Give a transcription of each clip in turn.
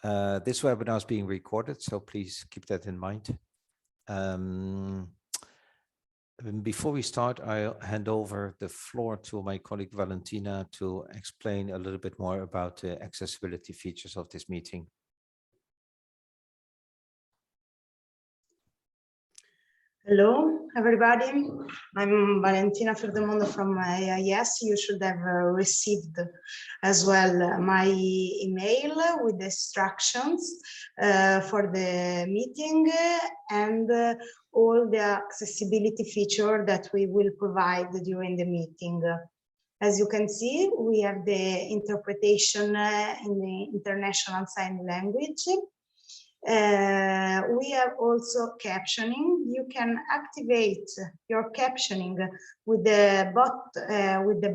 This webinar is being recorded, so please keep that in mind. Before we start, I'll hand over the floor to my colleague Valentina to explain a little bit more about the accessibility features of this meeting. Hello, everybody. I'm Valentina Ferdemondo from AIAS. You should have received as well my email with the instructions for the meeting and all the accessibility feature that we will provide during the meeting. As you can see, we have the interpretation in the International Sign Language. We have also captioning. You can activate your captioning with the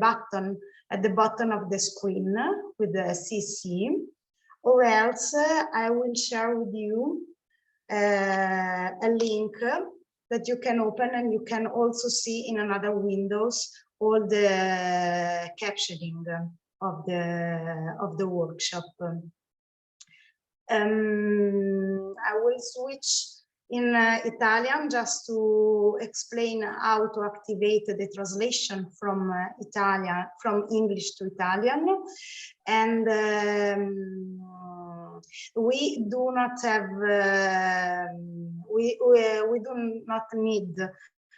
button at the bottom of the screen with the CC, or else I will share with you a link that you can open, and you can also see in another windows all the captioning of the workshop. I will switch in Italian just to explain how to activate the translation from English to Italian, and we do not have we do not need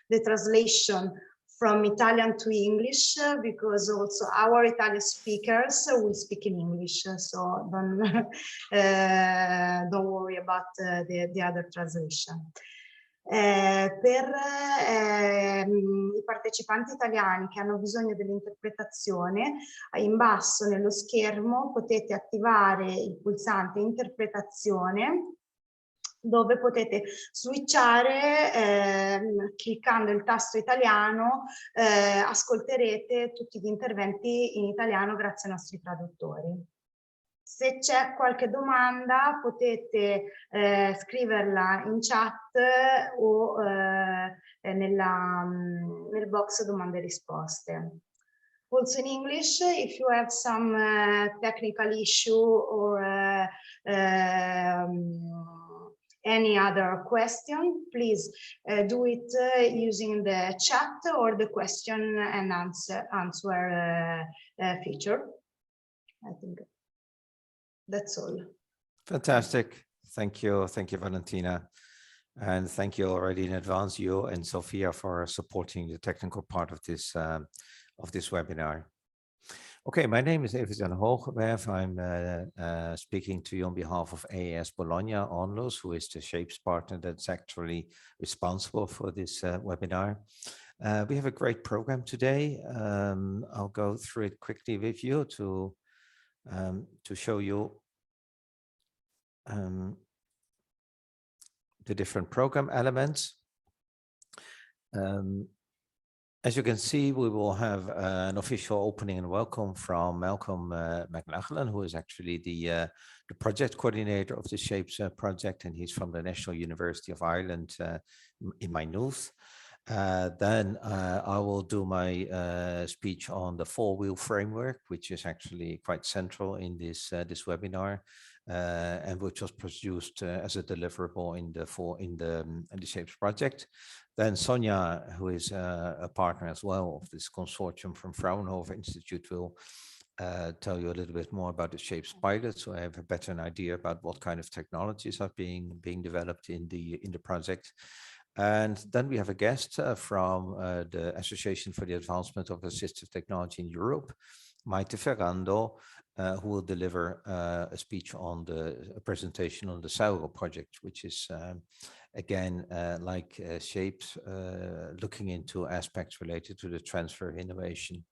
the translation from Italian to English, because also our Italian speakers will speak in English, so don't worry about the other translation. Per i partecipanti italiani che hanno bisogno dell'interpretazione, in basso nello schermo potete attivare il pulsante interpretazione, dove potete switchare cliccando il tasto italiano, ascolterete tutti gli interventi in italiano grazie ai nostri traduttori. Se c'è qualche domanda potete scriverla in chat o nel box domande e risposte. Also in English, if you have some technical issue or any other question, please do it using the chat or the question and answer feature. I think that's all. Fantastic. Thank you, Valentina. And thank you already in advance, you and Sophia, for supporting the technical part of this webinar. Okay, my name is Suzanne Martin. I'm speaking to you on behalf of AIAS Bologna Onlus, who is the Shapes partner that's actually responsible for this webinar. We have a great program today. I'll go through it quickly with you to show you the different program elements. As you can see, we will have an official opening and welcome from Malcolm McLachlan, who is actually the project coordinator of the Shapes project, and he's from the National University of Ireland in Maynooth. Then I will do my speech on the four-wheel framework, which is actually quite central in this webinar, and which was produced as a deliverable in the Shapes project. Then Sonia, who is a partner as well of this consortium from Fraunhofer Institute, will tell you a little bit more about the Shapes pilot, so I have a better idea about what kind of technologies are being developed in the project. And then we have a guest from the Association for the Advancement of Assistive Technology in Europe, Maite Ferrando, who will deliver a speech on a presentation on the Cesarios project, which is again, like Shapes, looking into aspects related to the transfer of innovation.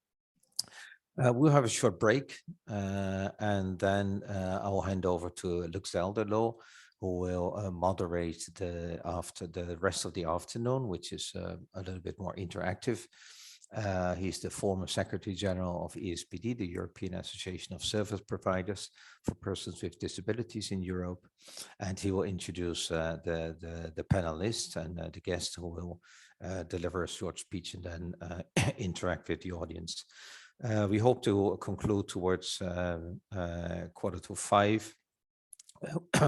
We'll have a short break, and then I will hand over to Luc Zelderlo, who will moderate after the rest of the afternoon, which is a little bit more interactive. He's the former Secretary General of ESPD, the European Association of Service Providers for Persons with Disabilities in Europe, and he will introduce the panelists and the guests who will deliver a short speech and then interact with the audience. We hope to conclude towards 4:45.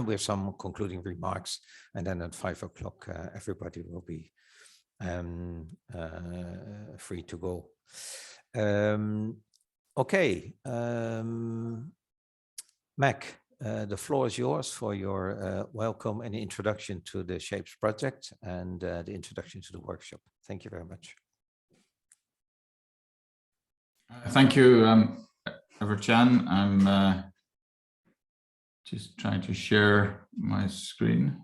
we have some concluding remarks, and then at 5 o'clock, everybody will be free to go. Okay, Mac, the floor is yours for your welcome and introduction to the Shapes project and the introduction to the workshop. Thank you very much. Thank you, Everchan. I'm just trying to share my screen.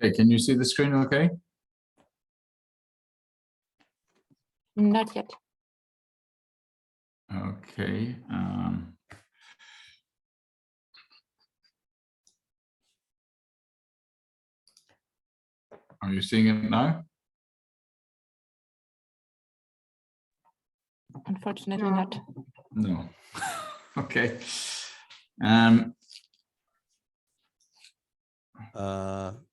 Okay, can you see the screen okay? Not yet. Okay. Are you seeing it now? Unfortunately not. No. Okay.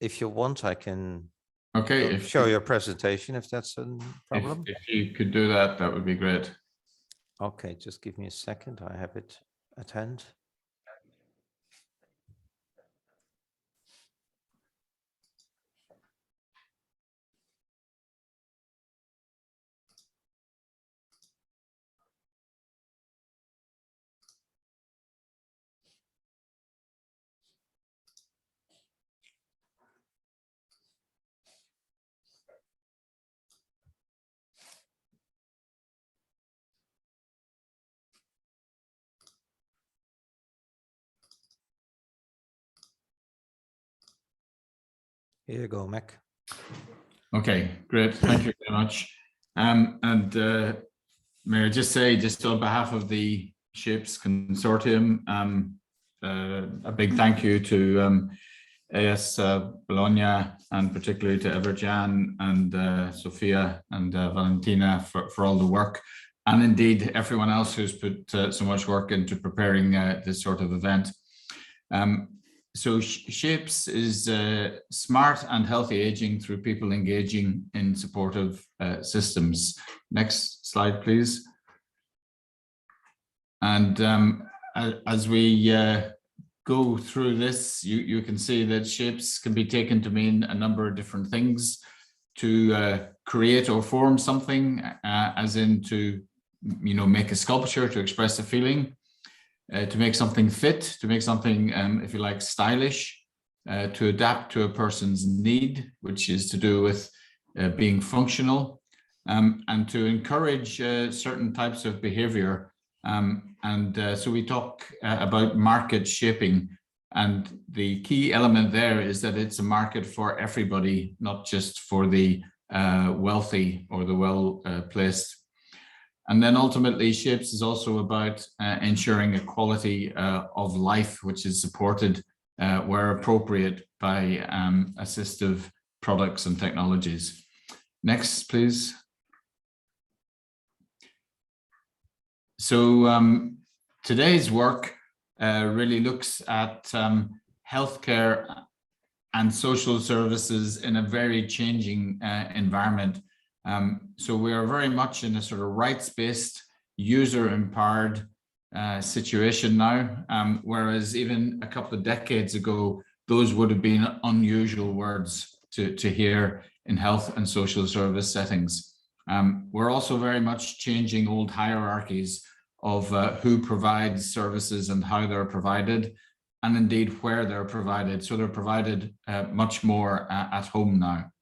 If you want, I can Okay. show your presentation if that's a problem. If you could do that, that would be great. Okay, just give me a second. I have it at hand. Here you go, Mac. Okay, great. Thank you very much. May I just say, just on behalf of the Shapes Consortium, a big thank you to AIAS Bologna, and particularly to Everjan and Sophia and Valentina for all the work, and indeed everyone else who's put so much work into preparing this sort of event. So Shapes is smart and healthy aging through people engaging in supportive systems. Next slide, please. And as we go through this, you can see that Shapes can be taken to mean a number of different things: to create or form something, as in to make a sculpture, to express a feeling. To make something fit, to make something, if you like, stylish, to adapt to a person's need, which is to do with being functional, and to encourage certain types of behavior. So we talk about market shaping, and the key element there is that it's a market for everybody, not just for the wealthy or the well-placed. And then ultimately, Shapes is also about ensuring a quality of life, which is supported where appropriate by assistive products and technologies. Next, please. So today's work really looks at healthcare and social services in a very changing environment. So we are very much in a sort of rights-based, user-empowered situation now, whereas even a couple of decades ago, those would have been unusual words to hear in health and social service settings. We're also very much changing old hierarchies of who provides services and how they're provided, and indeed where they're provided. So they're provided much more at home now.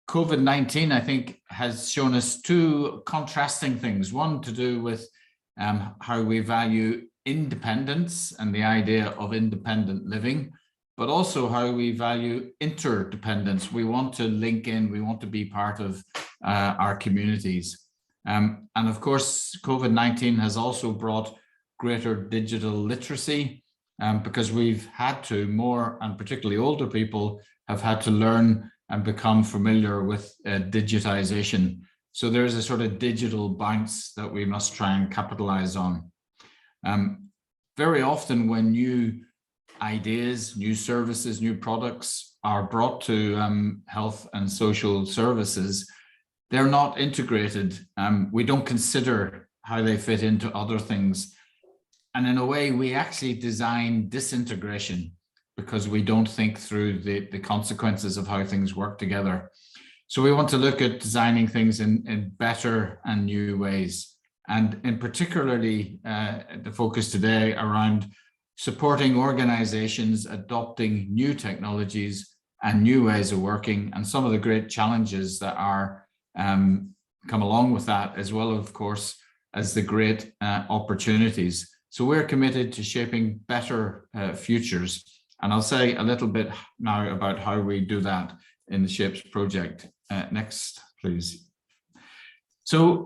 COVID-19, I think, has shown us two contrasting things. One to do with how we value independence and the idea of independent living, but also how we value interdependence. We want to link in, we want to be part of our communities. And of course, COVID-19 has also brought greater digital literacy, because we've had to, more and particularly older people, have had to learn and become familiar with digitization. So there's a sort of digital bounce that we must try and capitalize on. very often when new ideas, new services, new products are brought to health and social services, they're not integrated. We don't consider how they fit into other things. And in a way, we actually design disintegration because we don't think through the consequences of how things work together. So we want to look at designing things in better and new ways. And in particularly the focus today around supporting organizations adopting new technologies and new ways of working, and some of the great challenges that are come along with that, as well, of course, as the great opportunities. So we're committed to shaping better futures. And I'll say a little bit now about how we do that in the Shapes project. Next, please. So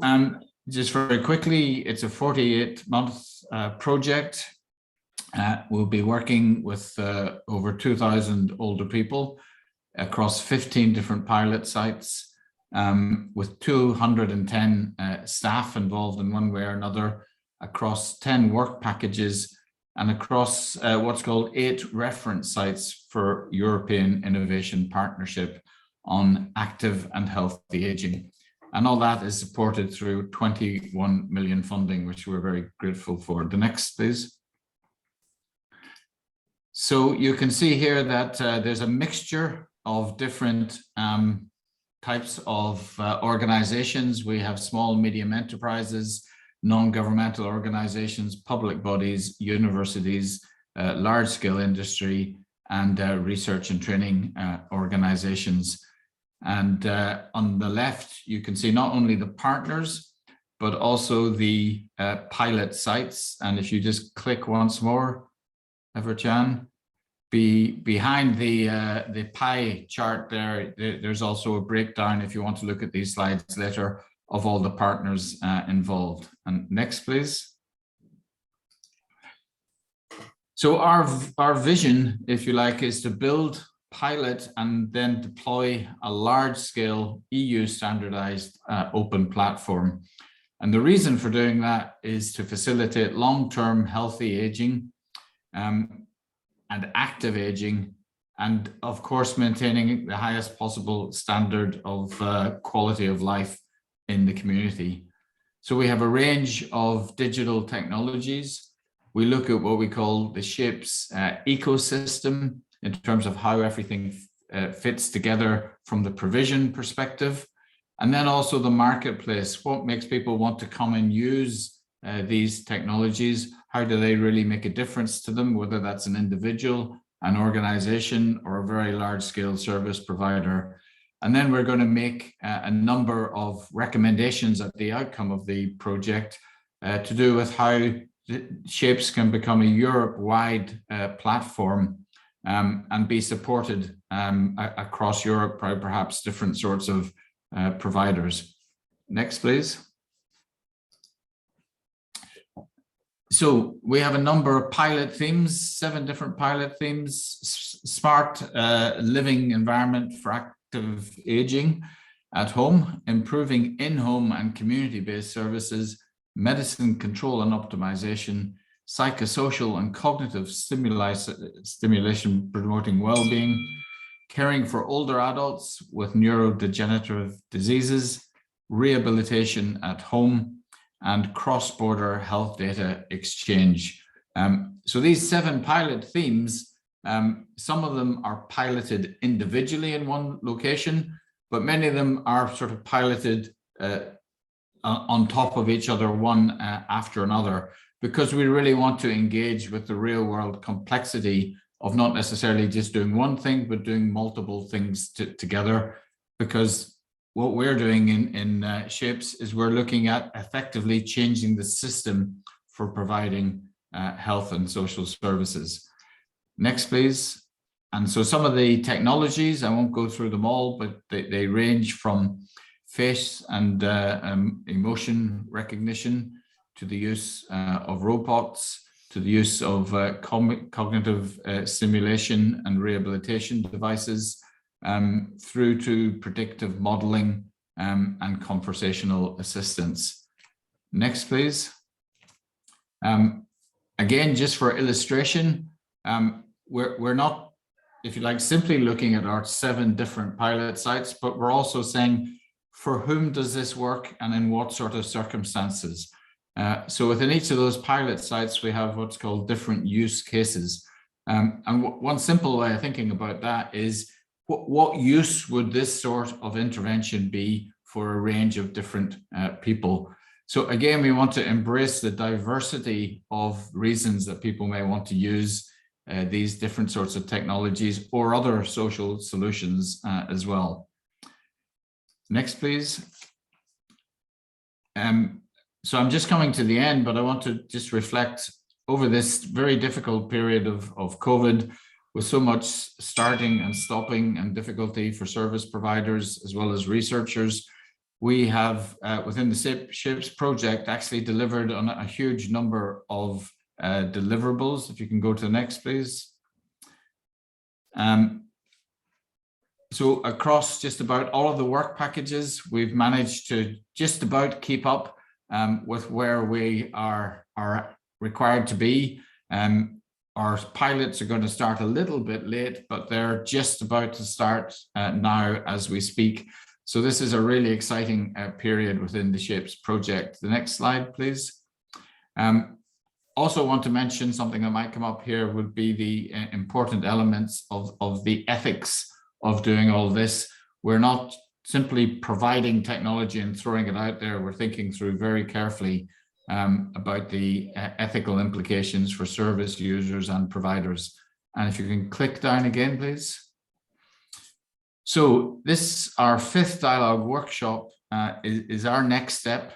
just very quickly, it's a 48-month project. We'll be working with over 2,000 older people across 15 different pilot sites, with 210 staff involved in one way or another, across 10 work packages, and across what's called 8 reference sites for European Innovation Partnership on active and healthy aging. And all that is supported through 21 million funding, which we're very grateful for. The next, please. So you can see here that there's a mixture of different types of organizations. We have small, medium enterprises, non-governmental organizations, public bodies, universities, large-scale industry, and research and training organizations. And on the left, you can see not only the partners, but also the pilot sites. And if you just click once more, Everchan, behind the pie chart there, there's also a breakdown, if you want to look at these slides later, of all the partners involved. And next, please. So our vision, if you like, is to build, pilot, and then deploy a large-scale EU standardized open platform. And the reason for doing that is to facilitate long-term healthy aging and active aging, and of course maintaining the highest possible standard of quality of life in the community. So we have a range of digital technologies. We look at what we call the Shapes ecosystem in terms of how everything fits together from the provision perspective, and then also the marketplace. What makes people want to come and use these technologies? How do they really make a difference to them, whether that's an individual, an organization, or a very large-scale service provider? And then we're going to make a number of recommendations at the outcome of the project to do with how Shapes can become a Europe-wide platform and be supported across Europe by perhaps different sorts of providers. Next, please. So we have a number of pilot themes, 7 different pilot themes: smart living environment for active aging at home, improving in-home and community-based services, medicine control and optimization, psychosocial and cognitive stimulation promoting well-being, caring for older adults with neurodegenerative diseases, rehabilitation at home, and cross-border health data exchange. So these 7 pilot themes, some of them are piloted individually in one location, but many of them are sort of piloted on top of each other, one after another, because we really want to engage with the real world complexity of not necessarily just doing one thing, but doing multiple things together. Because what we're doing in Shapes is we're looking at effectively changing the system for providing health and social services. Next, please. And so some of the technologies, I won't go through them all, but they range from face and emotion recognition to the use of robots, to the use of cognitive stimulation and rehabilitation devices, through to predictive modeling and conversational assistance. Next, please. Again, again, just for illustration, we're not, if you like, simply looking at our 7 different pilot sites, but we're also saying, for whom does this work and in what sort of circumstances? So within each of those pilot sites, we have what's called different use cases. And one simple way of thinking about that is, what use would this sort of intervention be for a range of different people? So again, we want to embrace the diversity of reasons that people may want to use these different sorts of technologies or other social solutions as well. Next, please. So I'm just coming to the end, but I want to just reflect over this very difficult period of COVID, with so much starting and stopping and difficulty for service providers as well as researchers. We have, within the SHAPES project, actually delivered on a huge number of deliverables. If you can go to the next, please. So across just about all of the work packages, we've managed to just about keep up with where we are required to be. Our pilots are going to start a little bit late, but they're just about to start now as we speak. So this is a really exciting period within the SHAPES project. The next slide, please. Also want to mention something that might come up here would be the important elements of the ethics of doing all this. We're not simply providing technology and throwing it out there. We're thinking through very carefully about the ethical implications for service users and providers. And if you can click down again, please. So this, our 5th dialogue workshop, is our next step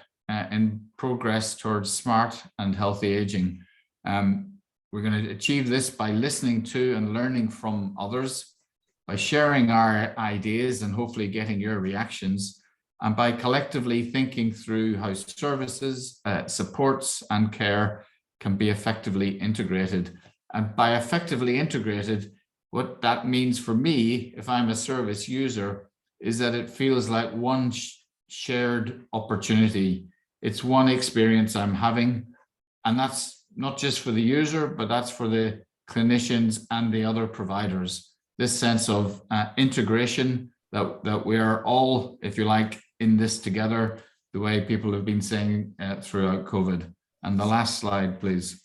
in progress towards smart and healthy aging. We're going to achieve this by listening to and learning from others, by sharing our ideas and hopefully getting your reactions, and by collectively thinking through how services, supports and care can be effectively integrated. And by effectively integrated, what that means for me, if I'm a service user, is that it feels like one shared opportunity. It's one experience I'm having, and that's not just for the user, but that's for the clinicians and the other providers. This sense of integration, that we are all, if you like, in this together, the way people have been saying throughout COVID. And the last slide, please.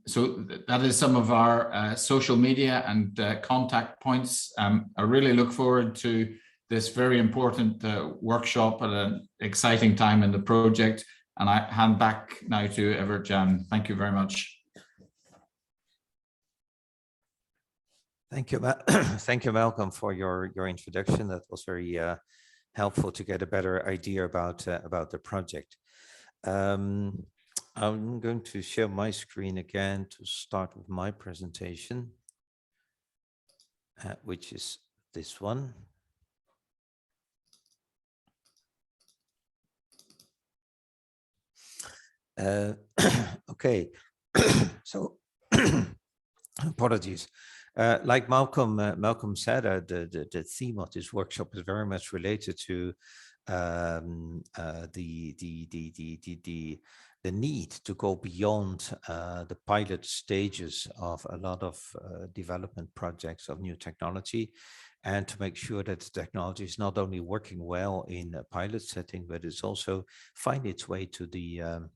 So that is some of our social media and contact points. I really look forward to this very important workshop at an exciting time in the project. And I hand back now to Everett-Jan. Thank you very much. Thank you, thank you, Malcolm, for your introduction. That was very helpful to get a better idea about the project. I'm going to share my screen again to start with my presentation, which is this one. Okay, so apologies. Like Malcolm said, the theme of this workshop is very much related to the need to go beyond the pilot stages of a lot of development projects of new technology, and to make sure that the technology is not only working well in a pilot setting, but it's also find its way to the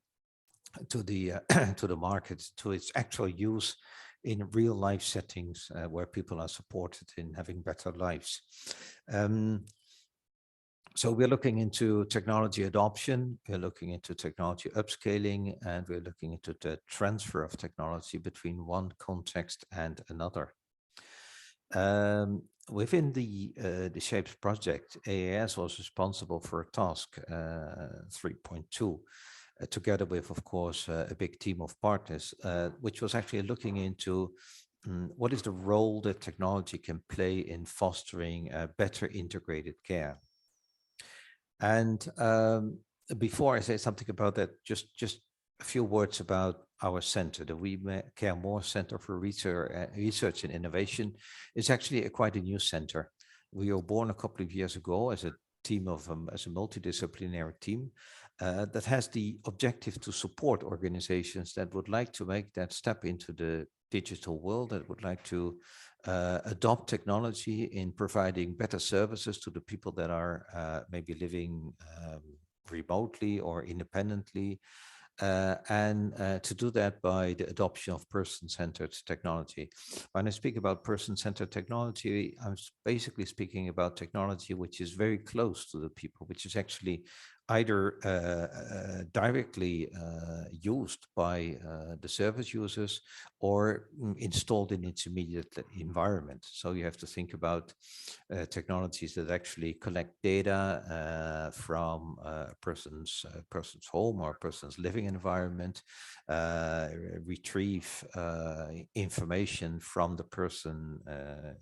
market, to its actual use in real life settings where people are supported in having better lives. So we're looking into technology adoption, we're looking into technology upscaling, and we're looking into the transfer of technology between one context and another. Within the SHAPES project, AIAS was responsible for a task 3.2, together with, of course, a big team of partners, which was actually looking into what is the role that technology can play in fostering better integrated care. And before I say something about that, just a few words about our center. The We Care More Center for Research and Innovation is actually quite a new center. We were born a couple of years ago as a team of as a multidisciplinary team that has the objective to support organizations that would like to make that step into the digital world, that would like to adopt technology in providing better services to the people that are maybe living remotely or independently, and to do that by the adoption of person-centered technology. When I speak about person-centered technology, I'm basically speaking about technology which is very close to the people, which is actually either directly used by the service users or installed in its immediate environment. So you have to think about technologies that actually collect data from a person's home or a person's living environment, retrieve information from the person,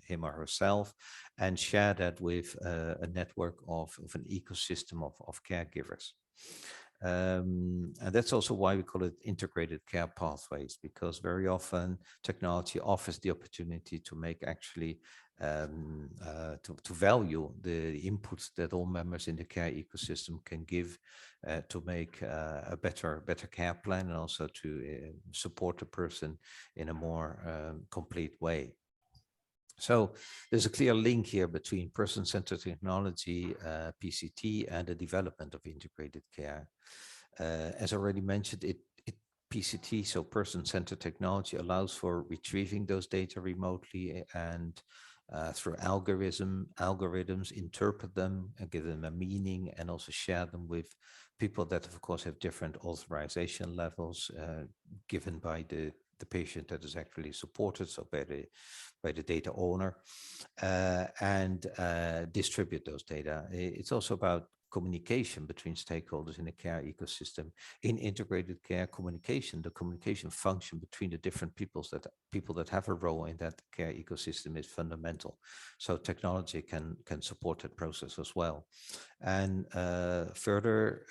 him or herself, and share that with a network of an ecosystem of caregivers. And that's also why we call it integrated care pathways, because very often technology offers the opportunity to make actually to value the inputs that all members in the care ecosystem can give to make a better care plan, and also to support the person in a more complete way. So there's a clear link here between person-centered technology, PCT, and the development of integrated care. As already mentioned, PCT, so person-centered technology, allows for retrieving those data remotely and through algorithms, interpret them and give them a meaning, and also share them with people that, of course, have different authorization levels given by the patient that is actually supported, so by the data owner, and distribute those data. It's also about communication between stakeholders in the care ecosystem. In integrated care, the communication function between the different people that have a role in that care ecosystem is fundamental. So technology can support that process as well. And further,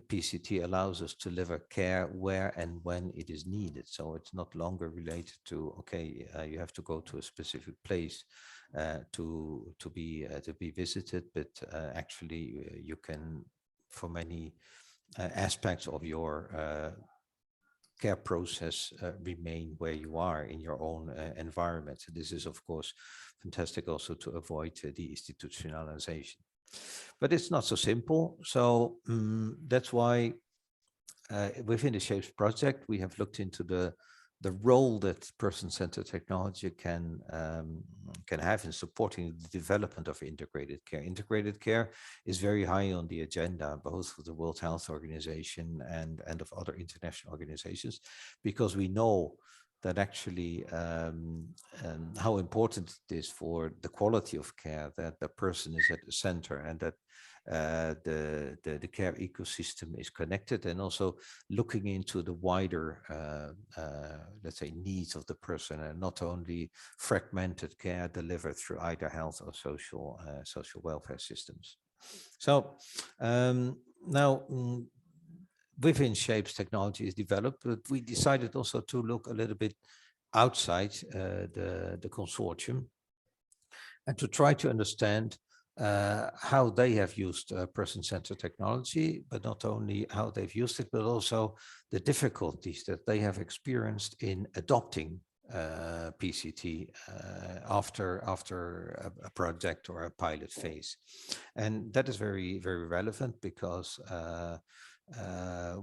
PCT allows us to deliver care where and when it is needed. So it's not longer related to, okay, you have to go to a specific place to be visited, but actually you can, for many aspects of your care process, remain where you are in your own environment. This is, of course, fantastic also to avoid the institutionalization. But it's not so simple. So that's why within the SHAPES project, we have looked into the role that person-centered technology can have in supporting the development of integrated care. Integrated care is very high on the agenda, both of the World Health Organization and of other international organizations, because we know that actually how important it is for the quality of care that the person is at the center, and that the care ecosystem is connected, and also looking into the wider, let's say, needs of the person, and not only fragmented care delivered through either health or social welfare systems. So now within SHAPES, technology is developed, but we decided also to look a little bit outside the consortium and to try to understand how they have used person-centered technology, but not only how they've used it, but also the difficulties that they have experienced in adopting PCT after a project or a pilot phase. And that is very, very relevant, because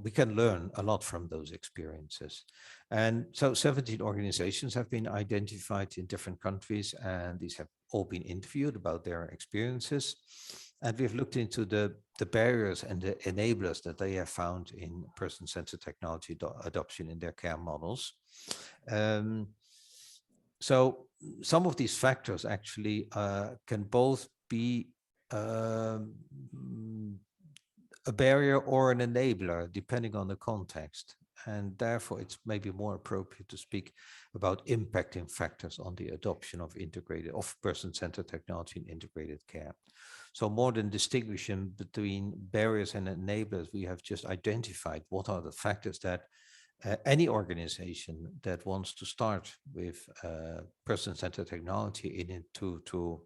we can learn a lot from those experiences. And so 17 organizations have been identified in different countries, and these have all been interviewed about their experiences. And we've looked into the barriers and the enablers that they have found in person-centered technology adoption in their care models. So some of these factors actually can both be a barrier or an enabler, depending on the context. And therefore, it's maybe more appropriate to speak about impacting factors on the adoption of person-centered technology in integrated care. So more than distinguishing between barriers and enablers, we have just identified what are the factors that any organization that wants to start with person-centered technology to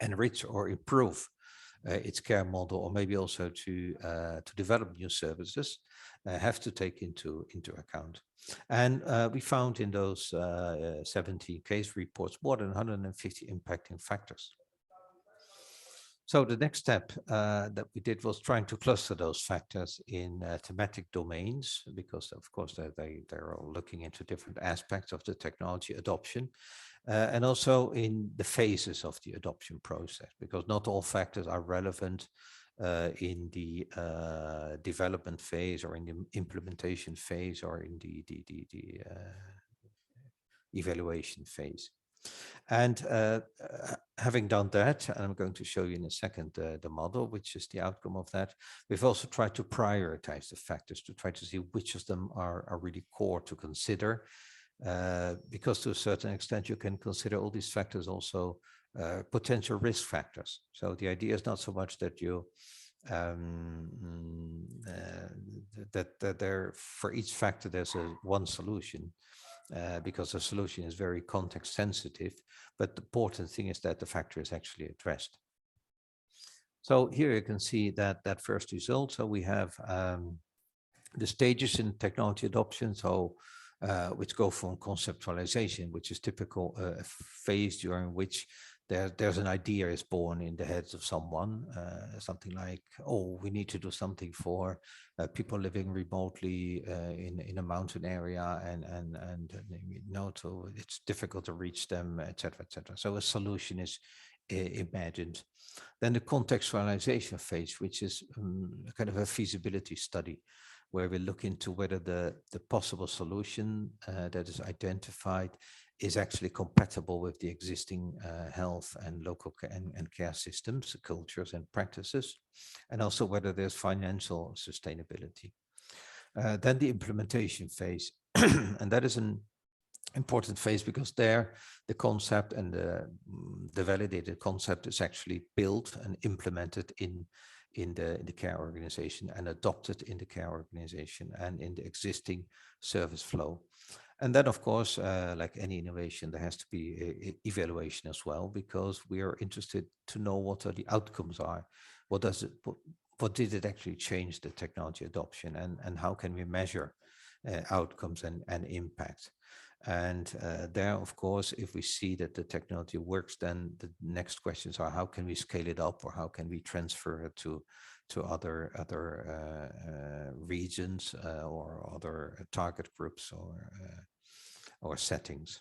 enrich or improve its care model, or maybe also to develop new services, have to take into account. And we found in those 17 case reports more than 150 impacting factors. So the next step that we did was trying to cluster those factors in thematic domains, because of course they're all looking into different aspects of the technology adoption, and also in the phases of the adoption process, because not all factors are relevant in the development phase, or in the implementation phase, or in the evaluation phase. And having done that, and I'm going to show you in a second the model, which is the outcome of that, we've also tried to prioritize the factors to try to see which of them are really core to consider, because to a certain extent you can consider all these factors also potential risk factors. So the idea is not so much that you that there for each factor there's one solution, because the solution is very context sensitive, but the important thing is that the factor is actually addressed. So here you can see that first result. So we have the stages in technology adoption, so which go from conceptualization, which is typical phase during which there's an idea is born in the heads of someone, something like, oh, we need to do something for people living remotely in a mountain area, and you know, so it's difficult to reach them, etc., etc. So a solution is imagined. Then the contextualization phase, which is kind of a feasibility study, where we look into whether the possible solution that is identified is actually compatible with the existing health and local and care systems, cultures and practices, and also whether there's financial sustainability. Then the implementation phase, and that is an important phase, because there the concept and the validated concept is actually built and implemented in the care organization, and adopted in the care organization and in the existing service flow. And then, of course, like any innovation, there has to be evaluation as well, because we are interested to know what are the outcomes are. What did it actually change the technology adoption, and how can we measure outcomes and impact? And there, of course, if we see that the technology works, then the next questions are, how can we scale it up, or how can we transfer it to other regions or other target groups or settings.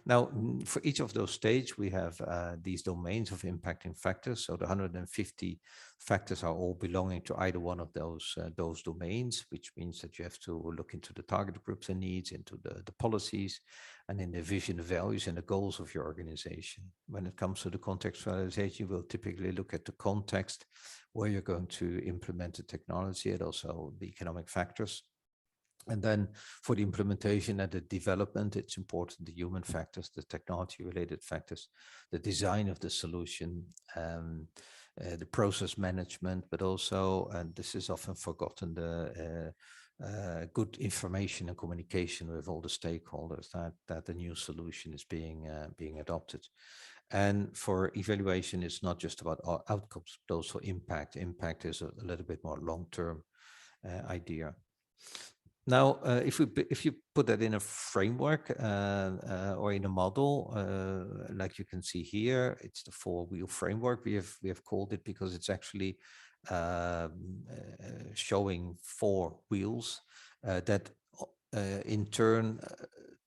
Now, for each of those stages, we have these domains of impacting factors. So the 150 factors are all belonging to either one of those domains, which means that you have to look into the target groups and needs, into the policies, and in the vision, the values, and the goals of your organization. When it comes to the contextualization, we'll typically look at the context where you're going to implement the technology, and also the economic factors. And then for the implementation and the development, it's important the human factors, the technology-related factors, the design of the solution, the process management, but also, and this is often forgotten, the good information and communication with all the stakeholders that the new solution is being adopted. And for evaluation, it's not just about outcomes, but also impact. Impact is a little bit more long-term idea. Now, if you put that in a framework or in a model, like you can see here, it's the 4-wheel framework. We have called it because it's actually showing 4 wheels that in turn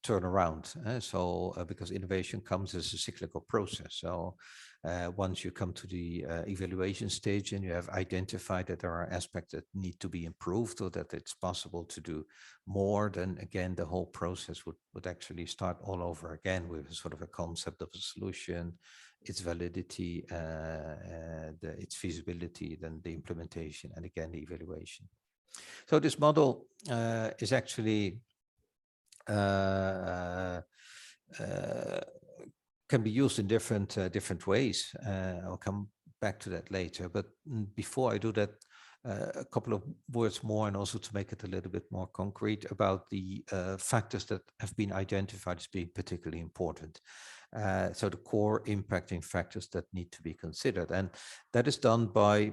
turn around. Because innovation comes as a cyclical process. So once you come to the evaluation stage and you have identified that there are aspects that need to be improved, or that it's possible to do more, then again, the whole process would actually start all over again with sort of a concept of a solution, its validity, its feasibility, then the implementation, and again, the evaluation. So this model is actually can be used in different ways. I'll come back to that later. But before I do that, a couple of words more, and also to make it a little bit more concrete about the factors that have been identified as being particularly important. So the core impacting factors that need to be considered. And that is done by,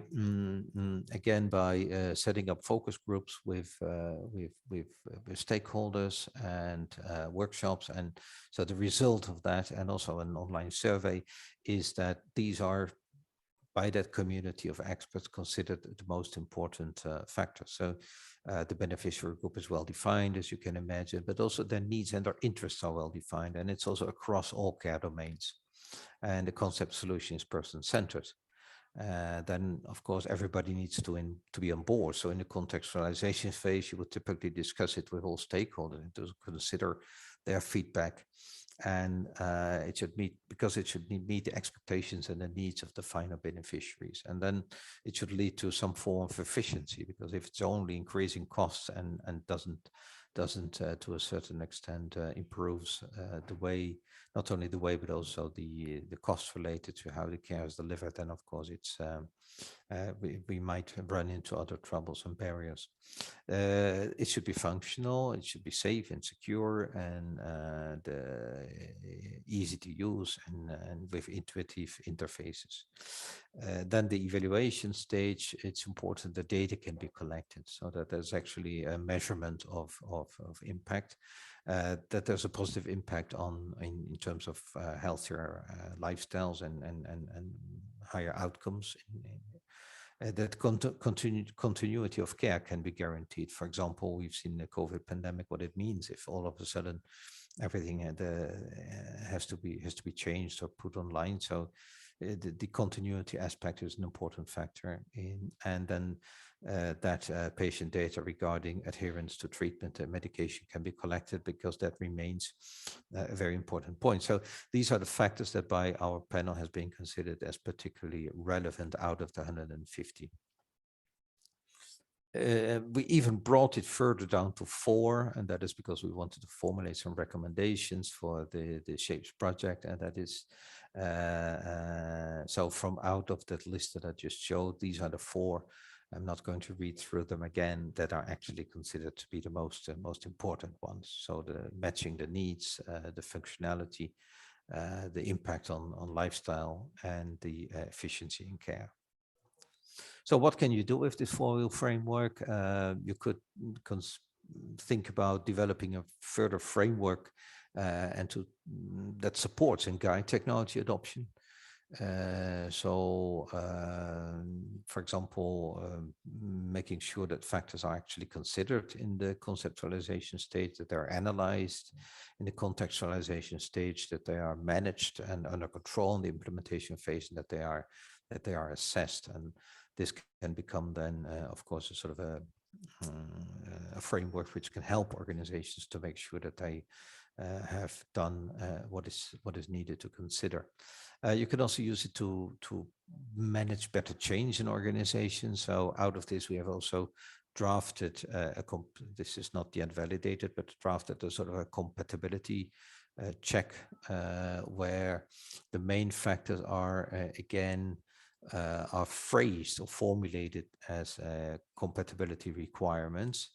again, by setting up focus groups with stakeholders and workshops. And so the result of that, and also an online survey, is that these are, by that community of experts, considered the most important factors. So the beneficiary group is well defined, as you can imagine, but also their needs and their interests are well defined. And it's also across all care domains. And the concept solution is person-centered. Then, of course, everybody needs to be on board. So in the contextualization phase, you would typically discuss it with all stakeholders and to consider their feedback. And it should meet the expectations and the needs of the final beneficiaries. And then it should lead to some form of efficiency, because if it's only increasing costs and doesn't to a certain extent improves the way, not only the way, but also the costs related to how the care is delivered, then of course it's we might run into other troubles and barriers. It should be functional, it should be safe and secure, and easy to use, and with intuitive interfaces. Then the evaluation stage, it's important that data can be collected so that there's actually a measurement of impact, that there's a positive impact in terms of healthier lifestyles and higher outcomes, that continuity of care can be guaranteed. For example, we've seen the COVID pandemic, what it means if all of a sudden everything has to be changed or put online. So the continuity aspect is an important factor and then that patient data regarding adherence to treatment and medication can be collected, because that remains a very important point. So these are the factors that by our panel has been considered as particularly relevant out of the 150. We even brought it further down to 4, and that is because we wanted to formulate some recommendations for the SHAPES project, and that is so from out of that list that I just showed, these are the 4. I'm not going to read through them again, that are actually considered to be the most important ones. So the matching the needs, the functionality, the impact on lifestyle, and the efficiency in care. So what can you do with this 4-wheel framework? You could think about developing a further framework that supports and guide technology adoption. For example, making sure that factors are actually considered in the conceptualization stage, that they're analyzed in the contextualization stage, that they are managed and under control in the implementation phase, and that they are assessed. And this can become then, of course, a sort of a framework which can help organizations to make sure that they have done what is needed to consider. You can also use it to manage better change in organizations. So out of this, we have also drafted this is not yet validated, but drafted a sort of a compatibility check where the main factors are again are phrased or formulated as compatibility requirements.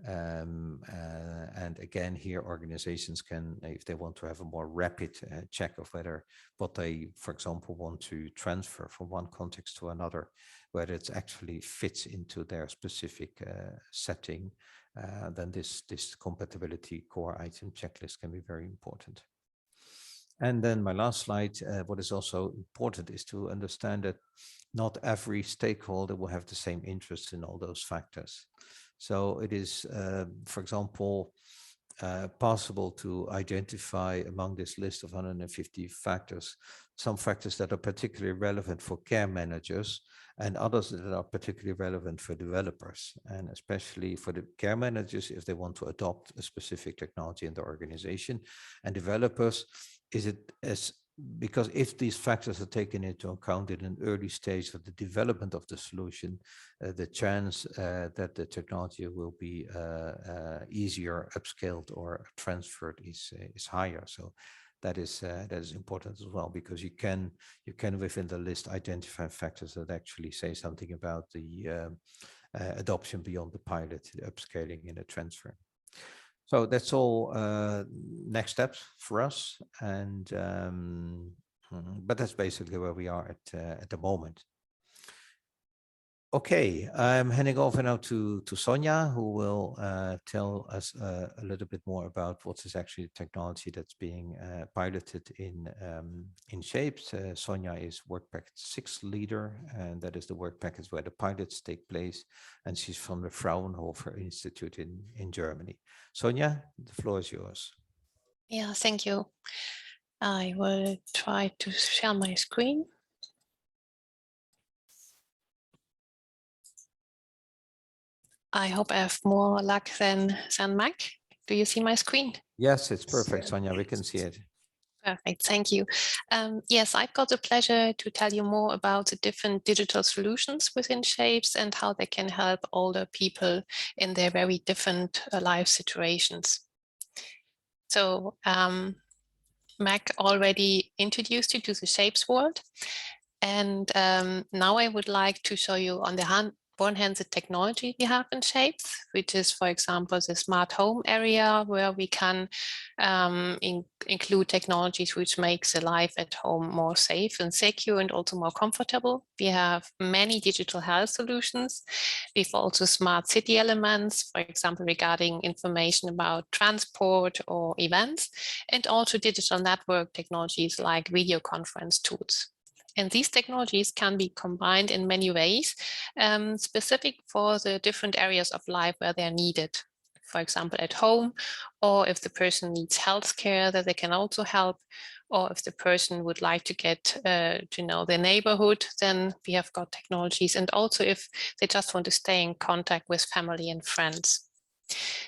And again, here organizations can, if they want to have a more rapid check of whether what they, for example, want to transfer from one context to another, whether it actually fits into their specific setting, then this compatibility core item checklist can be very important. And then my last slide, what is also important is to understand that not every stakeholder will have the same interest in all those factors. So it is, for example, possible to identify among this list of 150 factors, some factors that are particularly relevant for care managers and others that are particularly relevant for developers, and especially for the care managers if they want to adopt a specific technology in their organization, and developers, because if these factors are taken into account in an early stage of the development of the solution, the chance that the technology will be easier upscaled or transferred is higher. So that is important as well, because you can within the list identify factors that actually say something about the adoption beyond the pilot, the upscaling, and the transfer. So that's all next steps for us, and but that's basically where we are at the moment. Okay, I'm handing over now to Sonia, who will tell us a little bit more about what is actually the technology that's being piloted in Shapes. Sonia is work package 6 leader, and that is the work package where the pilots take place. And she's from the Fraunhofer Institute in Germany. Sonia, the floor is yours. Yeah, thank you. I will try to share my screen. I hope I have more luck than Mac. Do you see my screen? Yes, it's perfect, Sonia. We can see it. Perfect, thank you. Yes, I've got the pleasure to tell you more about the different digital solutions within Shapes and how they can help older people in their very different life situations. So Mac already introduced you to the Shapes world. And now I would like to show you on the one hand the technology we have in Shapes, which is, for example, the smart home area where we can include technologies which makes the life at home more safe and secure and also more comfortable. We have many digital health solutions. We've also smart city elements, for example, regarding information about transport or events, and also digital network technologies like video conference tools. And these technologies can be combined in many ways, specific for the different areas of life where they're needed. For example, at home, or if the person needs healthcare, that they can also help. Or if the person would like to get to know their neighborhood, then we have got technologies. And also if they just want to stay in contact with family and friends.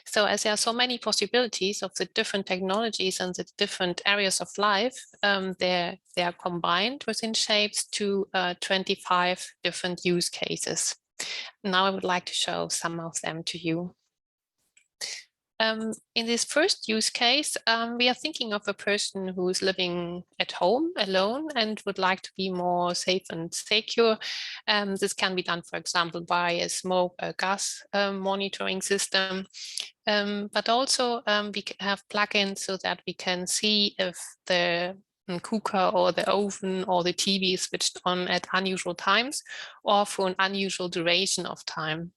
So as there are so many possibilities of the different technologies and the different areas of life, they are combined within Shapes to 25 different use cases. Now I would like to show some of them to you. In this first use case, we are thinking of a person who is living at home alone and would like to be more safe and secure. This can be done, for example, by a smoke gas monitoring system. But also we have plugins so that we can see if the cooker or the oven or the TV is switched on at unusual times or for an unusual duration of time.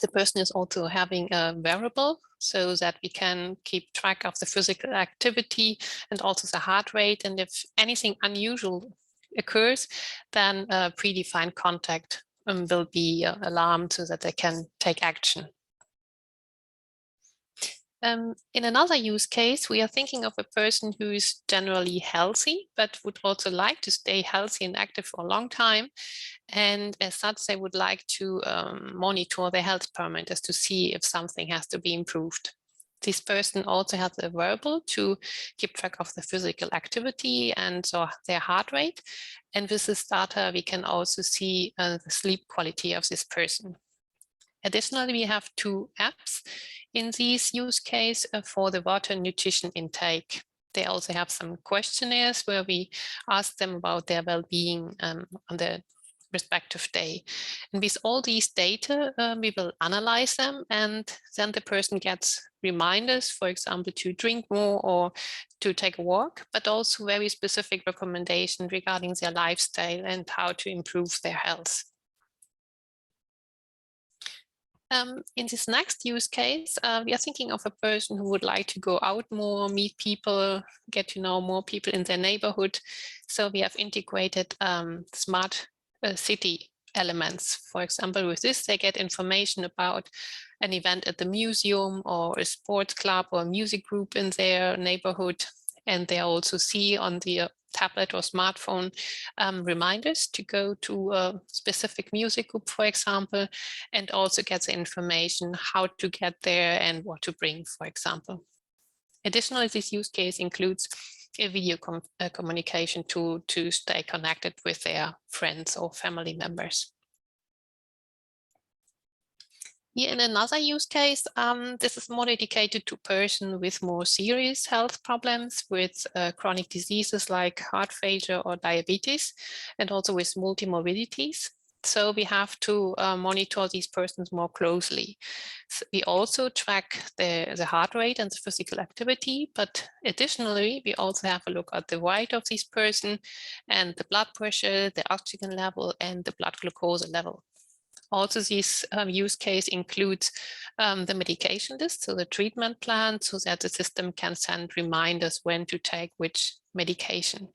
The person is also having a wearable so that we can keep track of the physical activity and also the heart rate. And if anything unusual occurs, then a predefined contact will be alarmed so that they can take action. In another use case, we are thinking of a person who is generally healthy, but would also like to stay healthy and active for a long time. And as such, they would like to monitor their health parameters to see if something has to be improved. This person also has a wearable to keep track of the physical activity and so their heart rate. And with this data, we can also see the sleep quality of this person. Additionally, we have 2 apps in this use case for the water and nutrition intake. They also have some questionnaires where we ask them about their well-being on the respective day. And with all these data, we will analyze them, and then the person gets reminders, for example, to drink more or to take a walk, but also very specific recommendations regarding their lifestyle and how to improve their health. In this next use case, we are thinking of a person who would like to go out more, meet people, get to know more people in their neighborhood. So we have integrated smart city elements. For example, with this, they get information about an event at the museum or a sports club or a music group in their neighborhood. And they also see on the tablet or smartphone reminders to go to a specific music group, for example, and also get the information how to get there and what to bring, for example. Additionally, this use case includes a video communication tool to stay connected with their friends or family members. Here in another use case, this is more dedicated to person with more serious health problems with chronic diseases like heart failure or diabetes, and also with multimorbidities. So we have to monitor these persons more closely. So we also track the heart rate and the physical activity, but additionally, we also have a look at the weight of this person and the blood pressure, the oxygen level, and the blood glucose level. Also, this use case includes the medication list, so the treatment plan, so that the system can send reminders when to take which medication.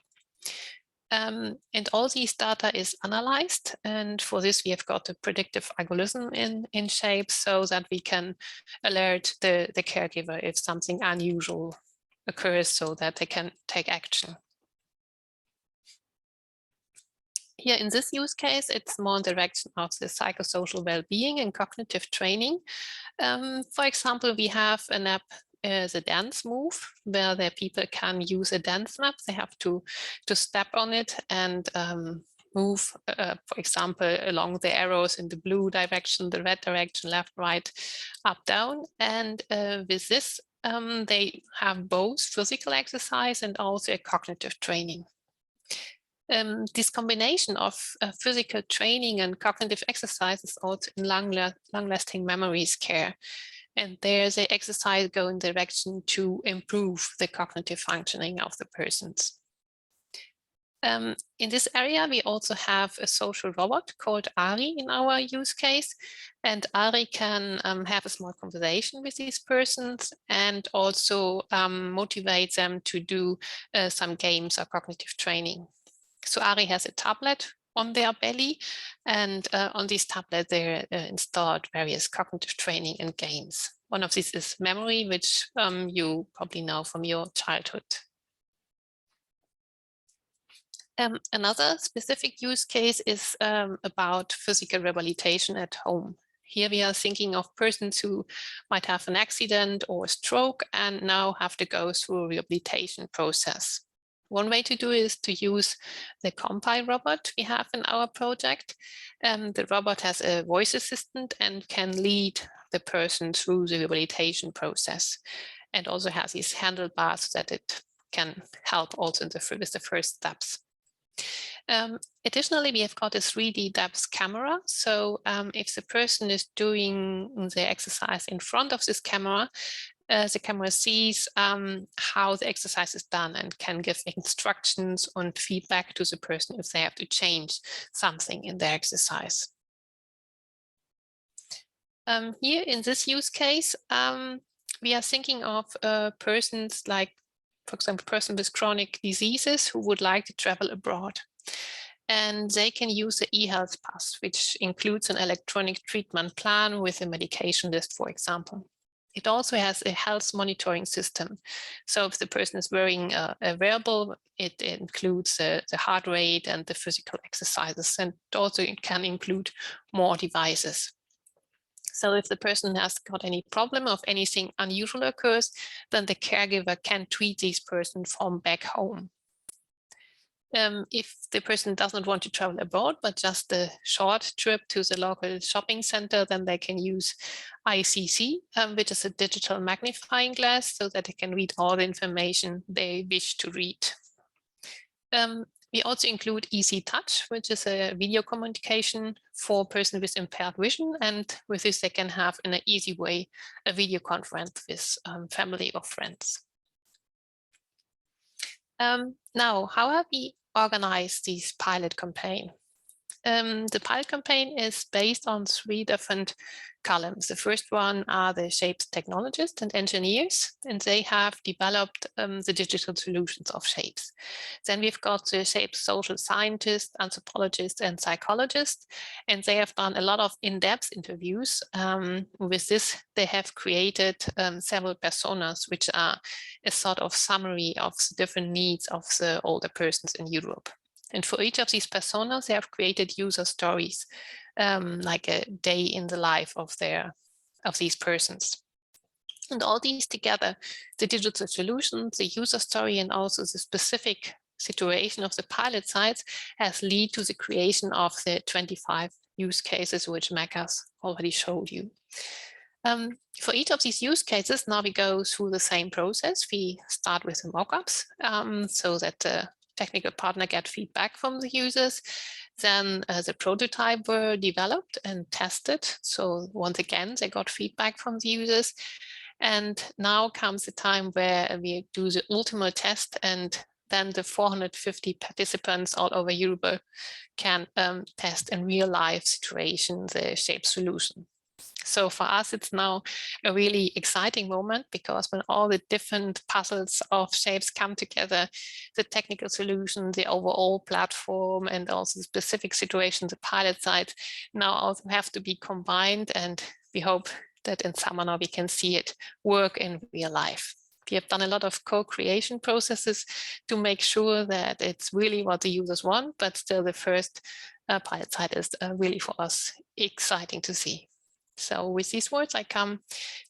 And all these data is analyzed. And for this, we have got a predictive algorithm in Shapes so that we can alert the caregiver if something unusual occurs so that they can take action. Here in this use case, it's more in the direction of the psychosocial well-being and cognitive training. For example, we have an app, the dance move, where the people can use a dance map. They have to step on it and move, for example, along the arrows in the blue direction, the red direction, left, right, up, down. And with this, they have both physical exercise and also a cognitive training. This combination of physical training and cognitive exercise is also in long-lasting memories care. And there's an exercise going in the direction to improve the cognitive functioning of the persons. In this area, we also have a social robot called Ari in our use case. And Ari can have a small conversation with these persons and also motivate them to do some games or cognitive training. So Ari has a tablet on their belly, and on this tablet they installed various cognitive training and games. One of these is memory, which you probably know from your childhood. Another specific use case is about physical rehabilitation at home. Here we are thinking of persons who might have an accident or a stroke and now have to go through a rehabilitation process. One way to do is to use the Compile robot we have in our project. The robot has a voice assistant and can lead the person through the rehabilitation process, and also has these handlebars so that it can help also with the first steps. Additionally, we have got a 3D depth camera. So if the person is doing the exercise in front of this camera, the camera sees how the exercise is done and can give instructions and feedback to the person if they have to change something in their exercise. Here in this use case, we are thinking of persons like, for example, person with chronic diseases who would like to travel abroad. And they can use the eHealth Pass, which includes an electronic treatment plan with a medication list, for example. It also has a health monitoring system. So if the person is wearing a wearable, it includes the heart rate and the physical exercises, and also it can include more devices. So if the person has got any problem or if anything unusual occurs, then the caregiver can treat this person from back home. If the person doesn't want to travel abroad, but just a short trip to the local shopping center, then they can use ICC, which is a digital magnifying glass, so that they can read all the information they wish to read. We also include Easy Touch, which is a video communication for persons with impaired vision. And with this, they can have in an easy way a video conference with family or friends. Now, how have we organized this pilot campaign? The pilot campaign is based on 3 different columns. The first one are the Shapes technologists and engineers, and they have developed the digital solutions of Shapes. Then we've got the Shapes social scientists, anthropologists, and psychologists, and they have done a lot of in-depth interviews. With this, they have created several personas, which are a sort of summary of the different needs of the older persons in Europe. And for each of these personas, they have created user stories, like a day in the life of these persons. And all these together, the digital solutions, the user story, and also the specific situation of the pilot sites has led to the creation of the 25 use cases, which Mekas already showed you. For each of these use cases, now we go through the same process. We start with the mockups so that the technical partner get feedback from the users. Then the prototype were developed and tested. So once again, they got feedback from the users. And now comes the time where we do the ultimate test, and then the 450 participants all over Europe can test in real life situation the shape solution. So for us, it's now a really exciting moment, because when all the different puzzles of shapes come together, the technical solution, the overall platform, and also the specific situations, the pilot sites now also have to be combined. And we hope that in summer now we can see it work in real life. We have done a lot of co-creation processes to make sure that it's really what the users want, but still the first pilot site is really for us exciting to see. So with these words, I come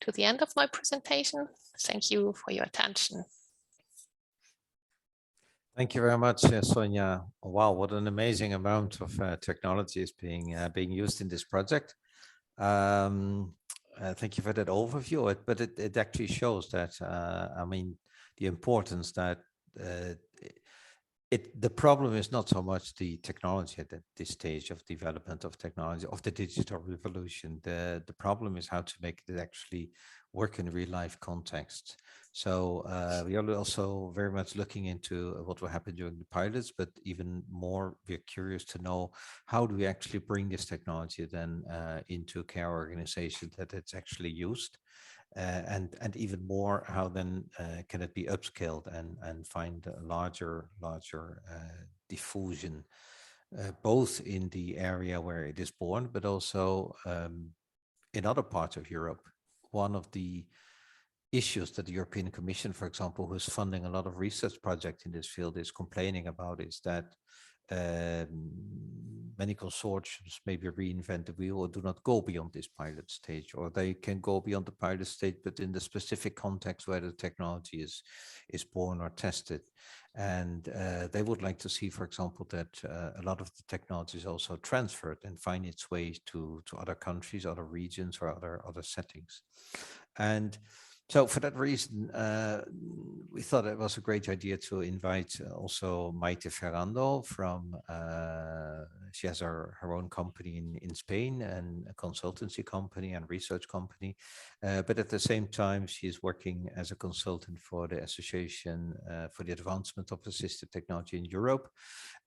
to the end of my presentation. Thank you for your attention. Thank you very much, Sonia. Wow, what an amazing amount of technology is being used in this project. Thank you for that overview, but it actually shows that, I mean, the importance that the problem is not so much the technology at this stage of development of technology, of the digital revolution. The problem is how to make it actually work in real life context. So we are also very much looking into what will happen during the pilots, but even more, we're curious to know how do we actually bring this technology then into care organizations that it's actually used. And even more, how then can it be upscaled and find a larger diffusion, both in the area where it is born, but also in other parts of Europe. One of the issues that the European Commission, for example, who's funding a lot of research projects in this field, is complaining about is that many consortiums maybe reinvent the wheel or do not go beyond this pilot stage, or they can go beyond the pilot stage, but in the specific context where the technology is born or tested. And they would like to see, for example, that a lot of the technology is also transferred and find its way to other countries, other regions, or other settings. And so for that reason, we thought it was a great idea to invite also Maite Ferrando from, she has her own company in Spain, and a consultancy company and research company. But at the same time, she is working as a consultant for the Association for the Advancement of Assistive Technology in Europe.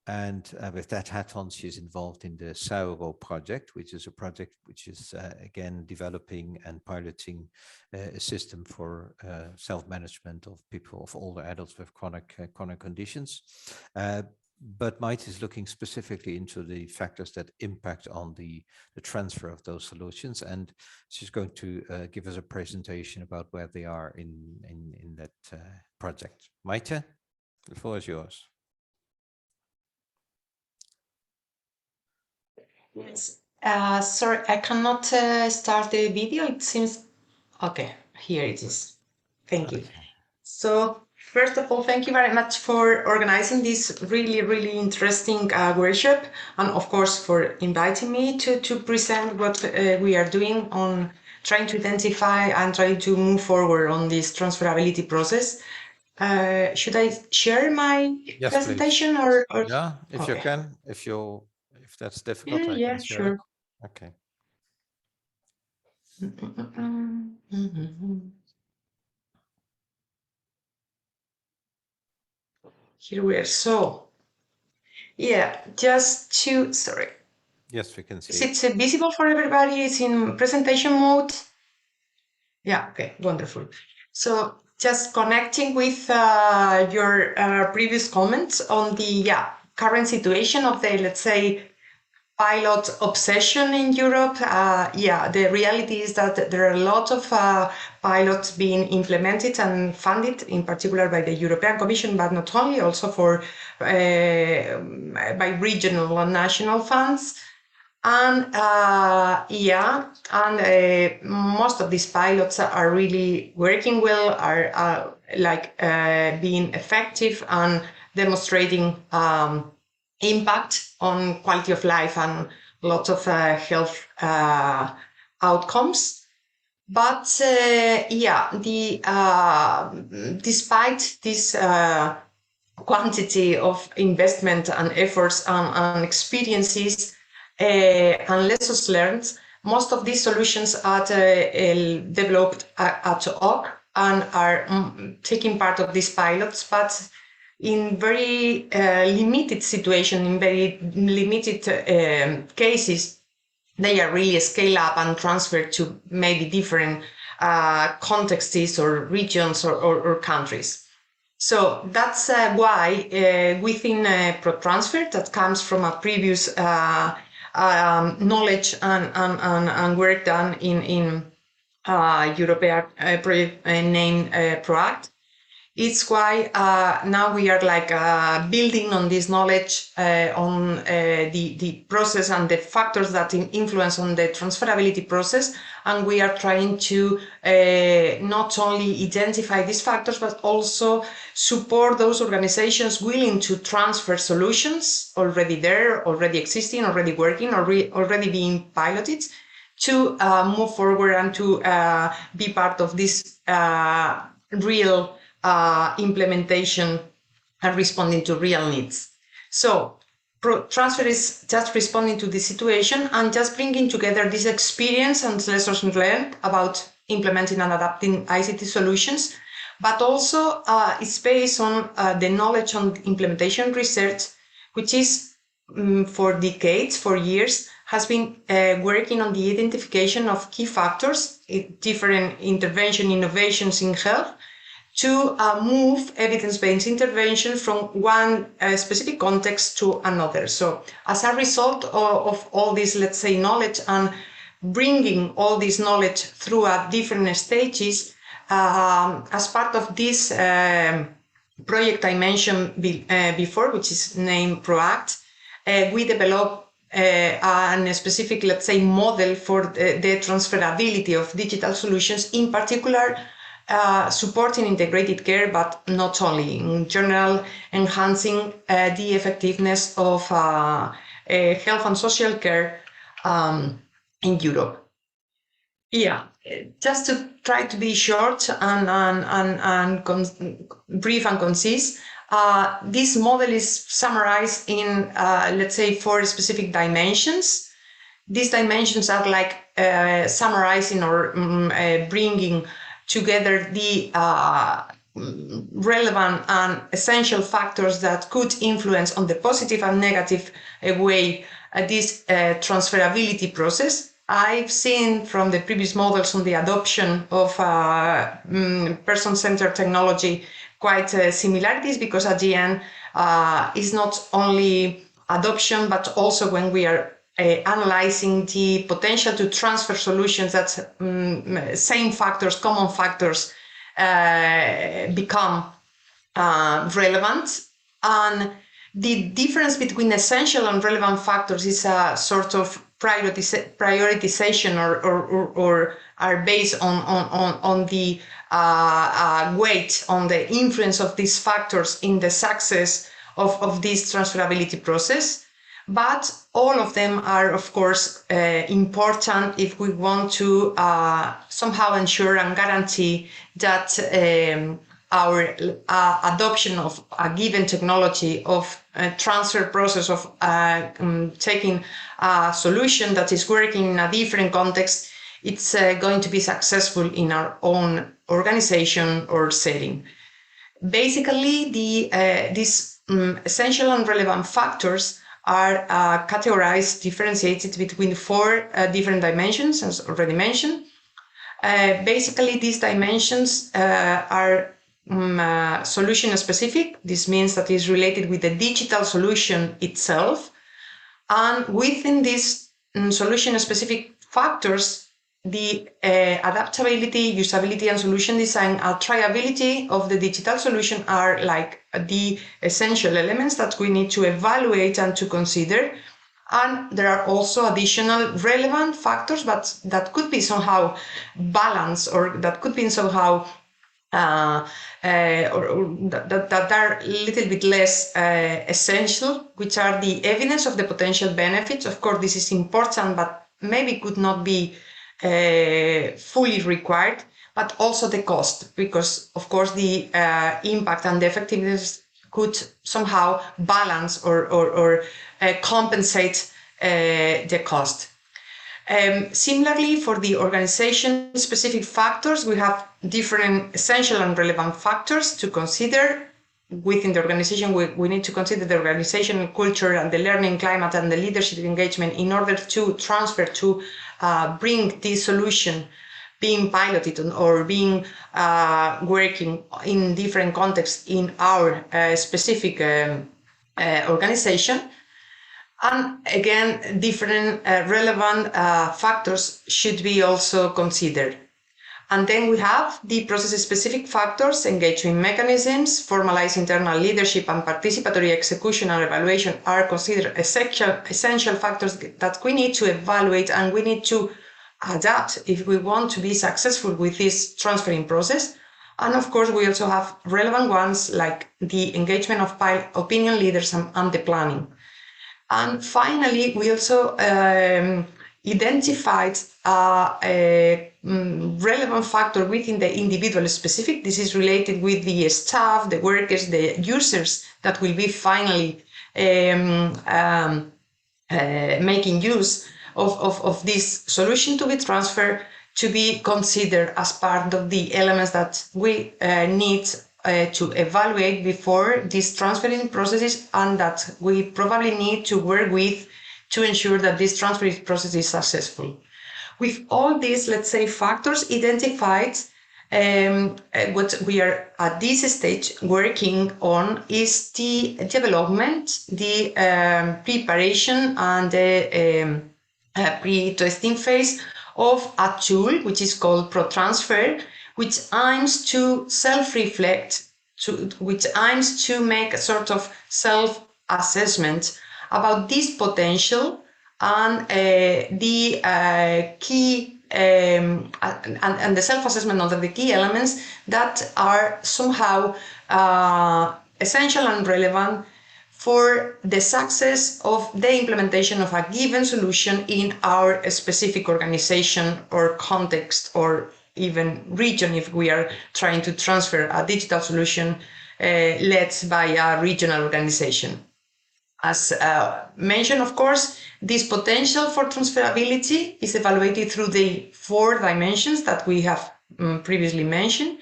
And with that hat on, she's involved in the Cesarios project, which is a project which is, again, developing and piloting a system for self-management of people, of older adults with chronic conditions. But Maite is looking specifically into the factors that impact on the transfer of those solutions. And she's going to give us a presentation about where they are in that project. Maite, the floor is yours. Yes. Sorry, I cannot start the video. It seems okay. Here it is. Thank you. So first of all, thank you very much for organizing this really interesting workshop, and of course for inviting me to present what we are doing on trying to identify and try to move forward on this transferability process. Should I share my presentation, or yeah, if okay. you can, if that's difficult, I Yeah, can share sure. it. Okay. Here we are. So, yeah, just to, sorry. Yes, we can see. Is it visible for everybody? It's in presentation mode. Yeah, okay, wonderful. So just connecting with your previous comments on the current situation of the, let's say, pilot obsession in Europe. The reality is that there are a lot of pilots being implemented and funded, in particular by the European Commission, but not only, also for by regional and national funds. And most of these pilots are really working well, are being effective and demonstrating impact on quality of life and lots of health outcomes. But despite this quantity of investment and efforts and experiences and lessons learned. Most of these solutions are developed at OC and are taking part of these pilots, but in very limited situation, in very limited cases, they are really scale up and transferred to maybe different contexts or regions or countries. So that's why within ProTransfer, that comes from a previous knowledge and work done in European project named PROACT. It's why now we are like building on this knowledge on the process and the factors that influence on the transferability process. And we are trying to not only identify these factors, but also support those organizations willing to transfer solutions already there, already existing, already working, already being piloted, to move forward and to be part of this real implementation and responding to real needs. So transfer is just responding to the situation and just bringing together this experience and lessons learned about implementing and adapting ICT solutions, but also it's based on the knowledge on implementation research, which is for decades, for years, has been working on the identification of key factors, different intervention innovations in health, to move evidence-based intervention from one specific context to another. So as a result of all this, let's say, knowledge and bringing all this knowledge through different stages, as part of this project I mentioned before, which is named PROACT, we developed a specific, let's say, model for the transferability of digital solutions, in particular, supporting integrated care, but not only, in general, enhancing the effectiveness of health and social care in Europe. Yeah, just to try to be short and brief and concise, this model is summarized in, let's say, 4 specific dimensions. These dimensions are like summarizing or bringing together the relevant and essential factors that could influence on the positive and negative way this transferability process. I've seen from the previous models on the adoption of person-centered technology quite similarities, because at the end it's not only adoption, but also when we are analyzing the potential to transfer solutions, that same factors, common factors become relevant. And the difference between essential and relevant factors is a sort of prioritization or are based on the weight, on the influence of these factors in the success of this transferability process. But all of them are, of course, important if we want to somehow ensure and guarantee that our adoption of a given technology, of a transfer process, of taking a solution that is working in a different context, it's going to be successful in our own organization or setting. Basically, these essential and relevant factors are categorized, differentiated between 4 different dimensions, as already mentioned. Basically, these dimensions are solution specific. This means that it's related with the digital solution itself. And within these solution specific factors, the adaptability, usability, and solution design, triability of the digital solution are like the essential elements that we need to evaluate and to consider. And there are also additional relevant factors, but that could be somehow balanced, or that could be somehow that are a little bit less essential, which are the evidence of the potential benefits. Of course, this is important, but maybe could not be fully required, but also the cost, because of course the impact and the effectiveness could somehow balance or compensate the cost. Similarly, for the organization-specific factors, we have different essential and relevant factors to consider. Within the organization, we need to consider the organizational culture and the learning climate and the leadership engagement in order to transfer, to bring this solution being piloted or being working in different contexts in our specific organization. And again, different relevant factors should be also considered. And then we have the process-specific factors, engagement mechanisms, formalized internal leadership, and participatory execution and evaluation are considered essential factors that we need to evaluate and we need to adapt if we want to be successful with this transferring process. And of course, we also have relevant ones like the engagement of opinion leaders and the planning. And finally, we also identified a relevant factor within the individual specific. This is related with the staff, the workers, the users that will be finally making use of this solution to be transferred, to be considered as part of the elements that we need to evaluate before these transferring processes, and that we probably need to work with to ensure that this transferring process is successful. With all these, let's say, factors identified, what we are at this stage working on is the development, the preparation and the pre-testing phase of a tool which is called ProTransfer, which aims to self-reflect, which aims to make a sort of self-assessment about this potential and the key and the self-assessment of the key elements that are somehow essential and relevant for the success of the implementation of a given solution in our specific organization or context or even region, if we are trying to transfer a digital solution led by a regional organization. As mentioned, of course, this potential for transferability is evaluated through the 4 dimensions that we have previously mentioned.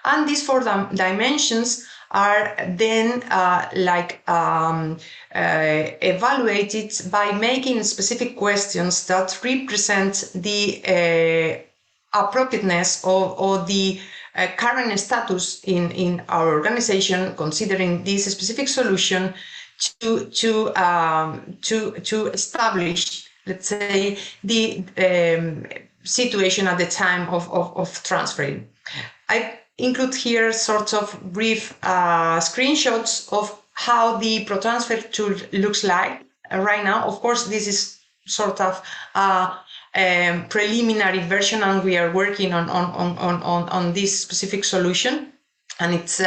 And these 4 dimensions are then evaluated by making specific questions that represent the appropriateness or the current status in our organization, considering this specific solution to establish, let's say, the situation at the time of transferring. I include here sort of brief screenshots of how the ProTransfer tool looks like right now. Of course, this is sort of preliminary version, and we are working on this specific solution, and it's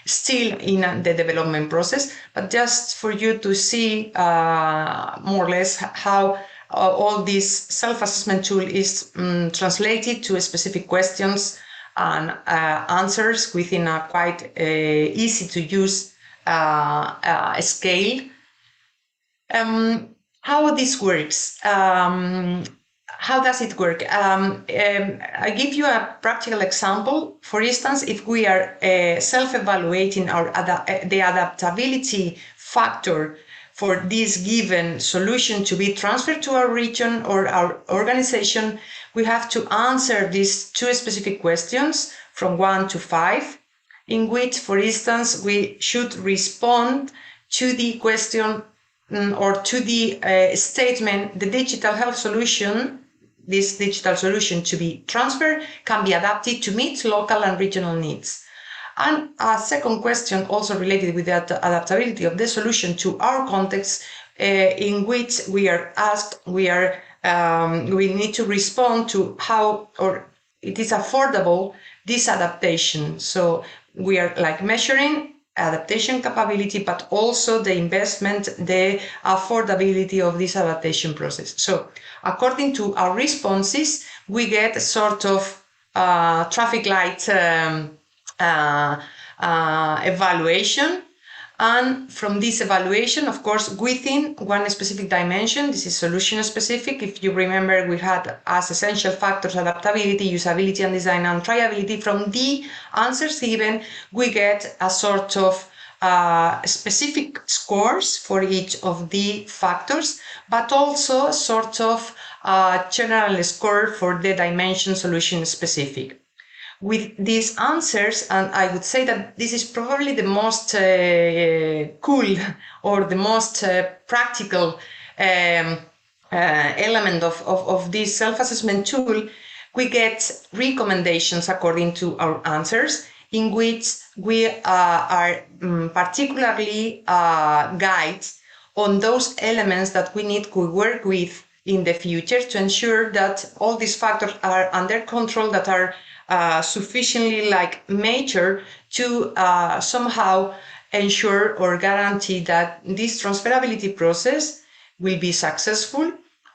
still in the development process. But just for you to see more or less how all this self-assessment tool is translated to specific questions and answers within a quite easy to use scale. How this works? How does it work? I give you a practical example. For instance, if we are self-evaluating the adaptability factor for this given solution to be transferred to our region or our organization, we have to answer these 2 specific questions from 1 to 5, in which, for instance, we should respond to the question or to the statement: the digital health solution, this digital solution to be transferred, can be adapted to meet local and regional needs. And a second question also related with the adaptability of the solution to our context, in which we are asked, we need to respond to how or it is affordable this adaptation. So we are measuring adaptation capability, but also the investment, the affordability of this adaptation process. So according to our responses, we get a sort of traffic light evaluation. And from this evaluation, of course, within one specific dimension, this is solution specific. If you remember, we had as essential factors adaptability, usability and design, and triability. From the answers given, we get a sort of specific scores for each of the factors, but also sort of general score for the dimension solution specific. With these answers, and I would say that this is probably the most cool or the most practical element of this self-assessment tool, we get recommendations according to our answers, in which we are particularly guides on those elements that we need to work with in the future to ensure that all these factors are under control, that are sufficiently mature to somehow ensure or guarantee that this transferability process will be successful.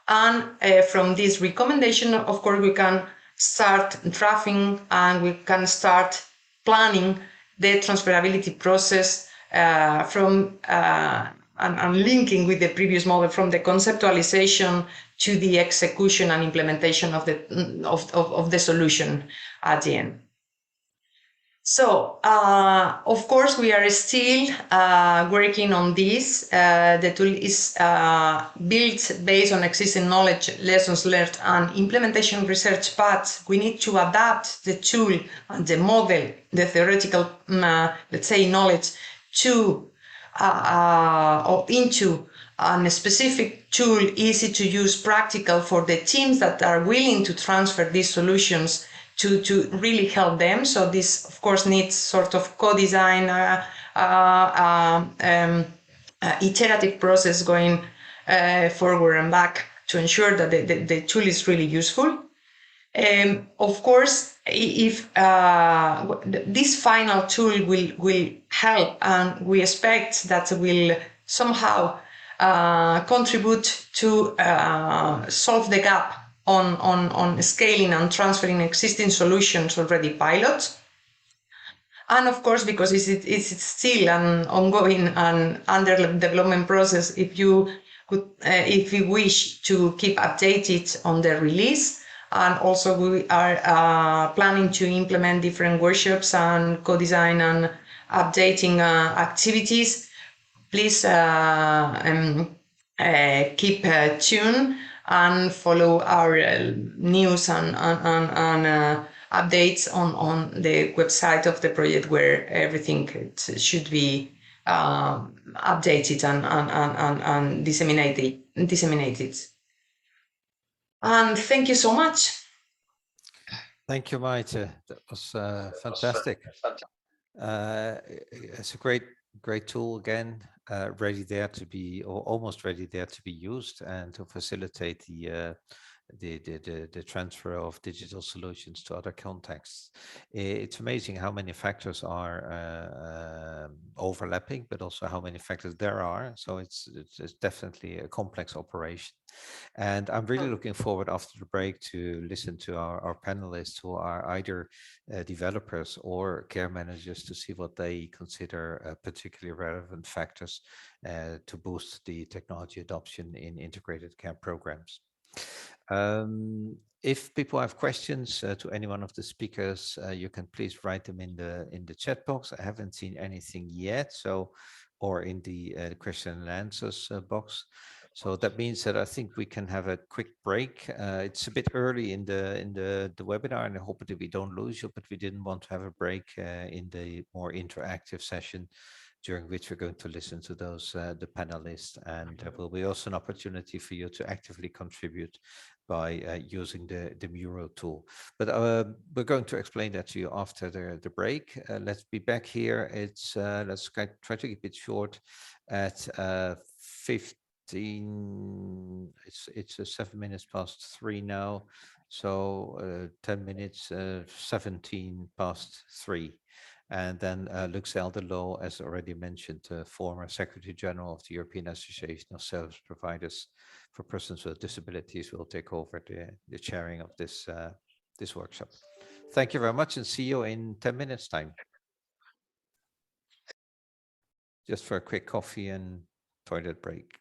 And from this recommendation, of course, we can start drafting and we can start planning the transferability process and linking with the previous model, from the conceptualization to the execution and implementation of the solution at the end. So, of course, we are still working on this. The tool is built based on existing knowledge, lessons learned, and implementation research, but we need to adapt the tool and the model, the theoretical, let's say, knowledge to or into a specific tool, easy to use, practical for the teams that are willing to transfer these solutions to really help them. So this, of course, needs sort of co-design, iterative process going forward and back to ensure that the tool is really useful. Of course, if this final tool will help, and we expect that will somehow contribute to solve the gap on scaling and transferring existing solutions, already pilots. And of course, because it's still an ongoing and under development process, if you wish to keep updated on the release. And also we are planning to implement different workshops and co-design and updating activities. Please keep tuned and follow our news and updates on the website of the project, where everything should be updated and disseminated. And thank you so much. Thank you, Maite. That was fantastic. It's a great tool again, ready there to be, or almost ready there to be used, and to facilitate the transfer of digital solutions to other contexts. It's amazing how many factors are overlapping, but also how many factors there are. So it's definitely a complex operation. And I'm really looking forward after the break to listen to our panelists, who are either developers or care managers, to see what they consider particularly relevant factors to boost the technology adoption in integrated care programs. If people have questions to any one of the speakers, you can please write them in the chat box. I haven't seen anything yet, or in the question and answers box. So that means that I think we can have a quick break. It's a bit early in the webinar, and I hope that we don't lose you, but we didn't want to have a break in the more interactive session, during which we're going to listen to the panelists, and there will be also an opportunity for you to actively contribute by using the Miro tool. But we're going to explain that to you after the break. Let's be back here. Let's try to keep it short at 15. It's 7 minutes past 3 now, so 10 minutes, 17 past 3. And then Luc Zelderlo, as already mentioned, former Secretary General of the European Association of Service Providers for Persons with Disabilities, will take over the chairing of this workshop. Thank you very much, and see you in 10 minutes time. just for a quick coffee and toilet break.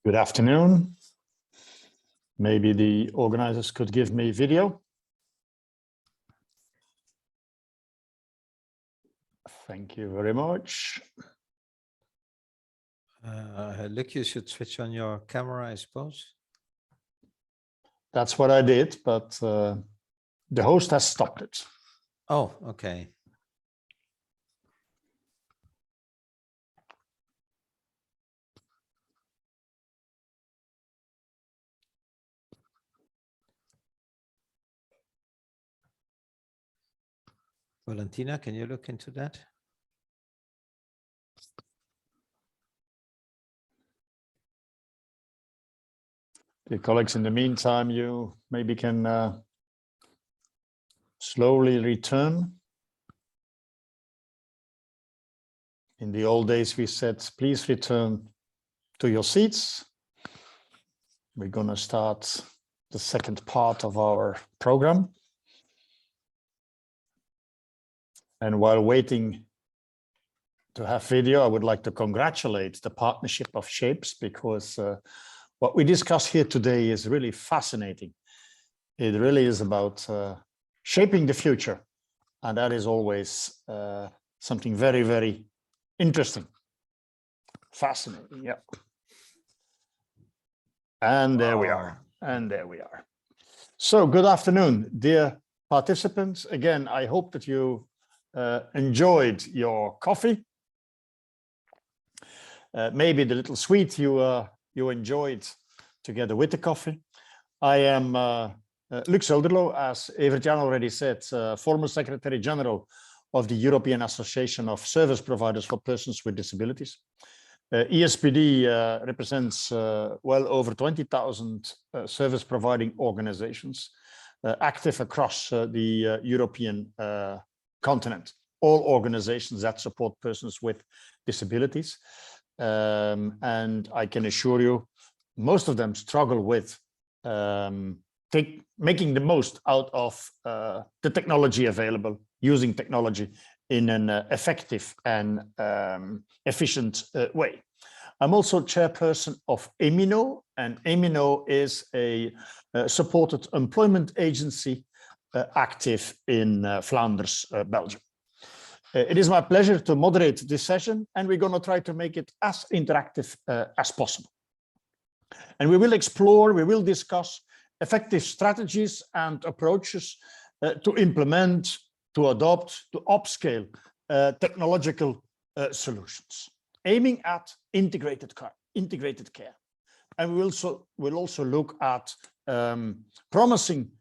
Good afternoon. Maybe the organizers could give me video. Thank you very much. Luc, you should switch on your camera, I suppose. That's what I did, but the host has stopped it. Oh, okay. Valentina, can you look into that? The colleagues, in the meantime, you maybe can slowly return. In the old days, we said, please return to your seats. We're going to start the second part of our program. And while waiting to have video, I would like to congratulate the partnership of Shapes, because what we discuss here today is really fascinating. It really is about shaping the future. And that is always something very, very interesting. Fascinating, yeah. And there we are. And there we are. So good afternoon, dear participants. Again, I hope that you enjoyed your coffee. Maybe the little sweet you enjoyed together with the coffee. I am Luc Zulderlo, as Evert-Jan already said, former Secretary General of the European Association of Service Providers for Persons with Disabilities. ESPD represents well over 20,000 service providing organizations active across the European continent, all organizations that support persons with disabilities. And I can assure you, most of them struggle with making the most out of the technology available, using technology in an effective and efficient way. I'm also chairperson of EMINO, and EMINO is a supported employment agency active in Flanders, Belgium. It is my pleasure to moderate this session, and we're going to try to make it as interactive as possible. And we will discuss effective strategies and approaches to implement, to adopt, to upscale technological solutions, aiming at integrated care. And we'll also look at promising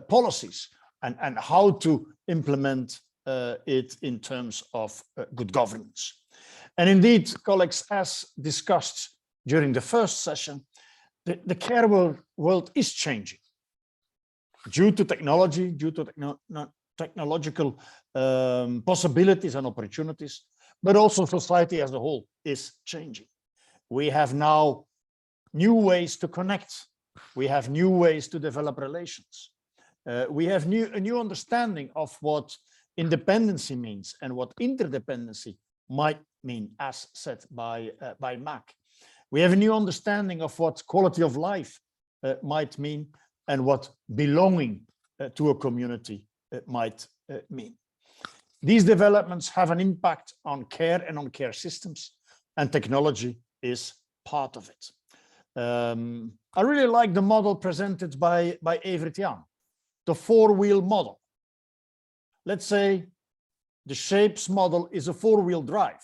policies and how to implement it in terms of good governance. And indeed, colleagues, as discussed during the first session, the care world is changing due to technology, due to technological possibilities and opportunities, but also society as a whole is changing. We have now new ways to connect. We have new ways to develop relations. We have a new understanding of what independency means and what interdependency might mean, as said by Mac. We have a new understanding of what quality of life might mean and what belonging to a community might mean. These developments have an impact on care and on care systems, and technology is part of it. I really like the model presented by Evert-Jan, the four-wheel model. Let's say the Shapes model is a four-wheel drive.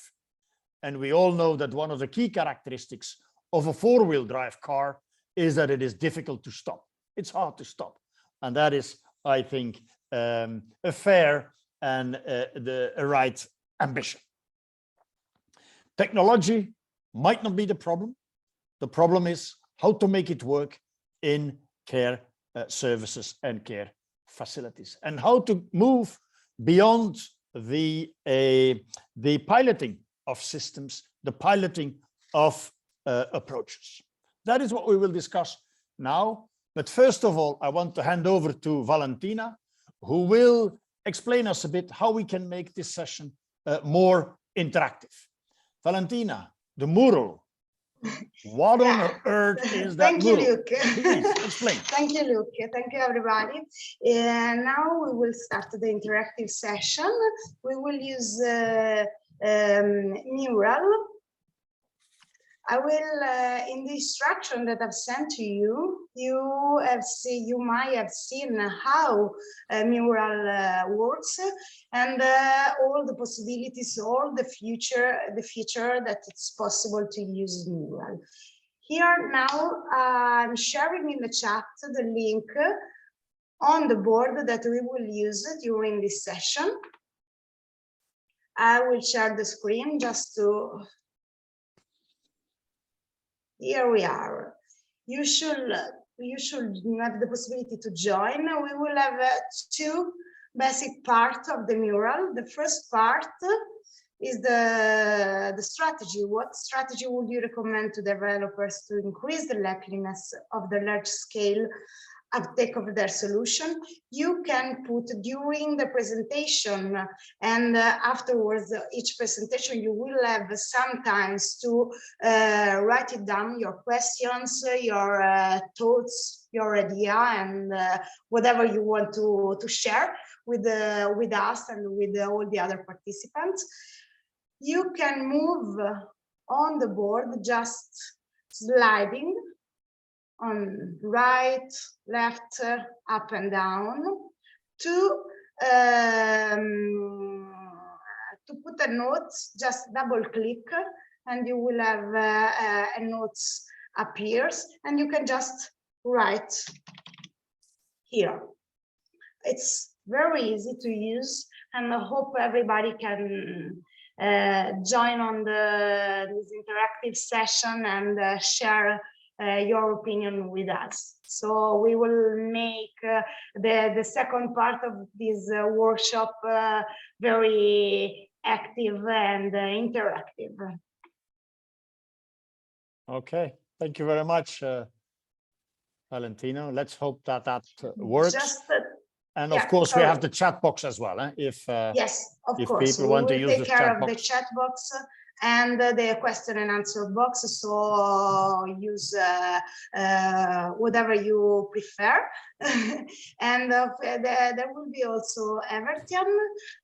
And we all know that one of the key characteristics of a four-wheel drive car is that it is difficult to stop. It's hard to stop. And that is, I think, a fair and a right ambition. Technology might not be the problem. The problem is how to make it work in care services and care facilities, and how to move beyond the piloting of systems, the piloting of approaches. That is what we will discuss now. But first of all, I want to hand over to Valentina, who will explain us a bit how we can make this session more interactive. Valentina, the mural What Yeah. on earth is that Thank you, mural? Luke. Please explain. Thank you, Luke. Thank you, everybody. And now we will start the interactive session. We will use mural. I will, in the instruction that I've sent to you, you might have seen how mural works and all the possibilities, all the feature that it's possible to use mural. Here now, I'm sharing in the chat the link on the board that we will use during this session. I will share the screen just to. Here we are. You should have the possibility to join. We will have two basic parts of the mural. The first part is the strategy. What strategy would you recommend to developers to increase the likeliness of the large scale uptake of their solution? You can put during the presentation and afterwards each presentation, you will have sometimes to write it down, your questions, your thoughts, your idea, and whatever you want to share with us and with all the other participants. You can move on the board just sliding on right, left, up and down to put a note. Just double click and you will have a note appears and you can just write here. It's very easy to use and I hope everybody can join on this interactive session and share your opinion with us. So we will make the second part of this workshop very active and interactive. Okay, thank you very much, Valentino. Let's hope that works. And of course, we have the chat box as well. If yes, of course, people want to use the chat box. The chat box and the question and answer box. So use whatever you prefer. And there will be also Everton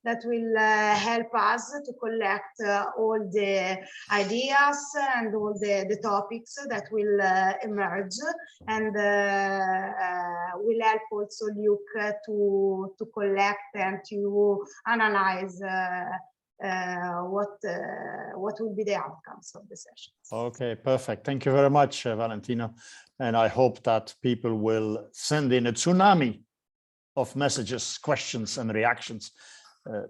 that will help us to collect all the ideas and all the topics that will emerge and will help also Luke to collect and to analyze what will be the outcomes of the session. Okay, perfect. Thank you very much, Valentino. And I hope that people will send in a tsunami of messages, questions, and reactions,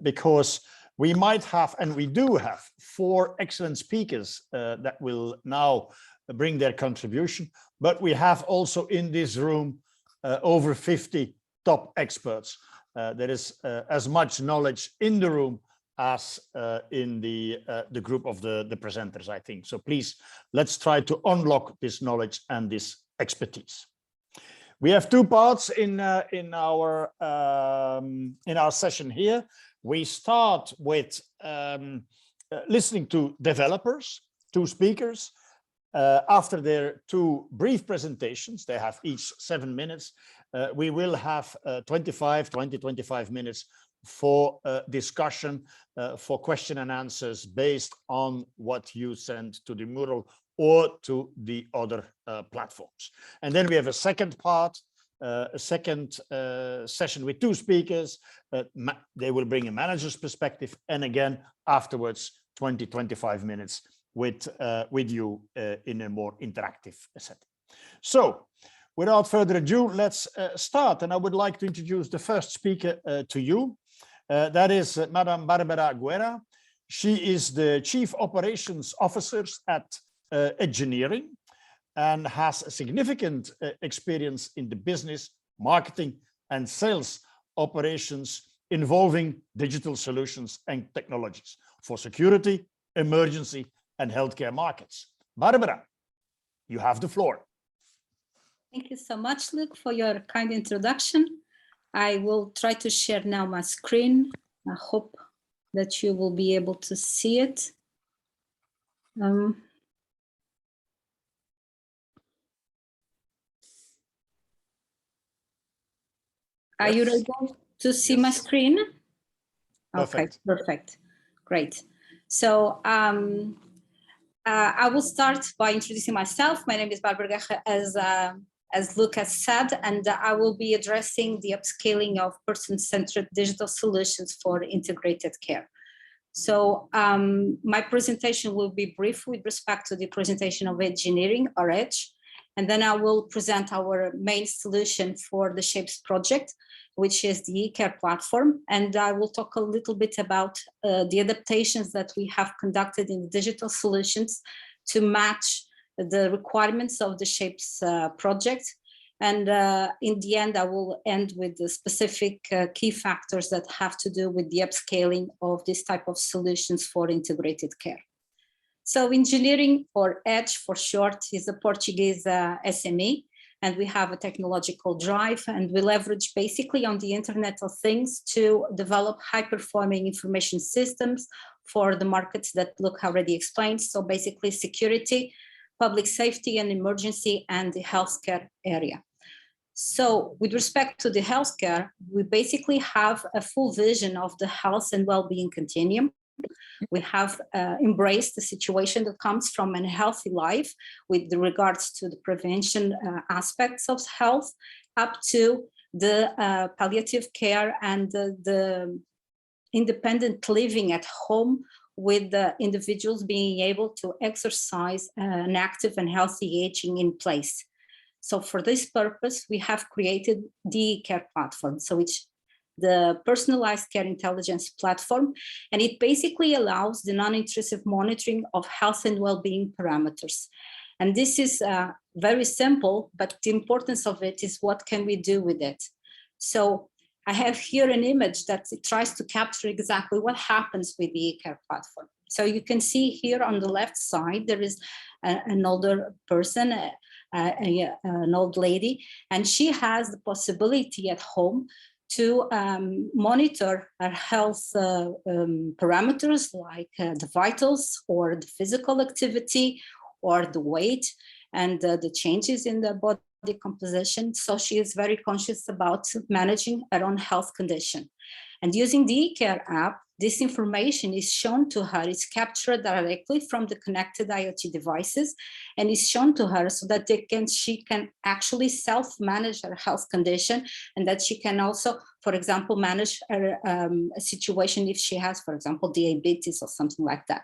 because we might have, and we do have, 4 excellent speakers that will now bring their contribution. But we have also in this room over 50 top experts. There is as much knowledge in the room as in the group of the presenters, I think. So please, let's try to unlock this knowledge and this expertise. We have 2 parts in our session here. We start with listening to developers, 2 speakers. After their 2 brief presentations, they have each 7 minutes. We will have 20-25 minutes for discussion, for question and answers based on what you send to the mural or to the other platforms. And then we have a second part, a second session with 2 speakers. They will bring a manager's perspective. And again, afterwards, 20-25 minutes with you in a more interactive setting. So without further ado, let's start. And I would like to introduce the first speaker to you. That is Madame Barbara Guerra. She is the Chief Operations Officer at Engineering and has a significant experience in the business, marketing, and sales operations involving digital solutions and technologies for security, emergency, and healthcare markets. Barbara, you have the floor. Thank you so much, Luke, for your kind introduction. I will try to share now my screen. I hope that you will be able to see it. Are you able to see my screen? Okay, perfect. Great. So I will start by introducing myself. My name is Barbara Gacha, as Lucas said, and I will be addressing the upscaling of person-centered digital solutions for integrated care. So my presentation will be brief with respect to the presentation of engineering, or EDGE, and then I will present our main solution for the SHAPES project, which is the eCare platform. And I will talk a little bit about the adaptations that we have conducted in digital solutions to match the requirements of the SHAPES project. And in the end, I will end with the specific key factors that have to do with the upscaling of this type of solutions for integrated care. So engineering, or EDGE for short, is a Portuguese SME, and we have a technological drive, and we leverage basically on the Internet of Things to develop high-performing information systems for the markets that Luke already explained. So basically security, public safety and emergency, and the healthcare area. So with respect to the healthcare, we basically have a full vision of the health and well-being continuum. We have embraced the situation that comes from a healthy life with regards to the prevention aspects of health, up to the palliative care and the independent living at home, with the individuals being able to exercise an active and healthy aging in place. So for this purpose, we have created the eCare platform. So it's the personalized care intelligence platform, and it basically allows the non-intrusive monitoring of health and well-being parameters. And this is very simple, but the importance of it is what can we do with it. So I have here an image that tries to capture exactly what happens with the eCare platform. So you can see here on the left side, there is an older person, an old lady, and she has the possibility at home to monitor her health parameters, like the vitals, or the physical activity, or the weight, and the changes in the body composition. So she is very conscious about managing her own health condition. And using the eCare app, this information is shown to her, it's captured directly from the connected IoT devices, and is shown to her so that she can actually self-manage her health condition, and that she can also, for example, manage her situation if she has, for example, diabetes or something like that.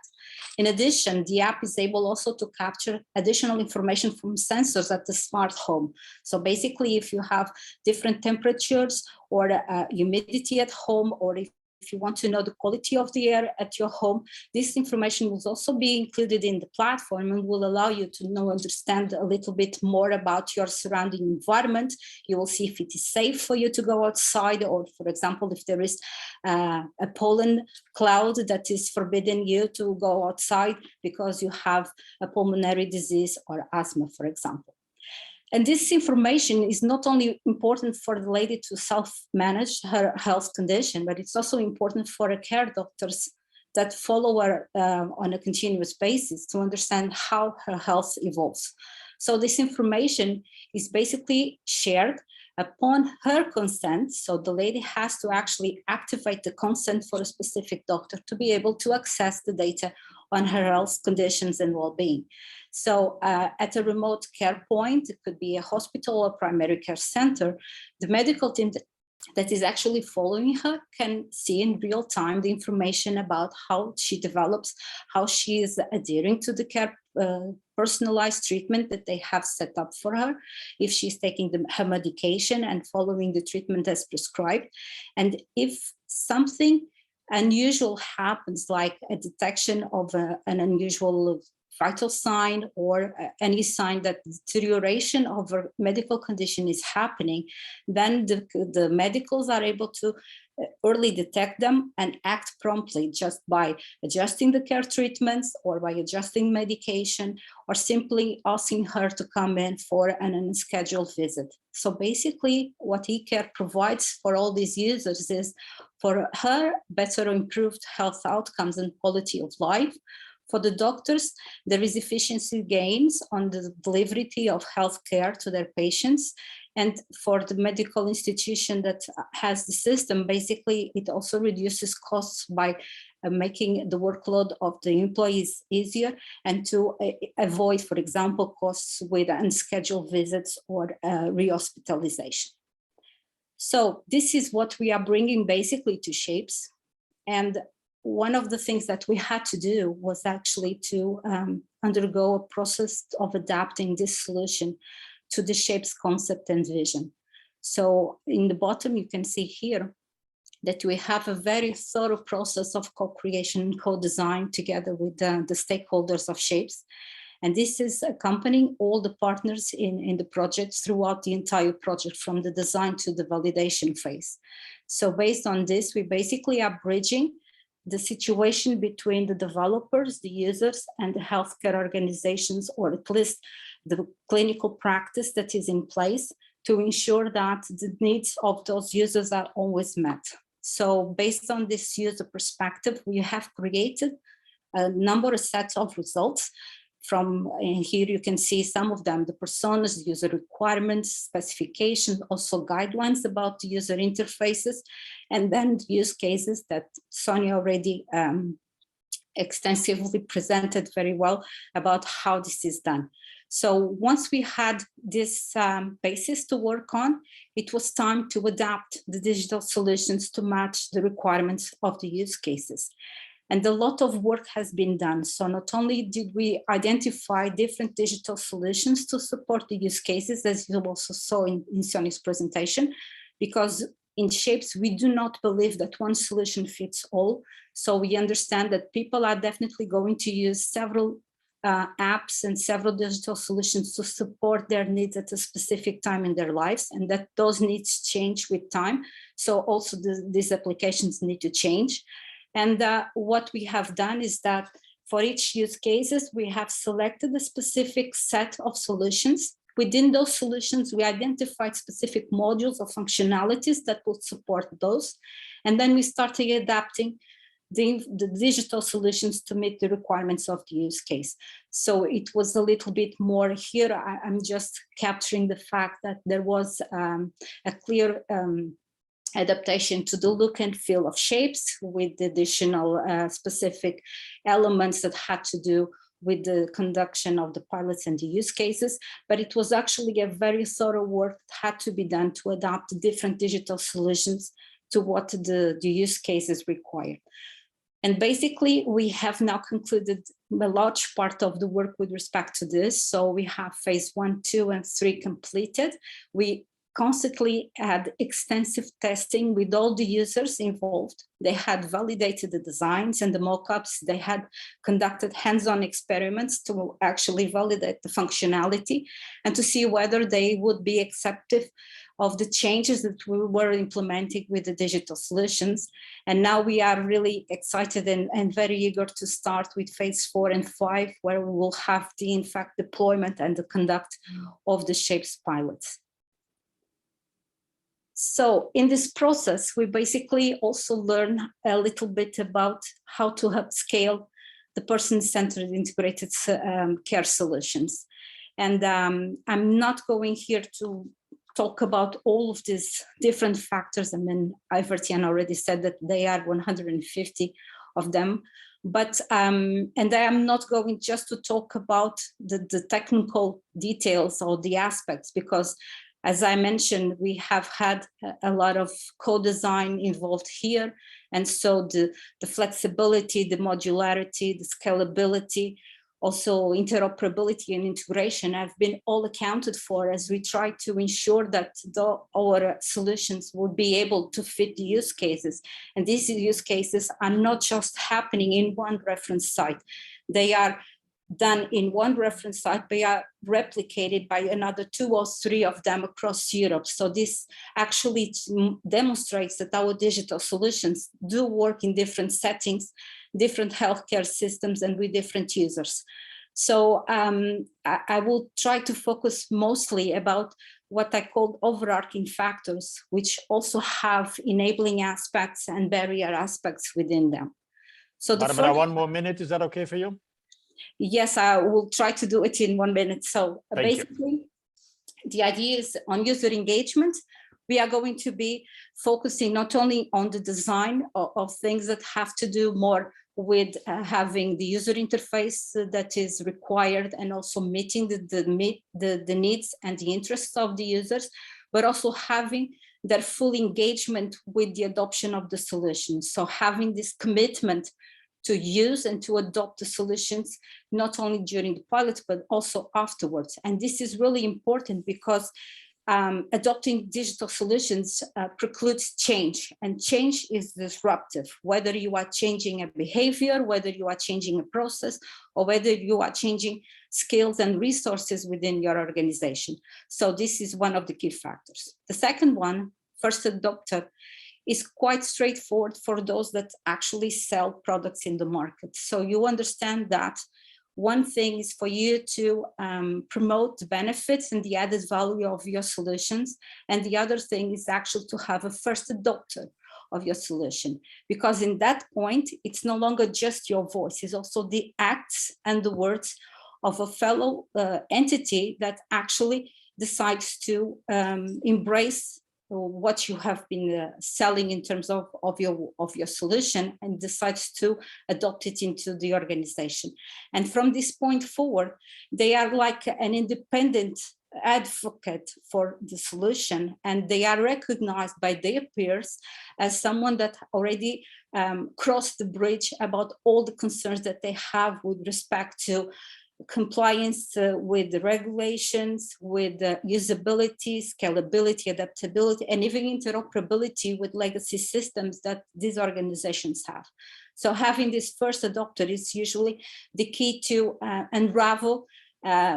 In addition, the app is able also to capture additional information from sensors at the smart home. So basically, if you have different temperatures or humidity at home, or if you want to know the quality of the air at your home, this information will also be included in the platform and will allow you to understand a little bit more about your surrounding environment. You will see if it is safe for you to go outside, or, for example, if there is a pollen cloud that is forbidding you to go outside because you have a pulmonary disease or asthma, for example. And this information is not only important for the lady to self-manage her health condition, but it's also important for the care doctors that follow her on a continuous basis to understand how her health evolves. So this information is basically shared upon her consent. So the lady has to actually activate the consent for a specific doctor to be able to access the data on her health conditions and well-being. So at a remote care point, it could be a hospital or primary care center, the medical team that is actually following her can see in real time the information about how she develops, how she is adhering to the care personalized treatment that they have set up for her, if she's taking her medication and following the treatment as prescribed. And if something unusual happens, like a detection of an unusual vital sign or any sign that deterioration of a medical condition is happening, then the medicals are able to early detect them and act promptly, just by adjusting the care treatments or by adjusting medication, or simply asking her to come in for an unscheduled visit. So basically what eCare provides for all these users is for her better improved health outcomes and quality of life, For the doctors, there is efficiency gains on the delivery of healthcare to their patients. And for the medical institution that has the system, basically, it also reduces costs by making the workload of the employees easier and to avoid, for example, costs with unscheduled visits or rehospitalization. So this is what we are bringing basically to Shapes. And one of the things that we had to do was actually to undergo a process of adapting this solution to the Shapes concept and vision. So in the bottom, you can see here that we have a very thorough process of co-creation and co-design together with the stakeholders of Shapes. And this is accompanying all the partners in the project throughout the entire project, from the design to the validation phase. So based on this, we basically are bridging the situation between the developers, the users, and the healthcare organizations, or at least the clinical practice that is in place to ensure that the needs of those users are always met. So based on this user perspective, we have created a number of sets of results. From here, you can see some of them, the personas, the user requirements, specifications, also guidelines about the user interfaces, and then the use cases that Sonia already extensively presented very well about how this is done. So once we had this basis to work on, it was time to adapt the digital solutions to match the requirements of the use cases. And a lot of work has been done. So not only did we identify different digital solutions to support the use cases, as you also saw in Sonia's presentation, because in Shapes, we do not believe that one solution fits all. So we understand that people are definitely going to use several apps and several digital solutions to support their needs at a specific time in their lives, and that those needs change with time. So also these applications need to change. And what we have done is that for each use cases, we have selected a specific set of solutions. Within those solutions, we identified specific modules or functionalities that would support those. And then we started adapting the digital solutions to meet the requirements of the use case. So it was a little bit more here. I'm just capturing the fact that there was a clear adaptation to the look and feel of Shapes with the additional specific elements that had to do with the conduction of the pilots and the use cases, but it was actually a very thorough work that had to be done to adapt different digital solutions to what the use cases required. And basically, we have now concluded a large part of the work with respect to this. So we have phase 1, 2, and 3 completed. We constantly had extensive testing with all the users involved. They had validated the designs and the mock-ups. They had conducted hands-on experiments to actually validate the functionality and to see whether they would be acceptive of the changes that we were implementing with the digital solutions. And now we are really excited and very eager to start with phase 4 and 5, where we will have the, in fact, deployment and the conduct of the Shapes pilots. So in this process, we basically also learn a little bit about how to upscale the person-centered integrated care solutions. And I'm not going here to talk about all of these different factors. I mean, Ivertian already said that they are 150 of them. But, and I am not going just to talk about the technical details or the aspects, because as I mentioned, we have had a lot of co-design involved here. And so the flexibility, the modularity, the scalability, also interoperability and integration have been all accounted for as we try to ensure that our solutions will be able to fit the use cases. And these use cases are not just happening in one reference site. They are done in one reference site, they are replicated by another 2 or 3 of them across Europe. So this actually demonstrates that our digital solutions do work in different settings, different healthcare systems, and with different users. So I will try to focus mostly about what I call overarching factors, which also have enabling aspects and barrier aspects within them. So Barbara, 1 more minute, is that okay for you? Yes, I will try to do it in 1 minute. So basically, the idea is on user engagement. We are going to be focusing not only on the design of things that have to do more with having the user interface that is required and also meeting the needs and the interests of the users, but also having their full engagement with the adoption of the solution. So having this commitment to use and to adopt the solutions, not only during the pilot, but also afterwards. And this is really important because adopting digital solutions precludes change, and change is disruptive, whether you are changing a behavior, whether you are changing a process, or whether you are changing skills and resources within your organization. So this is one of the key factors. The second one, first adopter, is quite straightforward for those that actually sell products in the market. So you understand that one thing is for you to promote the benefits and the added value of your solutions. And the other thing is actually to have a first adopter of your solution. Because in that point, it's no longer just your voice, it's also the acts and the words of a fellow entity that actually decides to embrace what you have been selling in terms of your solution and decides to adopt it into the organization. And from this point forward, they are like an independent advocate for the solution, and they are recognized by their peers as someone that already crossed the bridge about all the concerns that they have with respect to compliance with the regulations, with usability, scalability, adaptability, and even interoperability with legacy systems that these organizations have. So having this first adopter is usually the key to unravel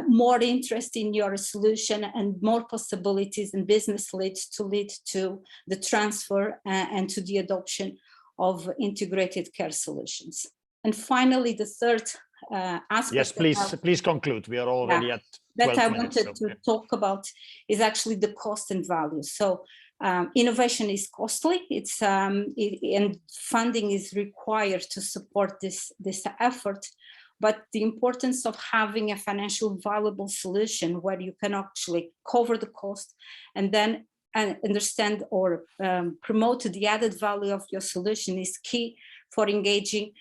more interest in your solution and more possibilities and business leads to lead to the transfer and to the adoption of integrated care solutions. And finally, the third aspect. Yes, please conclude. We are already at 12 that I minutes, wanted to talk about is actually the cost and value. So innovation is costly. It's and funding is required to support this effort. But the importance of having a financial valuable solution where you can actually cover the cost and then understand or promote the added value of your solution is key for engaging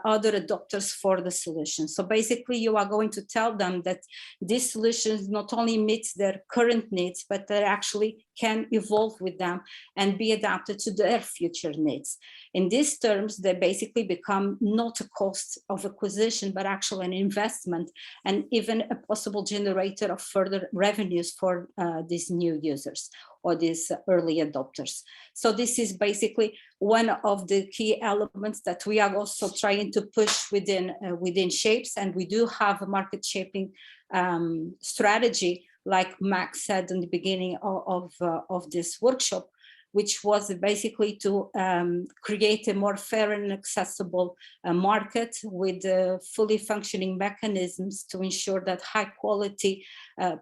other adopters for the solution. So basically you are going to tell them that these solutions not only meet their current needs, but they actually can evolve with them and be adapted to their future needs. In these terms, they basically become not a cost of acquisition, but actually an investment and even a possible generator of further revenues for these new users or these early adopters. So this is basically one of the key elements that we are also trying to push within Shapes, and we do have a market shaping strategy, like Max said in the beginning of this workshop, which was basically to create a more fair and accessible market with fully functioning mechanisms to ensure that high quality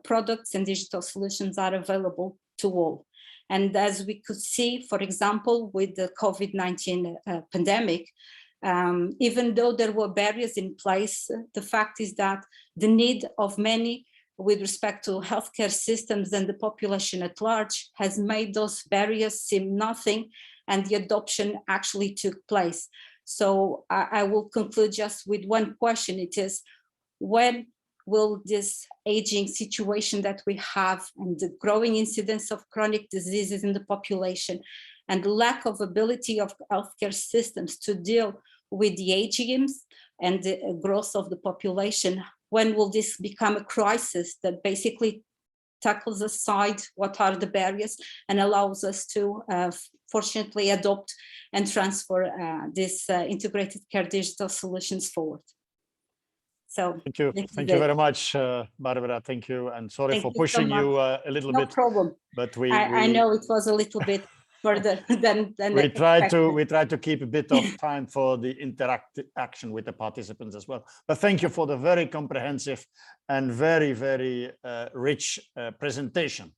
products and digital solutions are available to all. And as we could see, for example, with the COVID-19 pandemic, even though there were barriers in place, the fact is that the need of many with respect to healthcare systems and the population at large has made those barriers seem nothing, and the adoption actually took place. So I will conclude just with one question. It is, when will this aging situation that we have and the growing incidence of chronic diseases in the population and the lack of ability of healthcare systems to deal with the aging and the growth of the population, when will this become a crisis that basically tackles aside what are the barriers and allows us to fortunately adopt and transfer these integrated care digital solutions forward? So thank you very much, Barbara. Thank you, and sorry for pushing you a little bit. No problem. But I know it was a little bit further than we try to keep a bit of time for the interaction with the participants as well. But thank you for the very comprehensive and very, very rich presentation.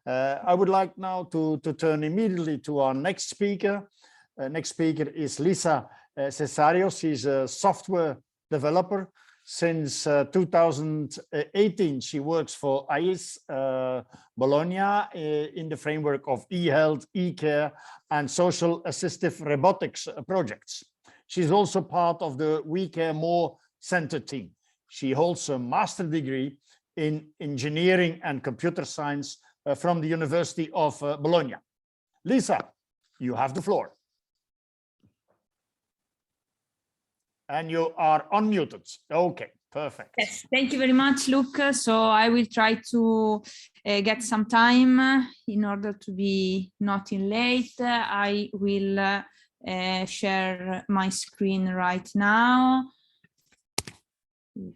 I would like now to turn immediately to our next speaker. Next speaker is Lisa Cesarios. She's a software developer. Since 2018, she works for AIAS Bologna in the framework of e-health, e-care, and social assistive robotics projects. She's also part of the We Care More Center team. She holds a master's degree in engineering and computer science from the University of Bologna. Lisa, you have the floor. And you are unmuted. Okay, perfect. Yes, thank you very much, Luke. So I will try to get some time in order to be not in late. I will share my screen right now. If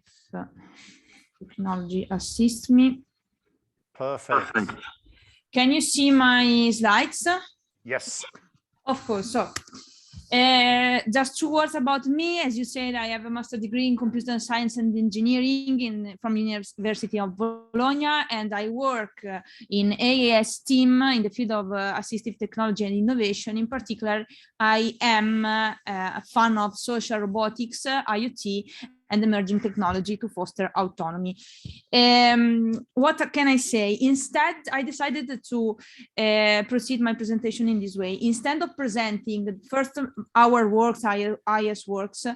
technology assists me. Perfect. Can you see my slides? Yes. Of course. So just 2 words about me. As you said, I have a master's degree in computer science and engineering from the University of Bologna, and I work in AIAS team in the field of assistive technology and innovation. In particular, I am a fan of social robotics, IoT, and emerging technology to foster autonomy. What can I say? Instead, I decided to proceed my presentation in this way. Instead of presenting first our works, AIAS works,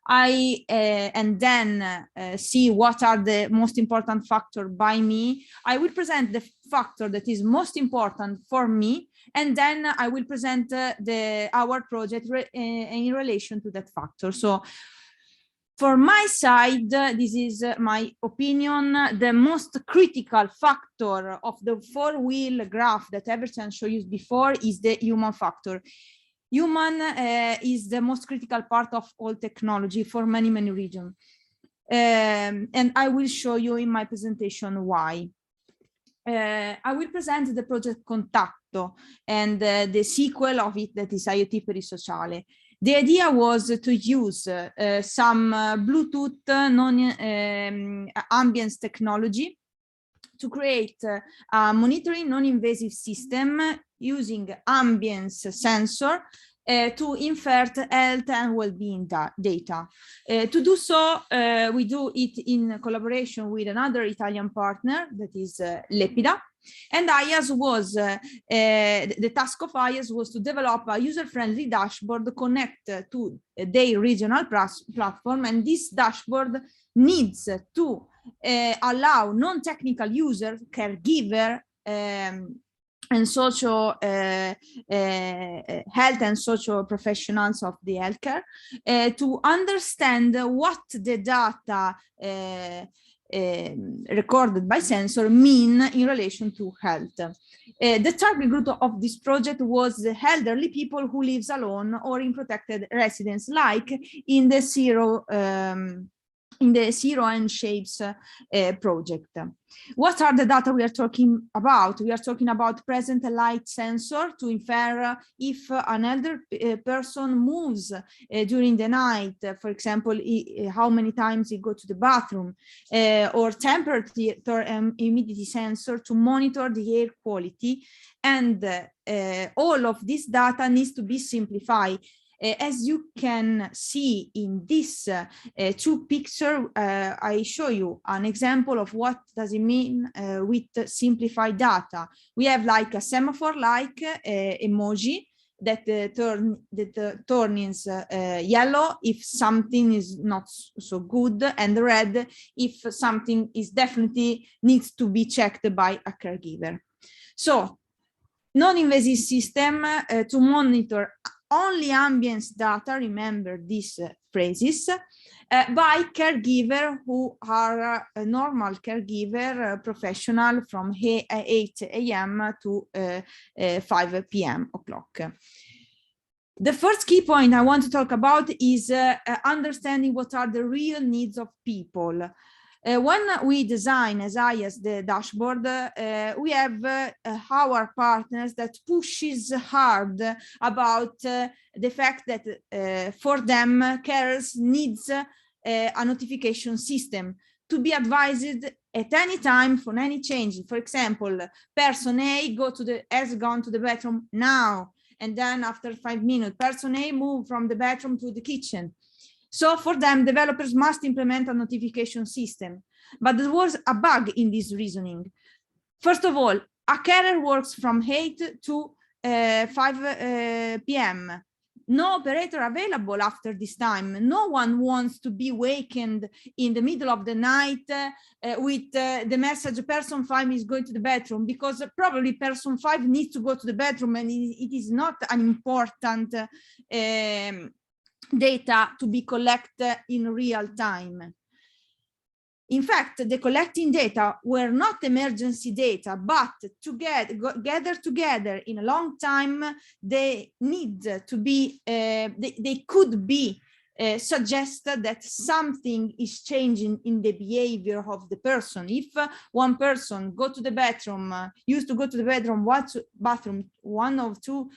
and then see what are the most important factors by me, I will present the factor that is most important for me, and then I will present our project in relation to that factor. So, for my side, this is my opinion, the most critical factor of the 4-wheel graph that Everton showed you before is the human factor. Human is the most critical part of all technology for many, many reasons. And I will show you in my presentation why. I will present the project Contacto and the sequel of it, that is IoT per il sociale. The idea was to use some Bluetooth non-ambience technology to create a monitoring non-invasive system using ambience sensor to infer health and well-being data. To do so, we do it in collaboration with another Italian partner, that is Lepida. And AIAS was, the task of AIAS was to develop a user-friendly dashboard connect to their regional platform, and this dashboard needs to allow non-technical users, caregiver, and social health and social professionals of the healthcare to understand what the data recorded by sensor mean in relation to health. The target group of this project was the elderly people who lives alone or in protected residence, like in the Zero and Shapes project. What are the data we are talking about? We are talking about present light sensor to infer if an elder person moves during the night, for example, how many times he goes to the bathroom, or temperature and humidity sensor to monitor the air quality. And all of this data needs to be simplified. As you can see in this 2 pictures, I show you an example of what does it mean with simplified data. We have like a semaphore-like emoji that turns yellow if something is not so good, and red if something is definitely needs to be checked by a caregiver. So, non-invasive system to monitor only ambience data, remember these phrases, by caregiver who are a normal caregiver professional from 8 a.m. to 5 p.m. o'clock. The first key point I want to talk about is understanding what are the real needs of people. When we design as AIAS the dashboard, we have our partners that pushes hard about the fact that for them, carers needs a notification system to be advised at any time for any change. For example, person A has gone to the bathroom now, and then after 5 minutes, person A moved from the bathroom to the kitchen. So for them, developers must implement a notification system. But there was a bug in this reasoning. First of all, a carer works from 8 to 5 p.m. No operator available after this time. No one wants to be wakened in the middle of the night with the message person 5 is going to the bathroom, because probably person 5 needs to go to the bathroom and it is not an important data to be collected in real time. In fact, the collecting data were not emergency data, but to gather together in a long time, they need to be, they could be suggested that something is changing in the behavior of the person. If one person used to go to the bathroom, one or two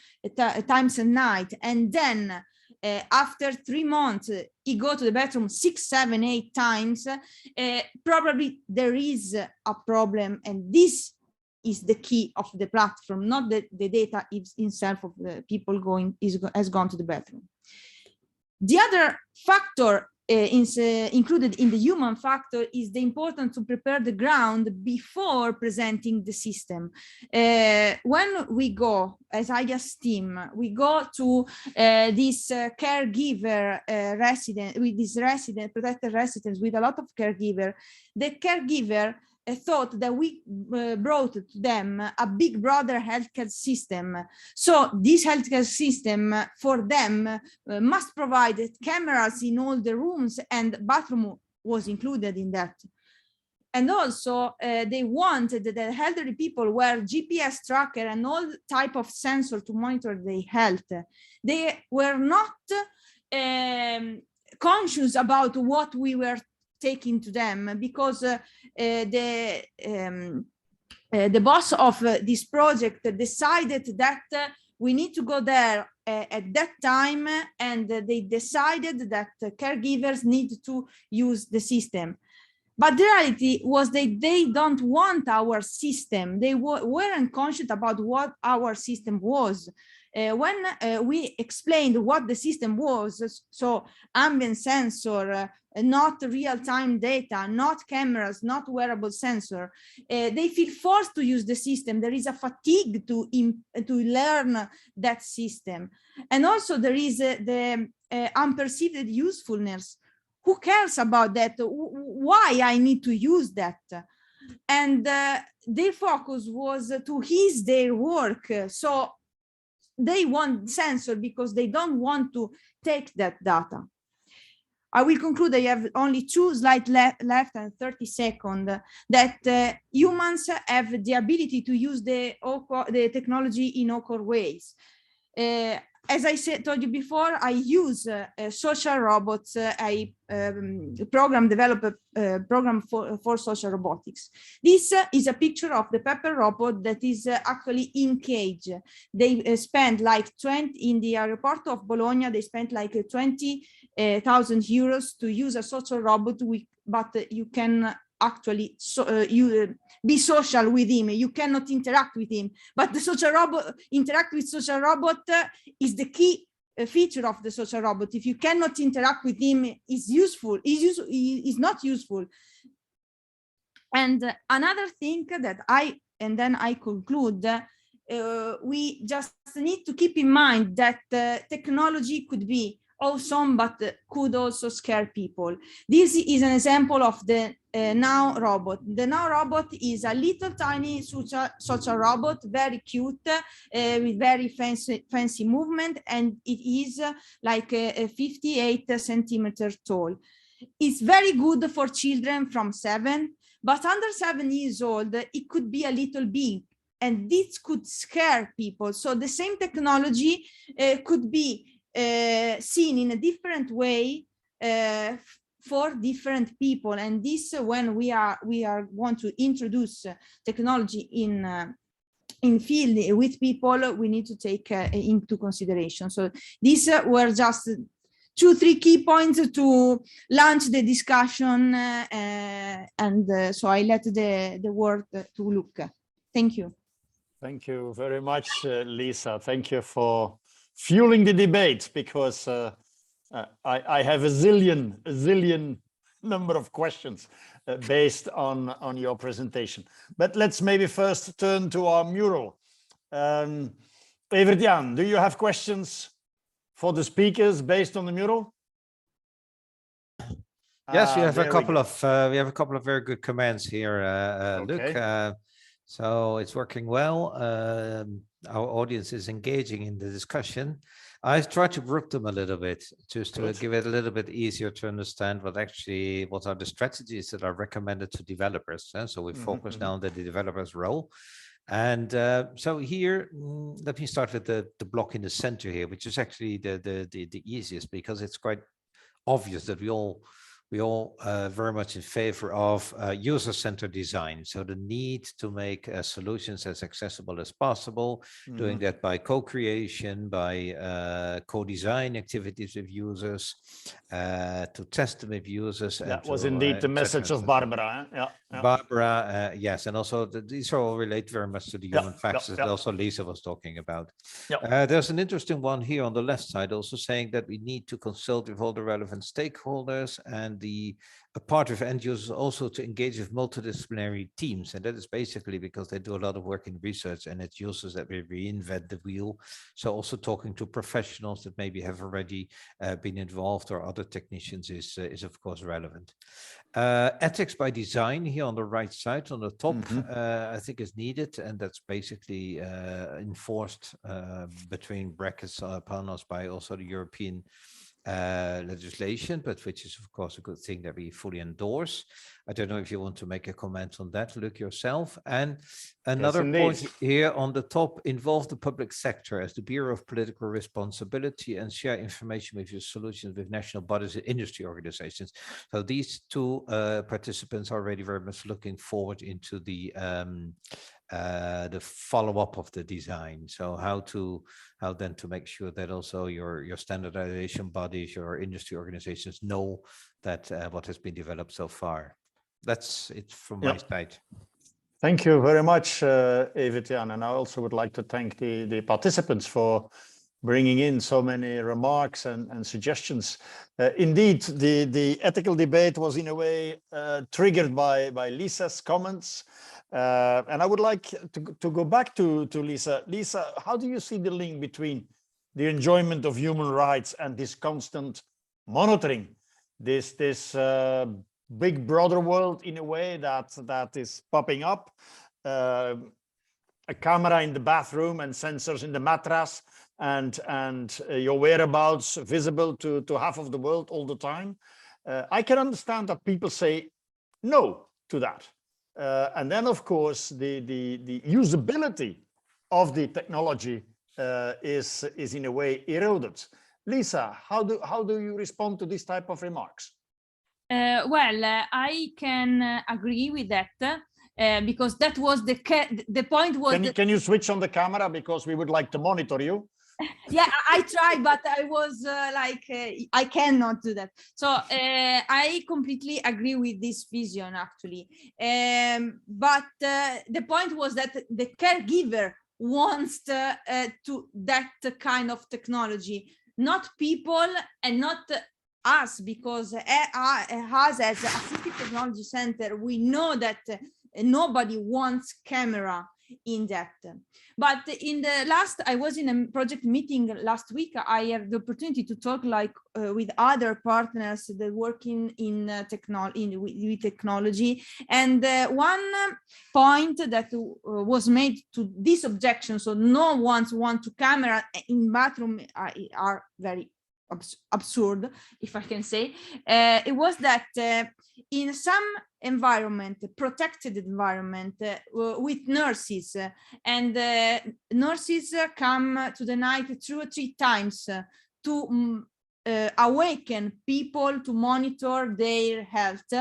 times a night, and then after 3 months, he go to the bathroom 6, 7, 8 times, probably there is a problem, and this is the key of the platform, not the data itself of the people has gone to the bathroom. The other factor included in the human factor is the importance to prepare the ground before presenting the system. When we go as AIAS team, we go to this caregiver resident, with this protected residents with a lot of caregiver. The caregiver thought that we brought to them a big brother healthcare system. So this healthcare system for them must provide cameras in all the rooms, and bathroom was included in that. And also they wanted that the elderly people were GPS tracker and all type of sensor to monitor their health. They were not conscious about what we were taking to them, because the boss of this project decided that we need to go there at that time, and they decided that caregivers need to use the system. But the reality was that they don't want our system. They weren't conscious about what our system was. When we explained what the system was, so ambient sensor, not real-time data, not cameras, not wearable sensor, they feel forced to use the system. There is a fatigue to learn that system. And also there is the unperceived usefulness. Who cares about that? Why I need to use that? And their focus was to ease their work. So they want sensor because they don't want to take that data. I will conclude. I have only 2 slides left and 30 seconds. That humans have the ability to use the technology in awkward ways. As I told you before, I use social robots. I develop a program for social robotics. This is a picture of the Pepper robot that is actually in cage. They spent like 20 in the airport of Bologna. They spent like 20,000 euros to use a social robot, but you can actually be social with him. You cannot interact with him, but the social robot interact with social robot is the key feature of the social robot. If you cannot interact with him, is useful. Is not useful. And another thing that I conclude. We just need to keep in mind that technology could be awesome, but could also scare people. This is an example of the Now robot. The Now robot is a little tiny social robot, very cute, with very fancy movement, and it is like 58 centimeters tall. It's very good for children from 7, but under 7 years old, it could be a little big, and this could scare people. So the same technology could be seen in a different way for different people, and this when we want to introduce technology in field with people, we need to take into consideration. So these were just 2-3 key points to launch the discussion, and so I let the word to Luca. Thank you. Thank you very much, Lisa. Thank you for fueling the debate, because I have a zillion number of questions based on your presentation. But let's maybe first turn to our mural. Evert-Jan, do you have questions for the speakers based on the mural? Yes, we have a couple of very good comments here, Luc. So it's working well. Our audience is engaging in the discussion. I tried to group them a little bit just to give it a little bit easier to understand what are the strategies that are recommended to developers. So we focus now on the developer's role. And so here, let me start with the block in the center here, which is actually the easiest, because it's quite obvious that we all very much in favor of user-centered design. So the need to make solutions as accessible as possible, doing that by co-creation, by co-design activities with users, to test them with users. That was indeed the message of Barbara. Yeah. Barbara, yes, and also these are all relate very much to the human factors that also Lisa was talking about. There's an interesting one here on the left side also saying that we need to consult with all the relevant stakeholders, and a part of end users also to engage with multidisciplinary teams. And that is basically because they do a lot of work in research, and it's users that we reinvent the wheel. So also talking to professionals that maybe have already been involved, or other technicians is of course relevant. Ethics by design here on the right side on the top, I think is needed, and that's basically enforced between brackets upon us by also the European legislation, but which is of course a good thing that we fully endorse. I don't know if you want to make a comment on that, Luc, yourself. And another point here on the top, involve the public sector as the Bureau of Political Responsibility and share information with your solutions with national bodies and industry organizations. So these two participants are already very much looking forward into the follow-up of the design. So how then to make sure that also your standardization bodies, your industry organizations know that what has been developed so far. That's it from my side. Thank you very much, Evert-Jan. And I also would like to thank the participants for bringing in so many remarks and suggestions. Indeed, the ethical debate was in a way triggered by Lisa's comments. And I would like to go back to Lisa. Lisa, how do you see the link between the enjoyment of human rights and this constant monitoring, this big brother world in a way that is popping up, a camera in the bathroom and sensors in the mattress, and your whereabouts visible to half of the world all the time? I can understand that people say no to that. And then, of course, the usability of the technology is in a way eroded. Lisa, how do you respond to this type of remarks? I can agree with that because that was the point was. Can you switch on the camera, because we would like to monitor you? Yeah, I tried, but I was I cannot do that. So I completely agree with this vision, actually. But the point was that the caregiver wants to that kind of technology, not people and not us, because us as a Assistive Technology Center, we know that nobody wants camera in that. But in the last, I was in a project meeting last week. I have the opportunity to talk with other partners that working in with technology. And one point that was made to this objection, so no one wants to camera in bathroom, are very absurd, if I can say. It was that in some environment, protected environment, with nurses, and nurses come to the night 2 or 3 times to awaken people to monitor their health.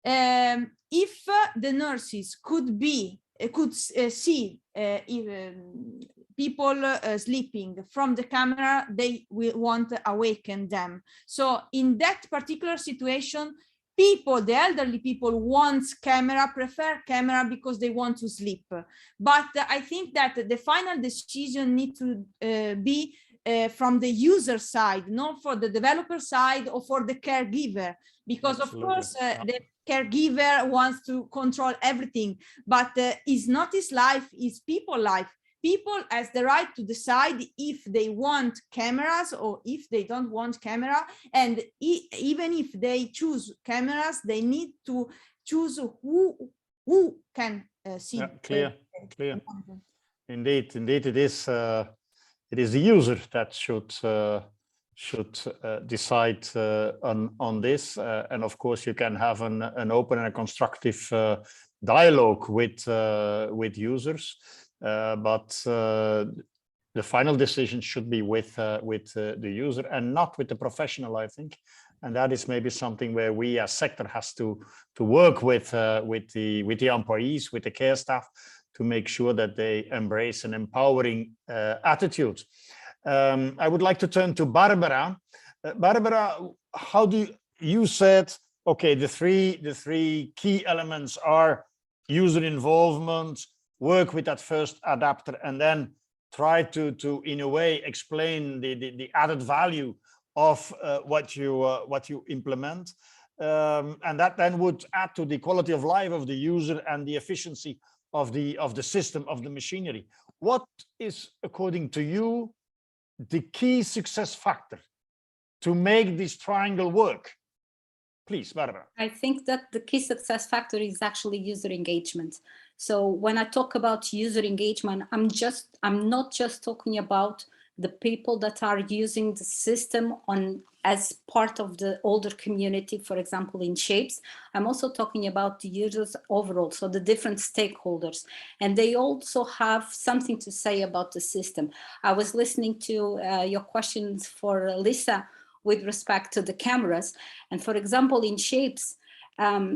If the nurses could see people sleeping from the camera, they will want to awaken them. So in that particular situation, the elderly people prefer camera because they want to sleep. But I think that the final decision needs to be from the user side, not for the developer side or for the caregiver, because Absolutely. of course Yeah. the caregiver wants to control everything, but it's not his life, it's people's life. People has the right to decide if they want cameras or if they don't want camera, and even if they choose cameras, they need to choose who can see. Yeah, clear. Indeed, it is the user that should decide on this, and of course you can have an open and a constructive dialogue with users, but the final decision should be with the user and not with the professional, I think. And that is maybe something where we as sector has to work with the employees, with the care staff, to make sure that they embrace an empowering attitude. I would like to turn to Barbara. Barbara, how do you said, okay, the three key elements are user involvement, work with that first adapter, and then try to in a way explain the added value of what you implement, and that then would add to the quality of life of the user and the efficiency of the system, of the machinery. What is, according to you, the key success factor to make this triangle work? Please, Barbara. I think that the key success factor is actually user engagement. So when I talk about user engagement, I'm not just talking about the people that are using the system as part of the older community, for example, in Shapes. I'm also talking about the users overall, so the different stakeholders, and they also have something to say about the system. I was listening to your questions for Lisa with respect to the cameras, and for example, in Shapes,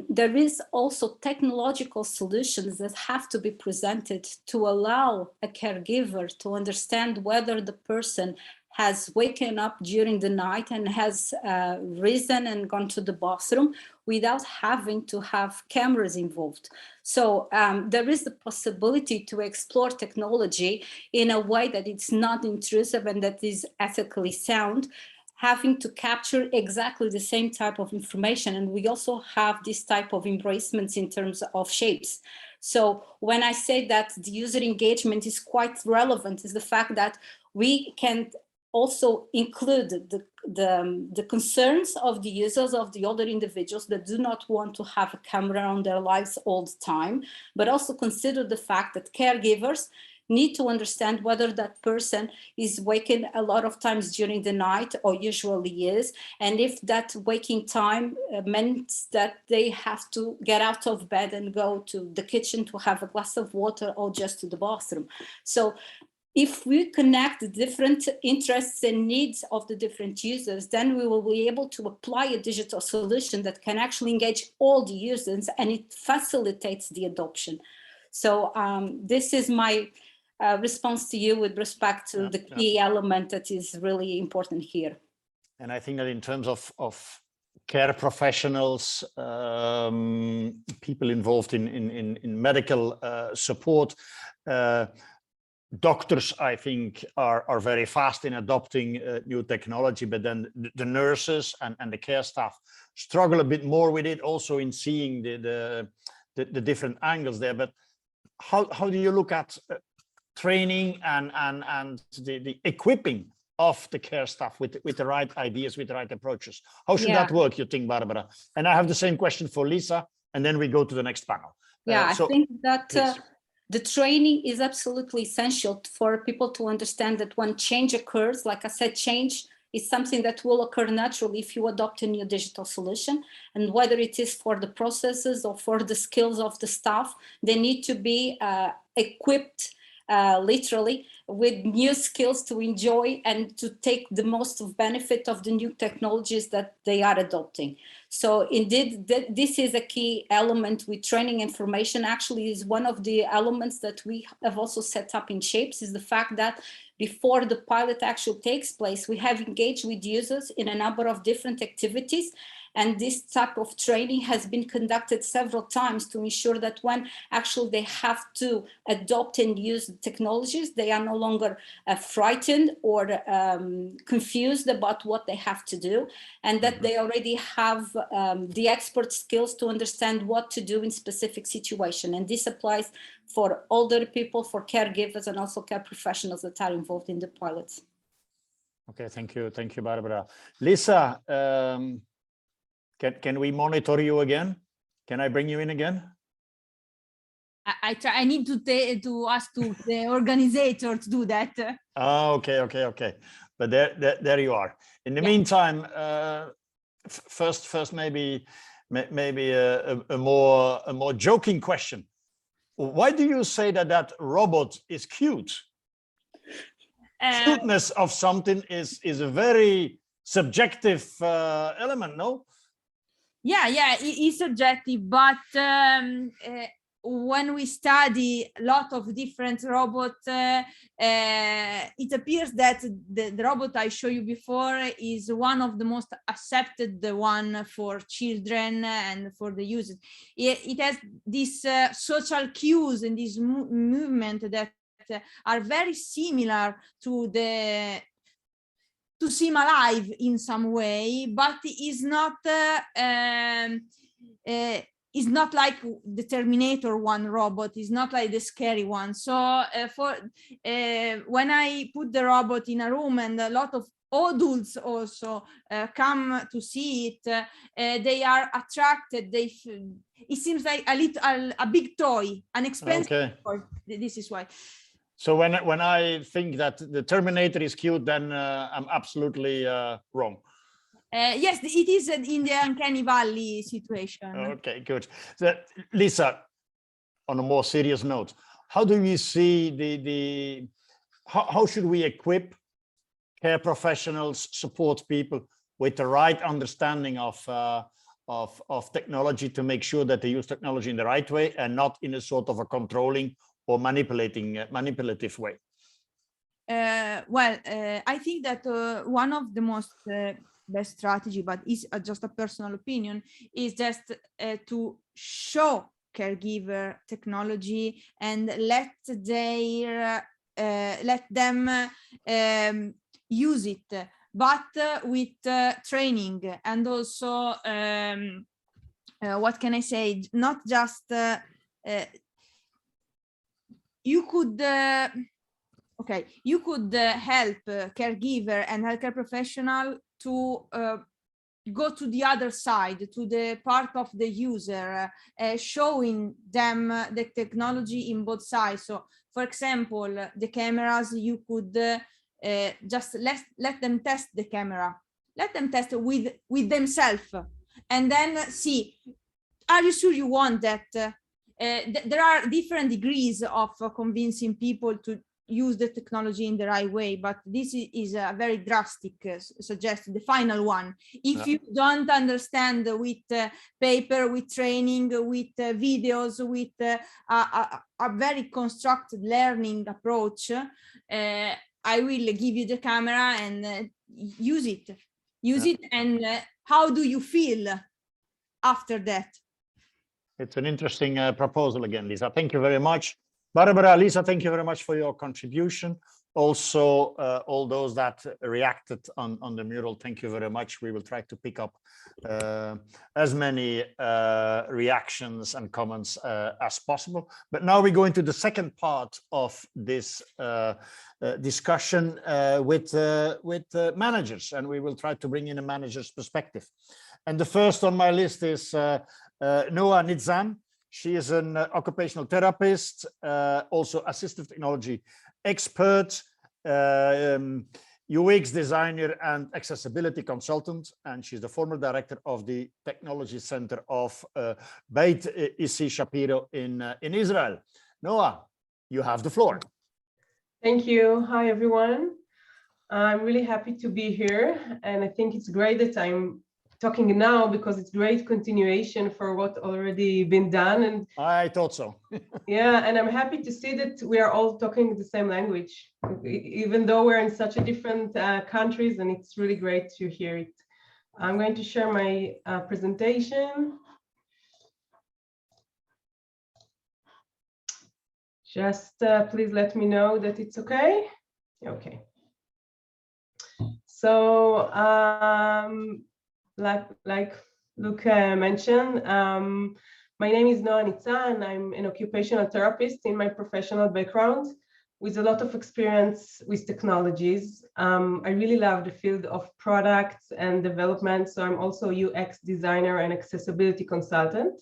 there is also technological solutions that have to be presented to allow a caregiver to understand whether the person has waken up during the night and has risen and gone to the bathroom without having to have cameras involved. So there is the possibility to explore technology in a way that it's not intrusive and that is ethically sound, having to capture exactly the same type of information. And we also have this type of embracements in terms of Shapes. So when I say that the user engagement is quite relevant, is the fact that we can also include the concerns of the users, of the older individuals that do not want to have a camera on their lives all the time, but also consider the fact that caregivers need to understand whether that person is waking a lot of times during the night or usually is, and if that waking time meant that they have to get out of bed and go to the kitchen to have a glass of water or just to the bathroom. So if we connect the different interests and needs of the different users, then we will be able to apply a digital solution that can actually engage all the users, and it facilitates the adoption. So this is my response to you with respect to the key element that is really important here. And I think that in terms of care professionals, people involved in medical support, doctors, I think, are very fast in adopting new technology, but then the nurses and the care staff struggle a bit more with it, also in seeing the different angles there. But how do you look at training and the equipping of the care staff with the right ideas, with the right approaches? How should that work, you think, Barbara? And I have the same question for Lisa, and then we go to the next panel. I think that the training is absolutely essential for people to understand that when change occurs, like I said, change is something that will occur naturally if you adopt a new digital solution. And whether it is for the processes or for the skills of the staff, they need to be equipped literally with new skills to enjoy and to take the most of benefit of the new technologies that they are adopting. So indeed, this is a key element with training information. Actually, is one of the elements that we have also set up in Shapes, is the fact that before the pilot actually takes place, we have engaged with users in a number of different activities. And this type of training has been conducted several times to ensure that when actually they have to adopt and use the technologies, they are no longer frightened or confused about what they have to do, and that they already have the expert skills to understand what to do in specific situation. And this applies for older people, for caregivers, and also care professionals that are involved in the pilots. Okay, thank you, Barbara. Lisa, can we monitor you again? Can I bring you in again? I need to ask to the organizer to do that. Oh, okay. But there you are. In the meantime, first maybe a more joking question. Why do you say that robot is cute? Cuteness of something is a very subjective element, no? Yeah, it is subjective, but when we study a lot of different robots, it appears that the robot I showed you before is one of the most accepted one for children and for the users. It has these social cues and this movement that are very similar to seem alive in some way, but is not like the Terminator one robot, is not like the scary one. So when I put the robot in a room and a lot of adults also come to see it, they are attracted. It seems like a big toy, an expensive toy. This is why. So when I think that the Terminator is cute, then I'm absolutely wrong. Yes, it is in the uncanny valley situation. Okay, good. So, Lisa, on a more serious note, how do you see how should we equip care professionals, support people with the right understanding of technology to make sure that they use technology in the right way and not in a sort of a controlling or manipulative way? I think that one of the most best strategy, but is just a personal opinion, is just to show caregiver technology and let them use it, but with training and also what can I say? Not just you could help caregiver and healthcare professional to go to the other side, to the part of the user, showing them the technology in both sides. So, for example, the cameras, you could just let them test the camera, let them test with themselves, and then see, are you sure you want that? There are different degrees of convincing people to use the technology in the right way, but this is a very drastic suggestion, the final one. If you don't understand with paper, with training, with videos, with a very constructed learning approach, I will give you the camera and use it. And how do you feel after that? It's an interesting proposal again, Lisa. Thank you very much. Barbara, Lisa, thank you very much for your contribution. Also, all those that reacted on the mural, thank you very much. We will try to pick up as many reactions and comments as possible. But now we go into the second part of this discussion with managers, and we will try to bring in a manager's perspective. And the first on my list is Noah Nitzan. She is an occupational therapist, also assistive technology expert, UX designer and accessibility consultant, and she's the former director of the Technology Center of Beit Issi Shapiro in Israel. Noah, you have the floor. Thank you. Hi, everyone. I'm really happy to be here, and I think it's great that I'm talking now because it's great continuation for what already been done. And I thought so. Yeah, and I'm happy to see that we are all talking the same language, even though we're in such a different countries, and it's really great to hear it. I'm going to share my presentation. Just please let me know that it's okay. Okay. So like Luke mentioned, my name is Noah Nitza, and I'm an occupational therapist in my professional background with a lot of experience with technologies. I really love the field of products and development, so I'm also a UX designer and accessibility consultant.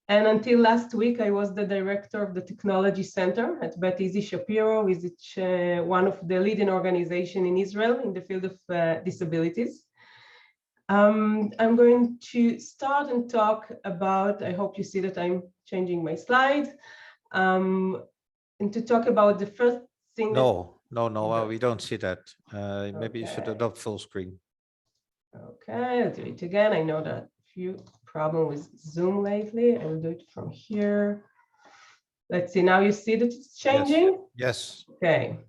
And until last week, I was the director of the Technology Center at Beth Easy Shapiro, which is one of the leading organizations in Israel in the field of disabilities. I'm going to start and talk about, I hope you see that I'm changing my slide, and to talk about the first thing. No, we don't see that. Maybe you should adopt full screen. Okay, I'll do it again. I know that few problem with Zoom lately. I will do it from here. Let's see, now you see that it's changing? Yes. Okay.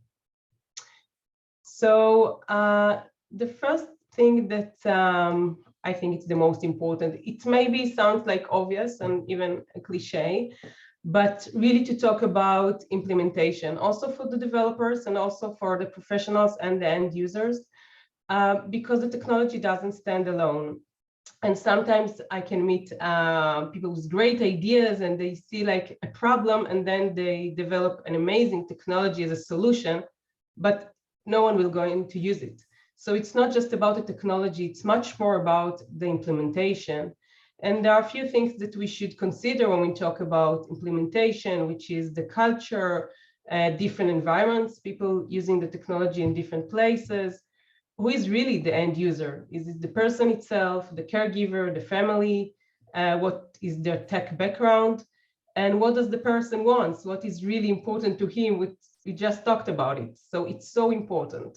So the first thing that I think it's the most important, it maybe sounds like obvious and even a cliche, but really to talk about implementation, also for the developers and also for the professionals and the end users, because the technology doesn't stand alone. And sometimes I can meet people with great ideas and they see like a problem and then they develop an amazing technology as a solution, but no one will go in to use it. So it's not just about the technology, it's much more about the implementation. And there are a few things that we should consider when we talk about implementation, which is the culture, different environments, people using the technology in different places. Who is really the end user? Is it the person itself, the caregiver, the family? What is their tech background? And what does the person want? What is really important to him? We just talked about it. So it's so important.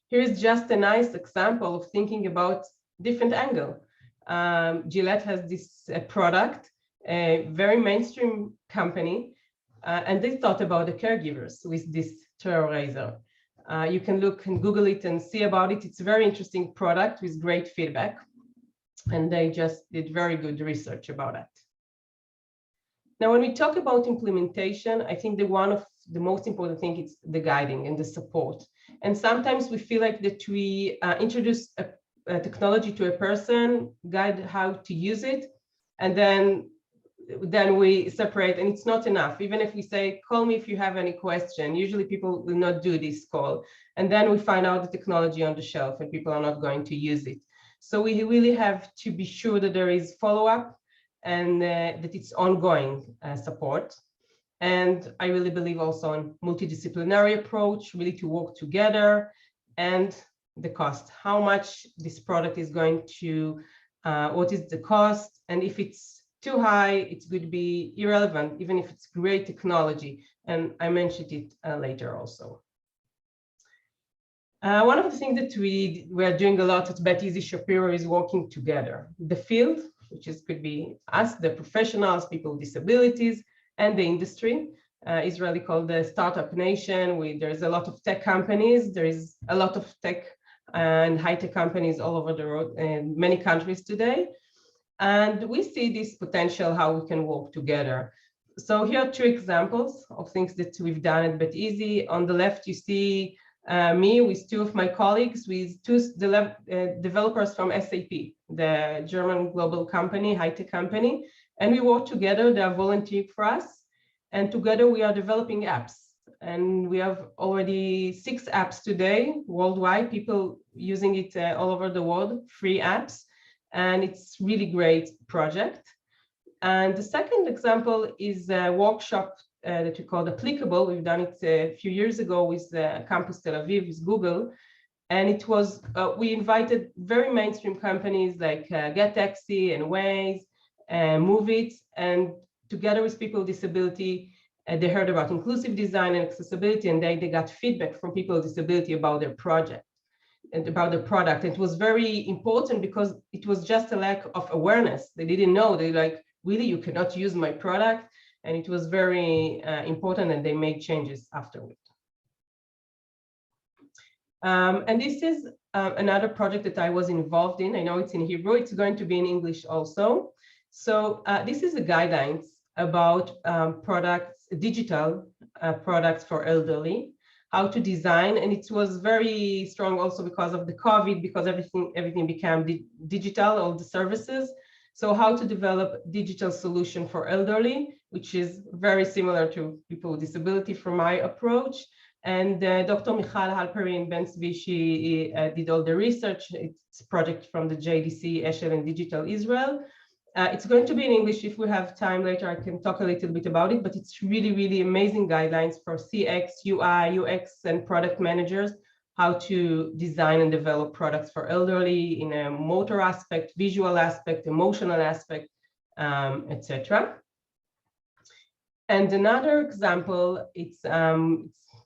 Here's just a nice example of thinking about different angle. Gillette has this product, a very mainstream company, and they thought about the caregivers with this trail razor. You can look and Google it and see about it. It's a very interesting product with great feedback. And they just did very good research about it. Now, when we talk about implementation, I think one of the most important thing is the guiding and the support. And sometimes we feel like that we introduce a technology to a person, guide how to use it, and then we separate, and it's not enough. Even if we say, call me if you have any question, usually people will not do this call. And then we find out the technology on the shelf and people are not going to use it. So we really have to be sure that there is follow-up and that it's ongoing support. And I really believe also in multidisciplinary approach, really to work together, and the cost, how much this product is going to, what is the cost, and if it's too high, it's going to be irrelevant, even if it's great technology. And I mentioned it later also. One of the things that we are doing a lot at Beth Easy Shapiro is working together. The field, which could be us, the professionals, people with disabilities, and the industry. Israel is called the startup nation. There's a lot of tech companies. There is a lot of tech and high-tech companies all over the world in many countries today. And we see this potential, how we can work together. So here are two examples of things that we've done at Beth Easy. On the left, you see me with two of my colleagues, with two developers from SAP, the German global company, high-tech company. And we work together, they are volunteering for us. And together we are developing apps. And we have already 6 apps today, worldwide, people using it all over the world, free apps. And it's really great project. And the second example is a workshop that we call Applicable. We've done it a few years ago with Campus Tel Aviv, with Google. And it was, we invited very mainstream companies like Get Taxi and Waze, Move It, and together with people with disability, they heard about inclusive design and accessibility, and they got feedback from people with disability about their project and about the product. It was very important because it was just a lack of awareness. They didn't know. They like, really, you cannot use my product. And it was very important, and they made changes afterward. And this is another project that I was involved in. I know it's in Hebrew, it's going to be in English also. So this is the guidelines about products, digital products for elderly, how to design. And it was very strong also because of the COVID, because everything became digital, all the services. So how to develop digital solution for elderly, which is very similar to people with disability from my approach. And Dr. Michal Halperin Ben-Zvi, she did all the research. It's a project from the JDC, Eshel and Digital Israel. It's going to be in English. If we have time later, I can talk a little bit about it, but it's really, really amazing guidelines for CX, UI, UX, and product managers, how to design and develop products for elderly in a motor aspect, visual aspect, emotional aspect, etc. And another example, it's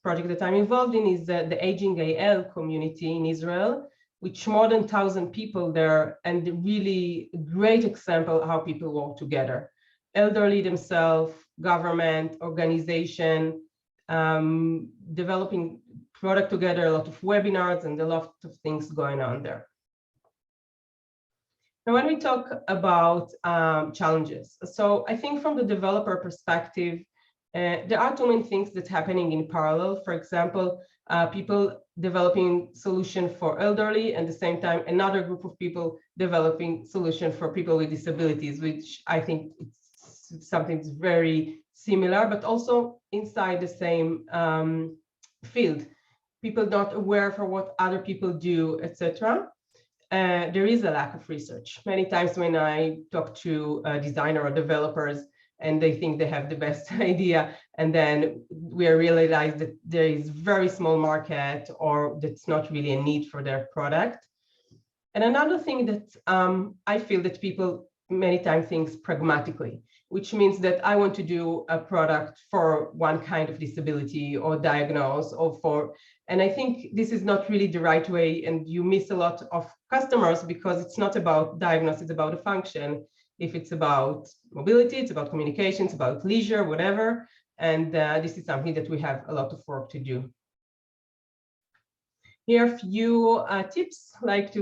project that I'm involved in is the Aging AL community in Israel, which more than 1,000 people there, and really great example how people work together. Elderly themselves, government, organization, developing product together, a lot of webinars and a lot of things going on there. Now, when we talk about challenges, so I think from the developer perspective, there are too many things that's happening in parallel. For example, people developing solution for elderly, and at the same time, another group of people developing solution for people with disabilities, which I think it's something that's very similar, but also inside the same field. People not aware for what other people do, etc. There is a lack of research. Many times when I talk to designer or developers, and they think they have the best idea, and then we realize that there is very small market, or that's not really a need for their product. And another thing that I feel that people many times think pragmatically, which means that I want to do a product for one kind of disability or diagnose, or for, and I think this is not really the right way, and you miss a lot of customers because it's not about diagnosis, it's about a function. If it's about mobility, it's about communication, it's about leisure, whatever. And this is something that we have a lot of work to do. Here are a few tips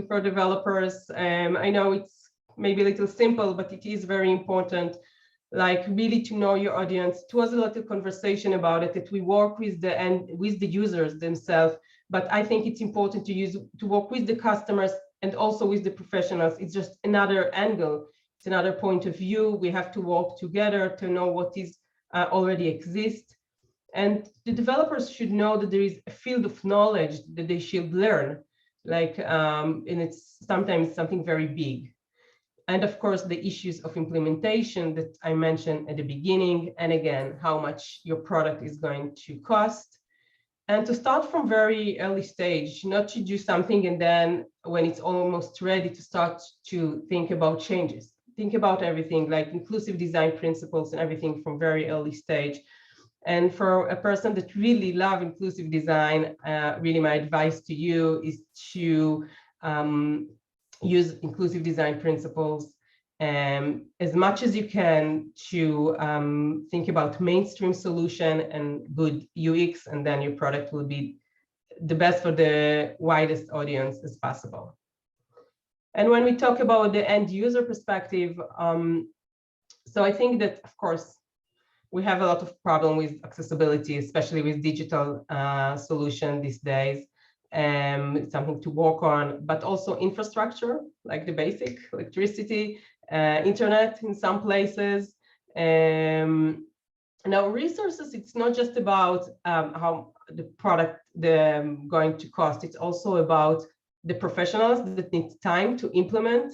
for developers. I know it's maybe a little simple, but it is very important, like really to know your audience. It was a lot of conversation about it, that we work with the users themselves, but I think it's important to work with the customers and also with the professionals. It's just another angle. It's another point of view. We have to work together to know what is already exists. And the developers should know that there is a field of knowledge that they should learn, and it's sometimes something very big. And of course, the issues of implementation that I mentioned at the beginning, and again, how much your product is going to cost. And to start from very early stage, not to do something and then when it's almost ready to start to think about changes. Think about everything like inclusive design principles and everything from very early stage. And for a person that really love inclusive design, really my advice to you is to use inclusive design principles as much as you can, to think about mainstream solution and good UX, and then your product will be the best for the widest audience as possible. And when we talk about the end user perspective, so I think that, of course, we have a lot of problem with accessibility, especially with digital solution these days. It's something to work on, but also infrastructure, like the basic electricity, internet in some places. Now resources, it's not just about how the product going to cost, it's also about the professionals that need time to implement.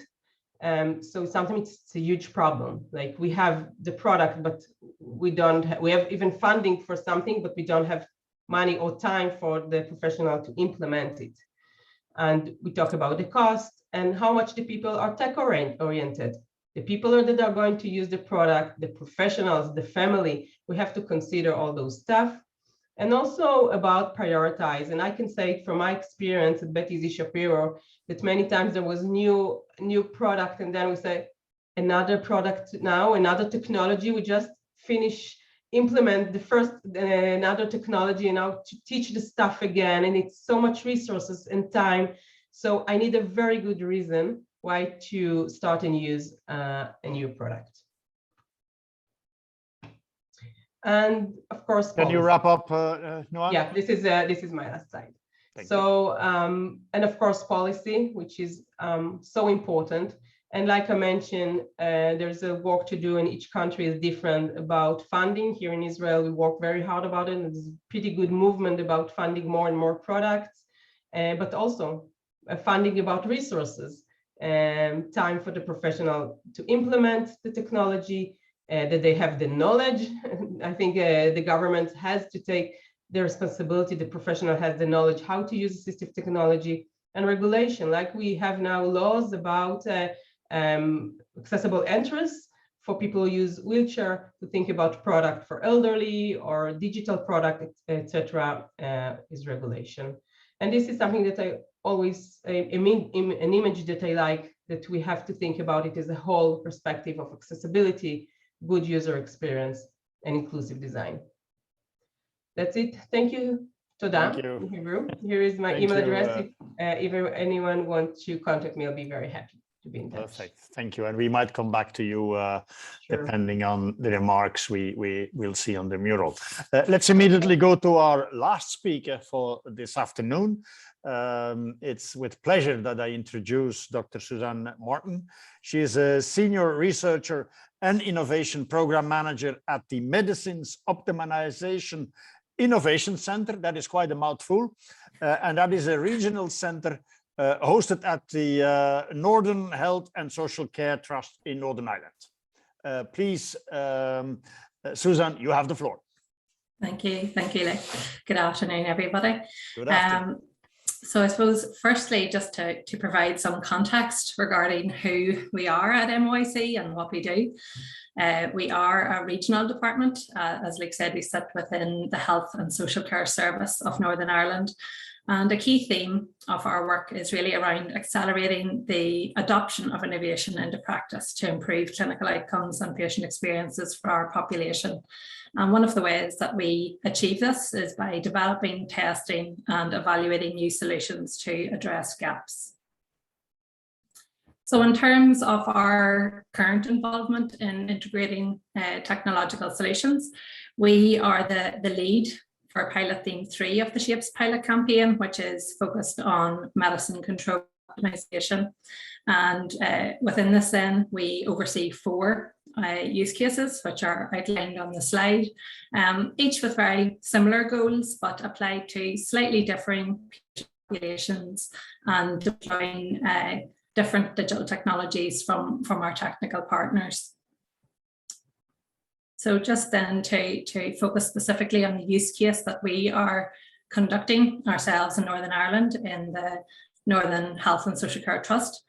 So sometimes it's a huge problem. Like we have the product, but we have even funding for something, but we don't have money or time for the professional to implement it. And we talk about the cost and how much the people are tech oriented. The people that are going to use the product, the professionals, the family, we have to consider all those stuff. And also about prioritize. And I can say from my experience at Beth Easy Shapiro that many times there was new product, and then we say another product now, another technology. We just implement the first another technology, and now to teach the stuff again, and it's so much resources and time. So I need a very good reason why to start and use a new product. And of course, can you wrap up, Noah? Yeah, this is my last slide. So, and of course, policy, which is so important. And like I mentioned, there's a work to do, and each country is different about funding. Here in Israel, we work very hard about it, and there's a pretty good movement about funding more and more products, but also funding about resources, time for the professional to implement the technology, that they have the knowledge. I think the government has to take the responsibility, the professional has the knowledge how to use assistive technology, and regulation, like we have now laws about accessible entrance for people who use wheelchair, to think about product for elderly or digital product, etc. Is regulation. And this is something that I always, an image that I like, that we have to think about it as a whole perspective of accessibility, good user experience, and inclusive design. That's it. Thank you. Toda. Thank you. Here is my email address. If anyone wants to contact me, I'll be very happy to be in touch. Perfect. Thank you. And we might come back to you depending on the remarks we will see on the mural. Let's immediately go to our last speaker for this afternoon. It's with pleasure that I introduce Dr. Suzanne Martin. She is a senior researcher and innovation program manager at the Medicines Optimization Innovation Center. That is quite a mouthful. And that is a regional center hosted at the Northern Health and Social Care Trust in Northern Ireland. Please, Suzanne, you have the floor. Thank you, Lee. Good afternoon, everybody. Good afternoon. So I suppose, firstly, just to provide some context regarding who we are at MOIC and what we do. We are a regional department. As Luke said, we sit within the Health and Social Care Service of Northern Ireland. And a key theme of our work is really around accelerating the adoption of innovation into practice to improve clinical outcomes and patient experiences for our population. And one of the ways that we achieve this is by developing, testing, and evaluating new solutions to address gaps. So in terms of our current involvement in integrating technological solutions, we are the lead for pilot theme 3 of the SHAPES pilot campaign, which is focused on medicine control optimization. And within this then, we oversee 4 use cases, which are outlined on the slide, each with very similar goals, but applied to slightly differing populations and deploying different digital technologies from our technical partners. So just then to focus specifically on the use case that we are conducting ourselves in Northern Ireland in the Northern Health and Social Care Trust.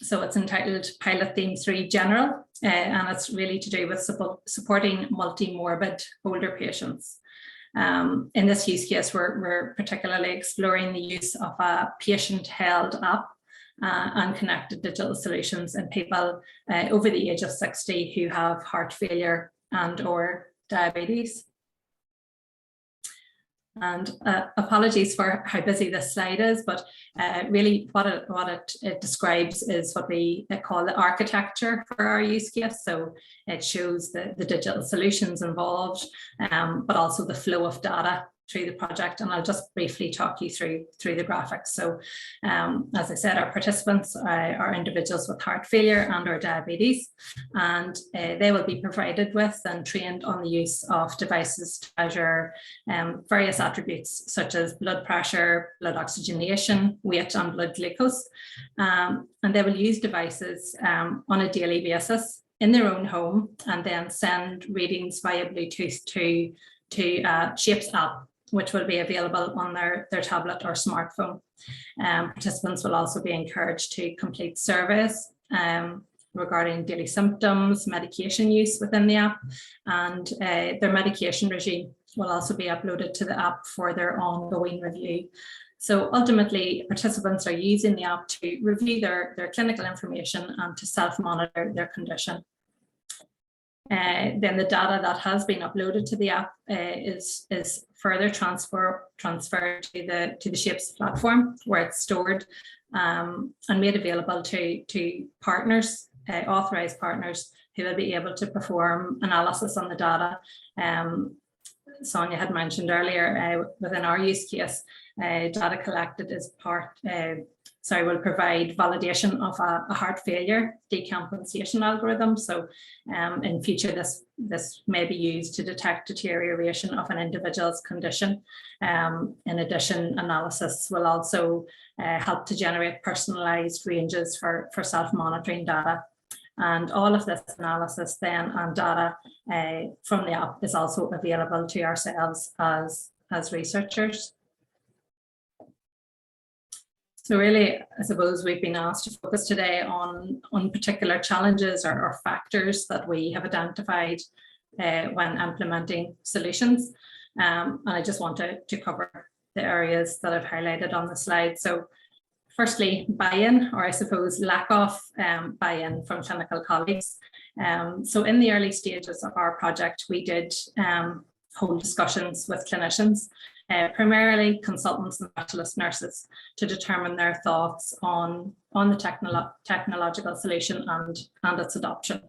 So it's entitled Pilot Theme 3 General, and it's really to do with supporting multi-morbid older patients. In this use case, we're particularly exploring the use of a patient-held app and connected digital solutions in people over the age of 60 who have heart failure and/or diabetes. And apologies for how busy this slide is, but really what it describes is what we call the architecture for our use case. So it shows the digital solutions involved, but also the flow of data through the project. And I'll just briefly talk you through the graphics. So as I said, our participants are individuals with heart failure and or diabetes, and they will be provided with and trained on the use of devices to measure various attributes such as blood pressure, blood oxygenation, weight, and blood glucose. And they will use devices on a daily basis in their own home, and then send readings via Bluetooth to SHAPES app, which will be available on their tablet or smartphone. Participants will also be encouraged to complete surveys regarding daily symptoms, medication use within the app, and their medication regime will also be uploaded to the app for their ongoing review. So ultimately, participants are using the app to review their clinical information and to self-monitor their condition. Then the data that has been uploaded to the app is further transferred to the Shapes platform, where it's stored and made available to partners, authorized partners, who will be able to perform analysis on the data. Sonia had mentioned earlier, within our use case, data collected as will provide validation of a heart failure decompensation algorithm. So in future, this may be used to detect deterioration of an individual's condition. In addition, analysis will also help to generate personalized ranges for self-monitoring data. And all of this analysis then and data from the app is also available to ourselves as researchers. So really, I suppose we've been asked to focus today on particular challenges or factors that we have identified when implementing solutions. And I just want to cover the areas that I've highlighted on the slide. So firstly, buy-in, or I suppose lack of buy-in from clinical colleagues. So in the early stages of our project, we did hold discussions with clinicians, primarily consultants and specialist nurses, to determine their thoughts on the technological solution and its adoption.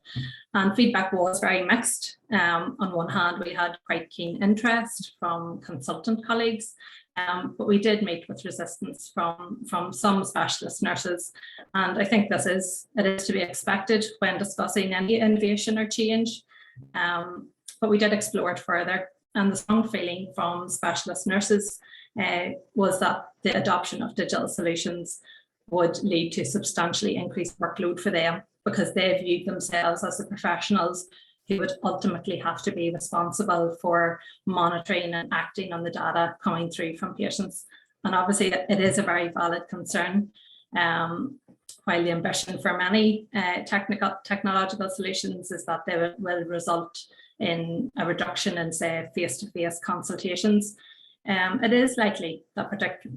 And feedback was very mixed. On one hand, we had quite keen interest from consultant colleagues, but we did meet with resistance from some specialist nurses. And I think it is to be expected when discussing any innovation or change. But we did explore it further. And the strong feeling from specialist nurses was that the adoption of digital solutions would lead to substantially increased workload for them, because they viewed themselves as the professionals who would ultimately have to be responsible for monitoring and acting on the data coming through from patients. And obviously it is a very valid concern. While the ambition for many technological solutions is that they will result in a reduction in, say, face-to-face consultations, it is likely that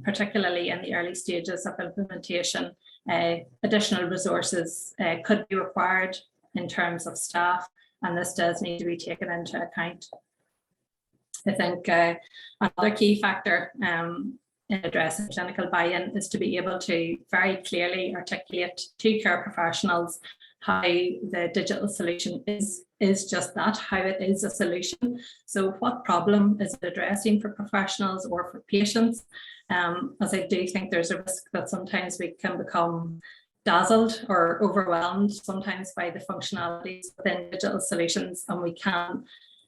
particularly in the early stages of implementation, additional resources could be required in terms of staff, and this does need to be taken into account. I think another key factor in addressing clinical buy-in is to be able to very clearly articulate to care professionals how the digital solution is just that, how it is a solution. So what problem is it addressing for professionals or for patients? As I do think there's a risk that sometimes we can become dazzled or overwhelmed sometimes by the functionalities within digital solutions, and we can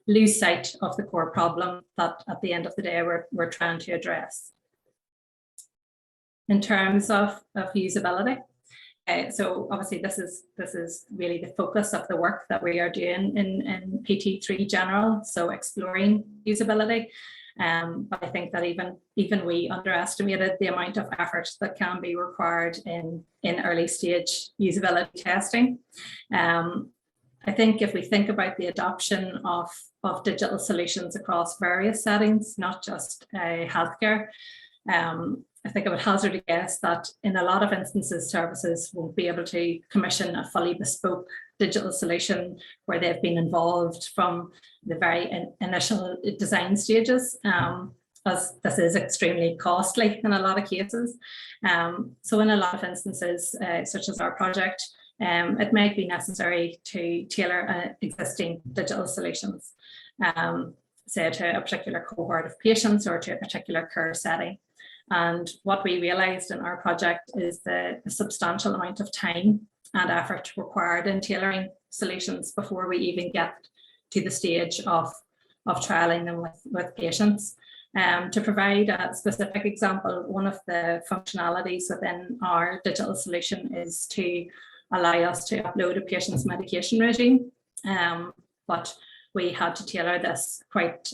lose sight of the core problem that at the end of the day we're trying to address. In terms of usability, so obviously this is really the focus of the work that we are doing in PT3 General, so exploring usability. But I think that even we underestimated the amount of effort that can be required in early stage usability testing. I think if we think about the adoption of digital solutions across various settings, not just healthcare, I think I would hazard a guess that in a lot of instances, services won't be able to commission a fully bespoke digital solution where they've been involved from the very initial design stages, as this is extremely costly in a lot of cases. So in a lot of instances, such as our project, it might be necessary to tailor existing digital solutions, say to a particular cohort of patients or to a particular care setting. And what we realized in our project is the substantial amount of time and effort required in tailoring solutions before we even get to the stage of trialing them with patients. To provide a specific example, one of the functionalities within our digital solution is to allow us to upload a patient's medication regime, but we had to tailor this quite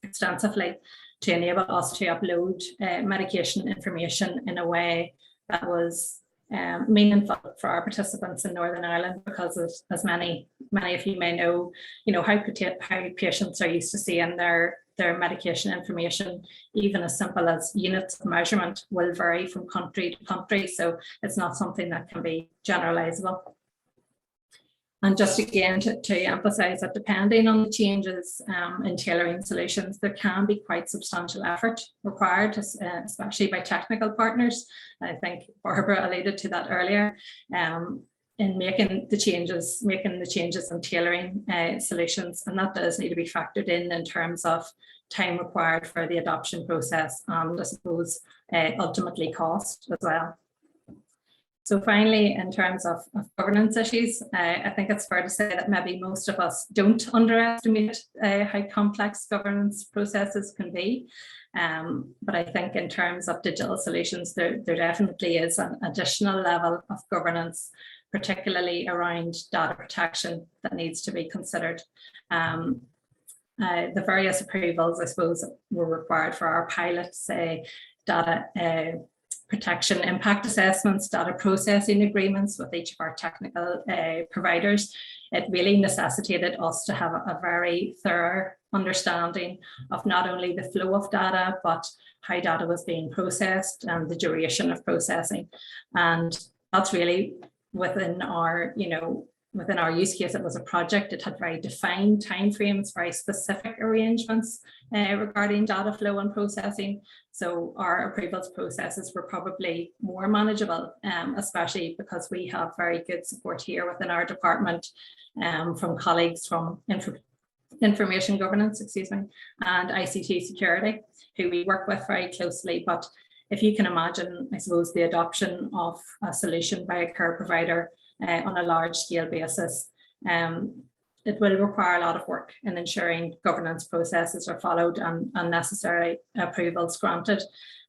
extensively to enable us to upload medication information in a way that was meaningful for our participants in Northern Ireland, because as many of you may know, how patients are used to seeing their medication information, even as simple as units of measurement, will vary from country to country. So it's not something that can be generalizable. And just again to emphasize that depending on the changes in tailoring solutions, there can be quite substantial effort required, especially by technical partners. I think Barbara alluded to that earlier, in making the changes and tailoring solutions. And that does need to be factored in terms of time required for the adoption process and I suppose ultimately cost as well. So finally, in terms of governance issues, I think it's fair to say that maybe most of us don't underestimate how complex governance processes can be. But I think in terms of digital solutions, there definitely is an additional level of governance, particularly around data protection, that needs to be considered. The various approvals, I suppose, were required for our pilot, say, data protection impact assessments, data processing agreements with each of our technical providers. It really necessitated us to have a very thorough understanding of not only the flow of data, but how data was being processed and the duration of processing. And that's really within our, within our use case. It was a project. It had very defined timeframes, very specific arrangements regarding data flow and processing. So our approvals processes were probably more manageable, especially because we have very good support here within our department from colleagues from information governance, and ICT security, who we work with very closely. But if you can imagine, I suppose, the adoption of a solution by a care provider on a large scale basis, it will require a lot of work in ensuring governance processes are followed and necessary approvals granted.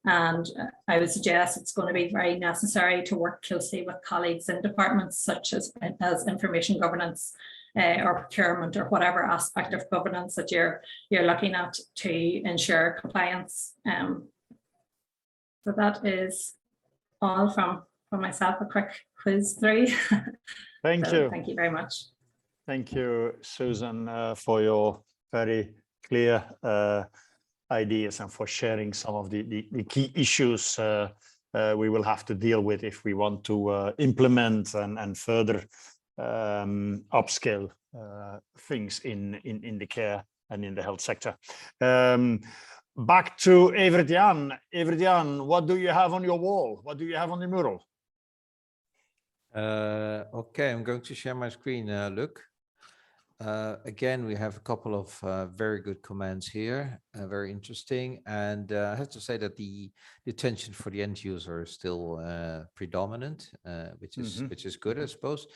And I would suggest it's going to be very necessary to work closely with colleagues in departments such as information governance or procurement, or whatever aspect of governance that you're looking at to ensure compliance. So that is all from myself, a quick quiz through. Thank you. Thank you very much. Thank you, Susan, for your very clear ideas and for sharing some of the key issues we will have to deal with if we want to implement and further upscale things in the care and in the health sector. Back to Evert-Jan. Evert-Jan, what do you have on your wall? What do you have on the mural? Okay, I'm going to share my screen, Luc. Again, we have a couple of very good comments here, very interesting. And I have to say that the attention for the end user is still predominant, which is good, I suppose.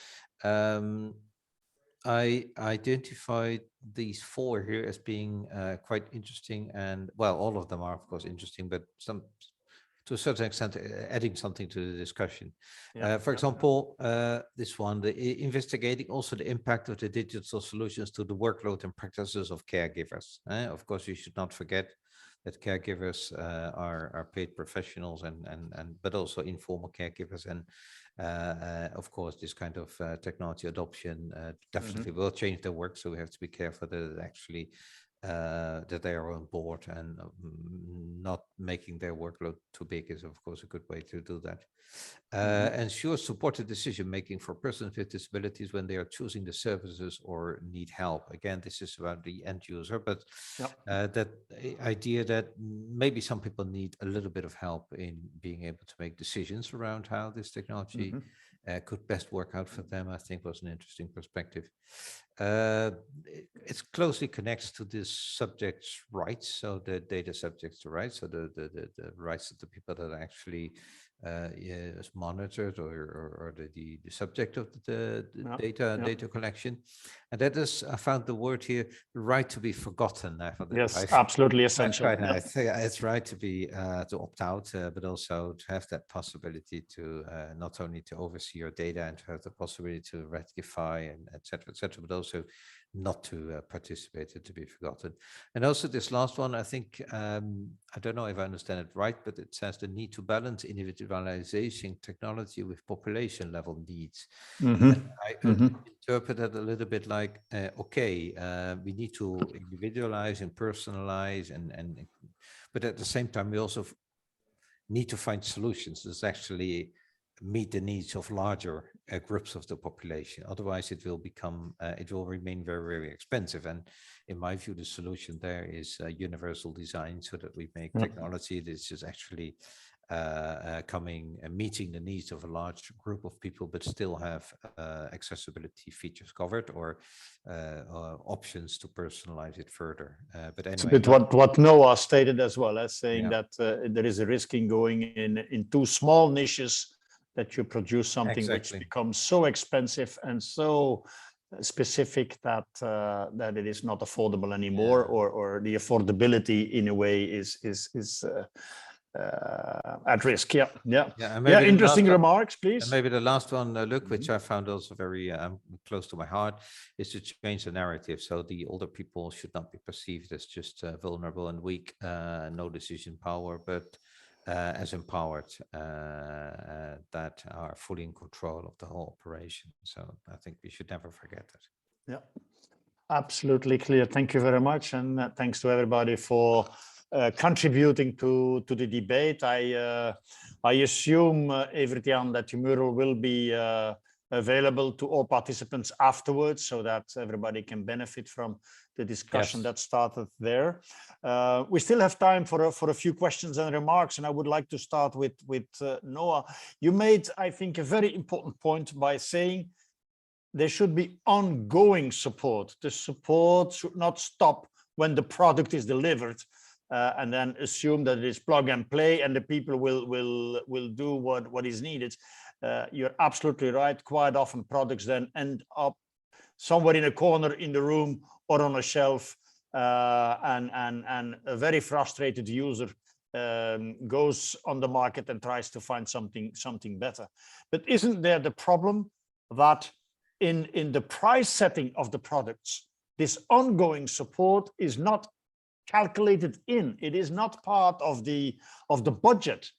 I identified these four here as being quite interesting, and well, all of them are of course interesting, but some, to a certain extent, adding something to the discussion. For example, this one, investigating also the impact of the digital solutions to the workload and practices of caregivers. Of course, you should not forget that caregivers are paid professionals but also informal caregivers, and of course, this kind of technology adoption definitely will change their work. So we have to be careful that actually that they are on board, and not making their workload too big is of course a good way to do that. Ensure supported decision making for persons with disabilities when they are choosing the services or need help. Again, this is about the end user, but that idea that maybe some people need a little bit of help in being able to make decisions around how this technology could best work out for them, I think was an interesting perspective. It closely connects to this subject's rights, so the data subject's rights, so the rights of the people that are actually is monitored or the subject of the data collection. And that is, I found the word here, the right to be forgotten. Yes, absolutely essential. I think it's right to be to opt out, but also to have that possibility to not only to oversee your data and to have the possibility to rectify and et cetera, but also not to participate and to be forgotten. And also this last one, I think, I don't know if I understand it right, but it says the need to balance individualization technology with population level needs. I interpret that a little bit like, okay, we need to individualize and personalize, but at the same time, we also need to find solutions that actually meet the needs of larger groups of the population. Otherwise, it will become, it will remain very, very expensive. And in my view, the solution there is universal design, so that we make technology that is just actually coming and meeting the needs of a large group of people, but still have accessibility features covered, or options to personalize it further. But anyway, it's a bit what Noah stated as well, as saying that there is a risk in going in too small niches, that you produce something which becomes so expensive and so specific that that it is not affordable anymore, or the affordability in a way is at risk. Interesting remarks, please. And maybe the last one, Luc, which I found also very close to my heart, is to change the narrative. So the older people should not be perceived as just vulnerable and weak, no decision power, but as empowered, that are fully in control of the whole operation. So I think we should never forget that. Yeah, absolutely clear. Thank you very much, and thanks to everybody for contributing to the debate. I assume, Evert-Jan, that the mural will be available to all participants afterwards, so that everybody can benefit from the discussion that started there. We still have time for a few questions and remarks, and I would like to start with Noah. You made, I think, a very important point by saying there should be ongoing support. The support should not stop when the product is delivered, and then assume that it is plug and play and the people will do what is needed. You're absolutely right. Quite often products then end up somewhere in a corner in the room or on a shelf, and a very frustrated user goes on the market and tries to find something better. But isn't there the problem that in the price setting of the products, this ongoing support is not calculated in? It is not part of the budget.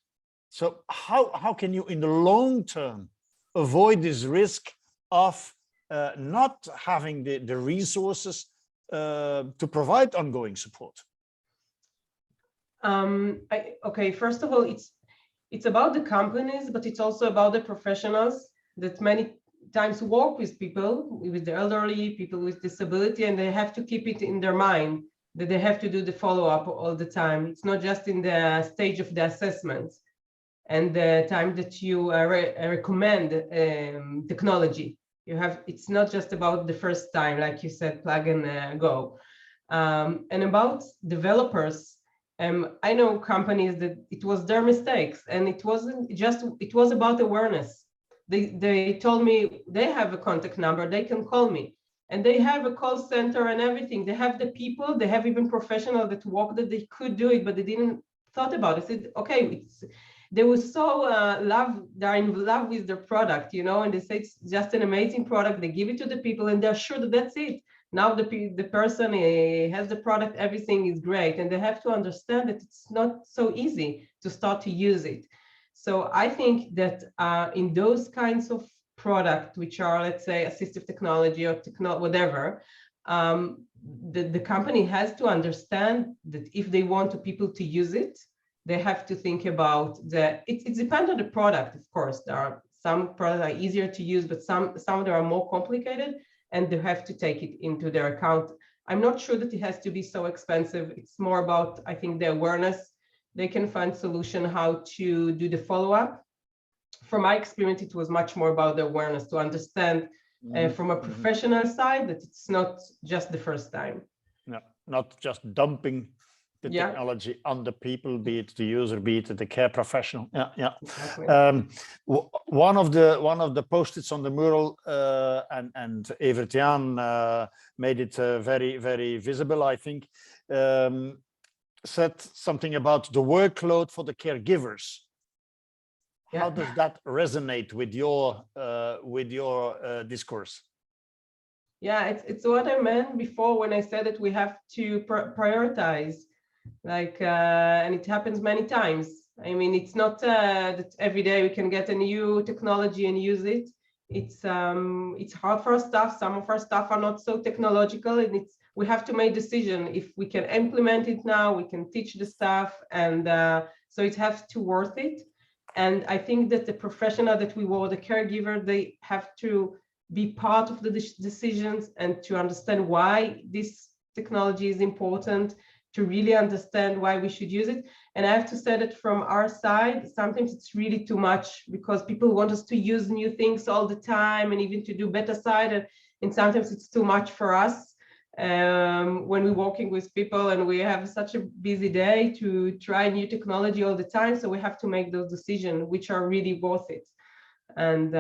So how can you in the long term avoid this risk of not having the resources to provide ongoing support? Okay, first of all, it's about the companies, but it's also about the professionals that many times work with people, with the elderly, people with disability, and they have to keep it in their mind that they have to do the follow-up all the time. It's not just in the stage of the assessment and the time that you recommend technology. It's not just about the first time, like you said, plug and go. And about developers, I know companies that it was their mistakes, and it wasn't just, it was about awareness. They told me they have a contact number, they can call me, and they have a call center and everything. They have the people, they have even professionals that work that they could do it, but they didn't thought about it. They said, okay, they were so they're in love with their product, you know, and they say it's just an amazing product. They give it to the people and they're sure that that's it. Now the person has the product, everything is great. And they have to understand that it's not so easy to start to use it. So I think that in those kinds of products, which are, let's say, assistive technology or whatever, the company has to understand that if they want people to use it, they have to think about it depends on the product, of course. There are some products that are easier to use, but some that are more complicated, and they have to take it into their account. I'm not sure that it has to be so expensive. It's more about, I think, the awareness. They can find solution how to do the follow-up. From my experience, it was much more about the awareness, to understand from a professional side that it's not just the first time. No, not just dumping the technology on the people, be it the user, be it the care professional. Exactly. One of the post-its on the mural, and Evert-Jan made it very, very visible, I think, said something about the workload for the caregivers. How does that resonate with your discourse? Yeah, it's what I meant before when I said that we have to prioritize, like, and it happens many times. I mean, it's not that every day we can get a new technology and use it. It's hard for our staff. Some of our staff are not so technological, and we have to make decision if we can implement it now. We can teach the staff, and so it has to worth it. And I think that the professional that we were, the caregiver, they have to be part of the decisions and to understand why this technology is important, to really understand why we should use it. And I have to say that from our side, sometimes it's really too much because people want us to use new things all the time and even to do better side. And sometimes it's too much for us when we're working with people and we have such a busy day to try new technology all the time. So we have to make those decisions which are really worth it and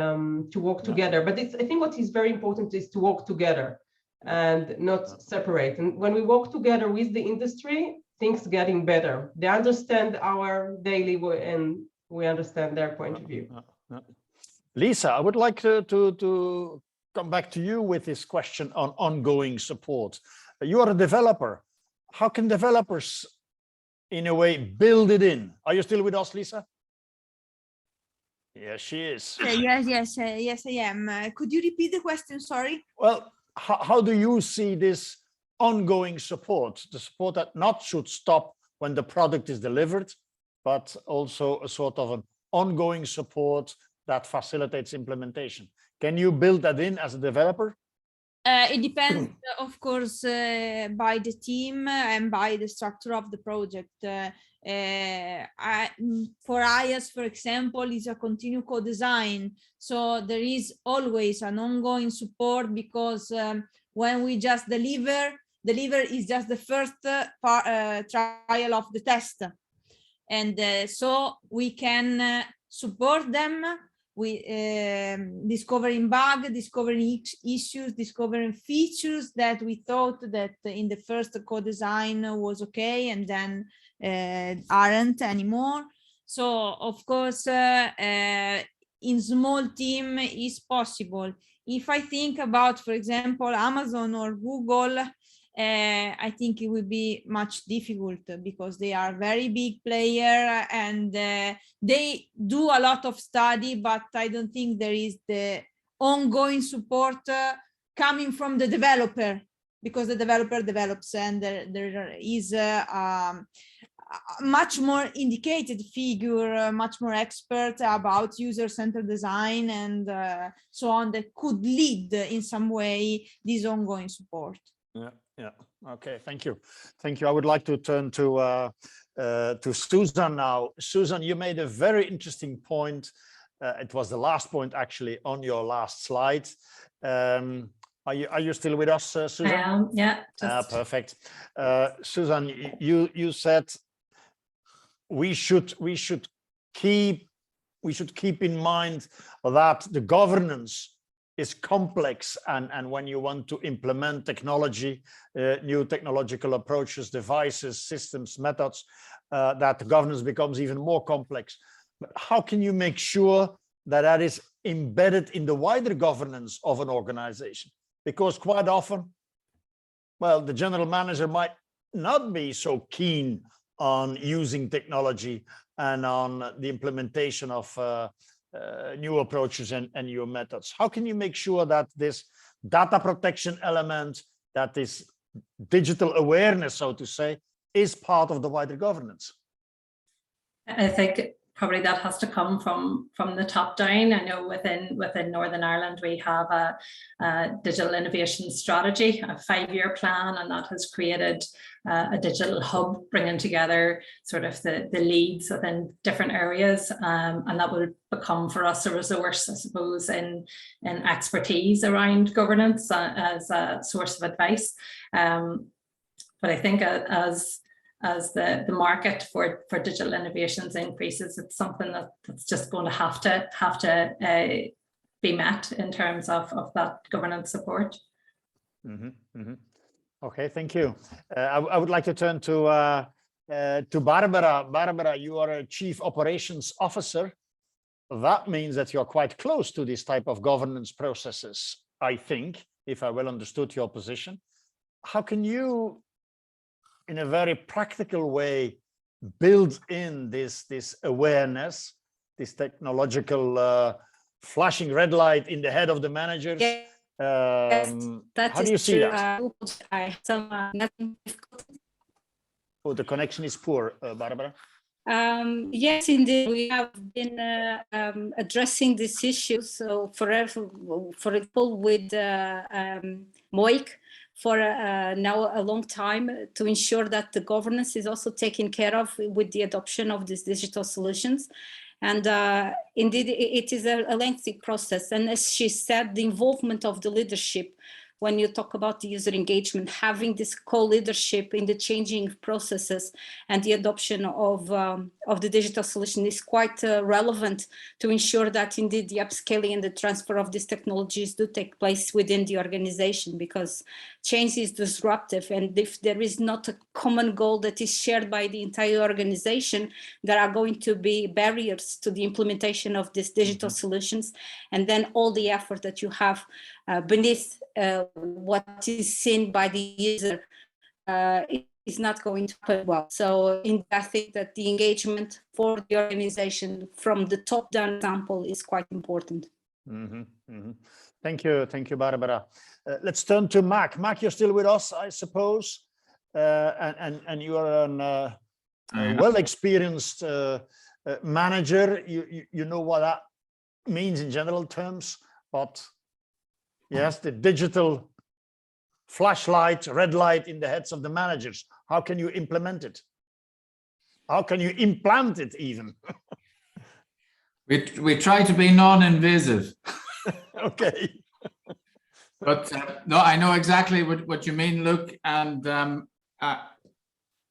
to work together. But I think what is very important is to work together and not separate. And when we work together with the industry, things getting better. They understand our daily and we understand their point of view. Lisa, I would like to come back to you with this question on ongoing support. You are a developer. How can developers, in a way, build it in? Are you still with us, Lisa? Yes, she is. Yes, I am. Could you repeat the question? Sorry. Well, how do you see this ongoing support, the support that not should stop when the product is delivered, but also a sort of an ongoing support that facilitates implementation? Can you build that in as a developer? It depends, of course, by the team and by the structure of the project. For AIAS, for example, is a continuous co-design. So there is always an ongoing support because when we just deliver is just the first trial of the test. And so we can support them with discovering bugs, discovering issues, discovering features that we thought that in the first co-design was okay and then aren't anymore. So of course, in small team is possible. If I think about, for example, Amazon or Google, I think it would be much difficult because they are very big player and they do a lot of study, but I don't think there is the ongoing support coming from the developer, because the developer develops and there is a much more indicated figure, much more expert about user-centered design and so on that could lead in some way this ongoing support. Yeah. Okay. Thank you. I would like to turn to Suzanne now. Suzanne, you made a very interesting point. It was the last point actually on your last slide. Are you still with us, Suzanne? I am. Yeah. Perfect. Suzanne, you said we should keep in mind that the governance is complex, and when you want to implement technology, new technological approaches, devices, systems, methods, that the governance becomes even more complex. But how can you make sure that that is embedded in the wider governance of an organization? Because quite often, well, the general manager might not be so keen on using technology and on the implementation of new approaches and new methods. How can you make sure that this data protection element, that this digital awareness, so to say, is part of the wider governance? I think probably that has to come from the top down. I know within Northern Ireland we have a digital innovation strategy, a 5-year plan, and that has created a digital hub bringing together sort of the leads within different areas, and that will become for us a resource, I suppose, in expertise around governance as a source of advice. But I think as the market for digital innovations increases, it's something that's just going to have to be met in terms of that governance support. Okay, thank you. I would like to turn to Barbara. Barbara, you are a Chief Operations Officer. That means that you're quite close to this type of governance processes, I think, if I well understood your position. How can you, in a very practical way, build in this awareness, this technological flashing red light in the head of the managers? Yes, that how do you see that? Some Oh, the connection is poor, Barbara. Yes, indeed, we have been addressing this issue. So, for example, with MOIC for now a long time to ensure that the governance is also taken care of with the adoption of these digital solutions. And indeed, it is a lengthy process. And as she said, the involvement of the leadership, when you talk about the user engagement, having this co-leadership in the changing processes and the adoption of the digital solution is quite relevant to ensure that indeed the upscaling and the transfer of these technologies do take place within the organization, because change is disruptive. And if there is not a common goal that is shared by the entire organization, there are going to be barriers to the implementation of these digital solutions. And then all the effort that you have beneath what is seen by the user is not going to happen well. So I think that the engagement for the organization from the top-down example is quite important. Thank you, Barbara. Let's turn to Mark. Mark, you're still with us, I suppose, and you are a well-experienced manager. You know what that means in general terms, but yes, the digital flashlight, red light in the heads of the managers. How can you implement it? How can you implant it even? We try to be non-invasive. Okay. But no, I know exactly what you mean, Luke. And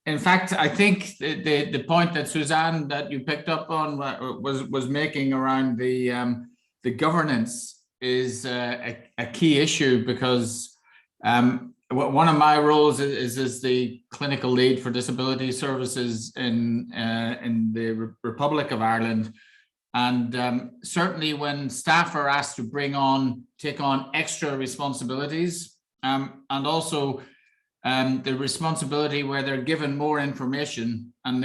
in fact, I think the point that Suzanne, that you picked up on was making around the governance is a key issue, because one of my roles is as the clinical lead for disability services in the Republic of Ireland. And certainly when staff are asked to take on extra responsibilities, and also the responsibility where they're given more information and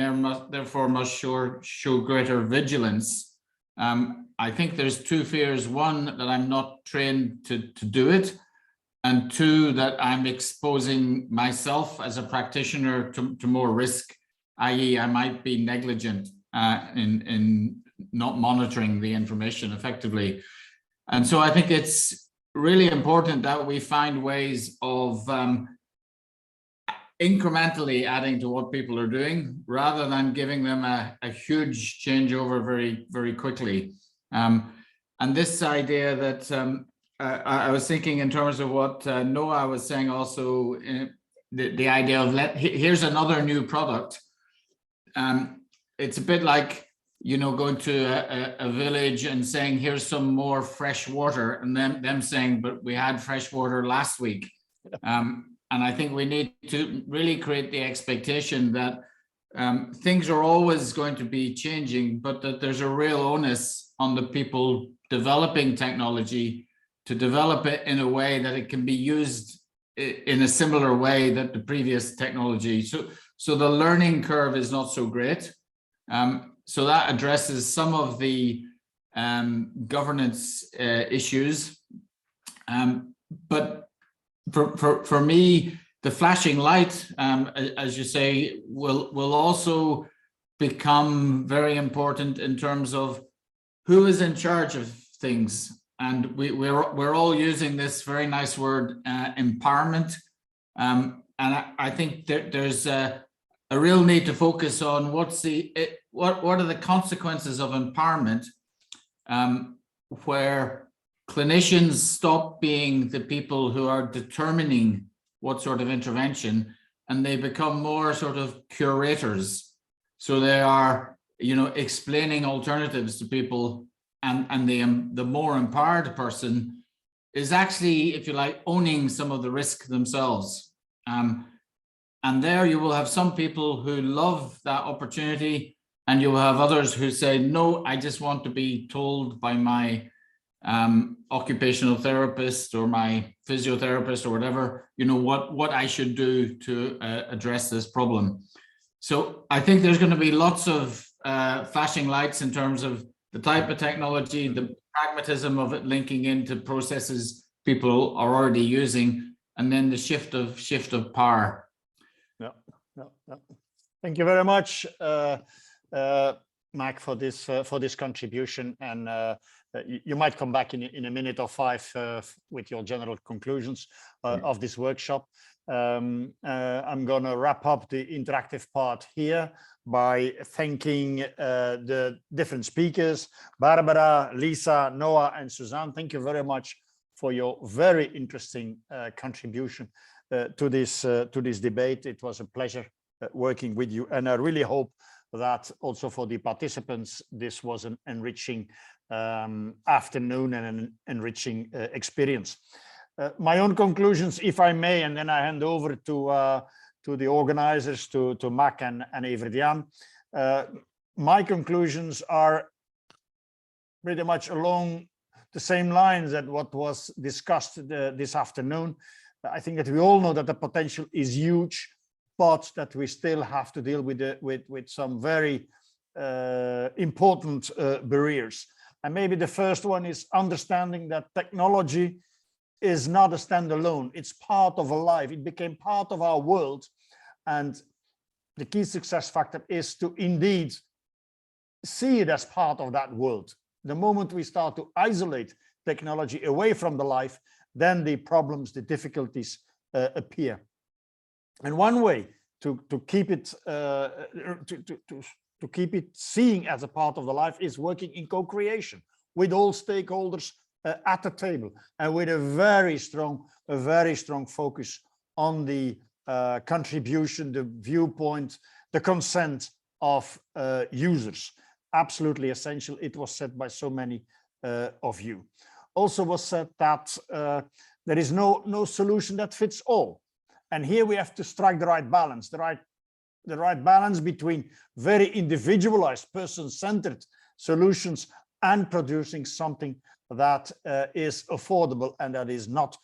therefore must show greater vigilance. I think there's two fears: one, that I'm not trained to do it, and two, that I'm exposing myself as a practitioner to more risk, i.e. I might be negligent in not monitoring the information effectively. And so I think it's really important that we find ways of incrementally adding to what people are doing, rather than giving them a huge changeover very, very quickly. And this idea that I was thinking in terms of what Noah was saying also, the idea of here's another new product. It's a bit like, you know, going to a village and saying, here's some more fresh water, and then them saying, but we had fresh water last week. And I think we need to really create the expectation that things are always going to be changing, but that there's a real onus on the people developing technology to develop it in a way that it can be used in a similar way that the previous technology. So the learning curve is not so great. So that addresses some of the governance issues. But for me, the flashing light, as you say, will also become very important in terms of who is in charge of things. And we're all using this very nice word, empowerment. And I think there's a real need to focus on what are the consequences of empowerment, where clinicians stop being the people who are determining what sort of intervention, and they become more sort of curators. So they are, you know, explaining alternatives to people, and the more empowered person is actually, if you like, owning some of the risk themselves. And there you will have some people who love that opportunity, and you will have others who say, no, I just want to be told by my occupational therapist or my physiotherapist or whatever, you know, what I should do to address this problem. So I think there's going to be lots of flashing lights in terms of the type of technology, the pragmatism of it linking into processes people are already using, and then the shift of power. Yeah. Thank you very much. Mac, for this contribution, and you might come back in a minute or five with your general conclusions of this workshop. I'm going to wrap up the interactive part here by thanking the different speakers, Barbara, Lisa, Noah, and Suzanne. Thank you very much for your very interesting contribution to this debate. It was a pleasure working with you, and I really hope that also for the participants, this was an enriching afternoon and an enriching experience. My own conclusions, if I may, and then I hand over to the organizers, to Mac and Evert-Jan. My conclusions are pretty much along the same lines that what was discussed this afternoon. I think that we all know that the potential is huge, but that we still have to deal with some very important barriers. And maybe the first one is understanding that technology is not a standalone. It's part of a life. It became part of our world. And the key success factor is to indeed see it as part of that world. The moment we start to isolate technology away from the life, then the problems, the difficulties appear. And one way to keep it to keep it seeing as a part of the life is working in co-creation with all stakeholders at the table, and with a very strong focus on the contribution, the viewpoint, the consent of users. Absolutely essential. It was said by so many of you. Also was said that there is no solution that fits all. And here we have to strike the right balance, the right balance between very individualized, person-centered solutions and producing something that is affordable and that is not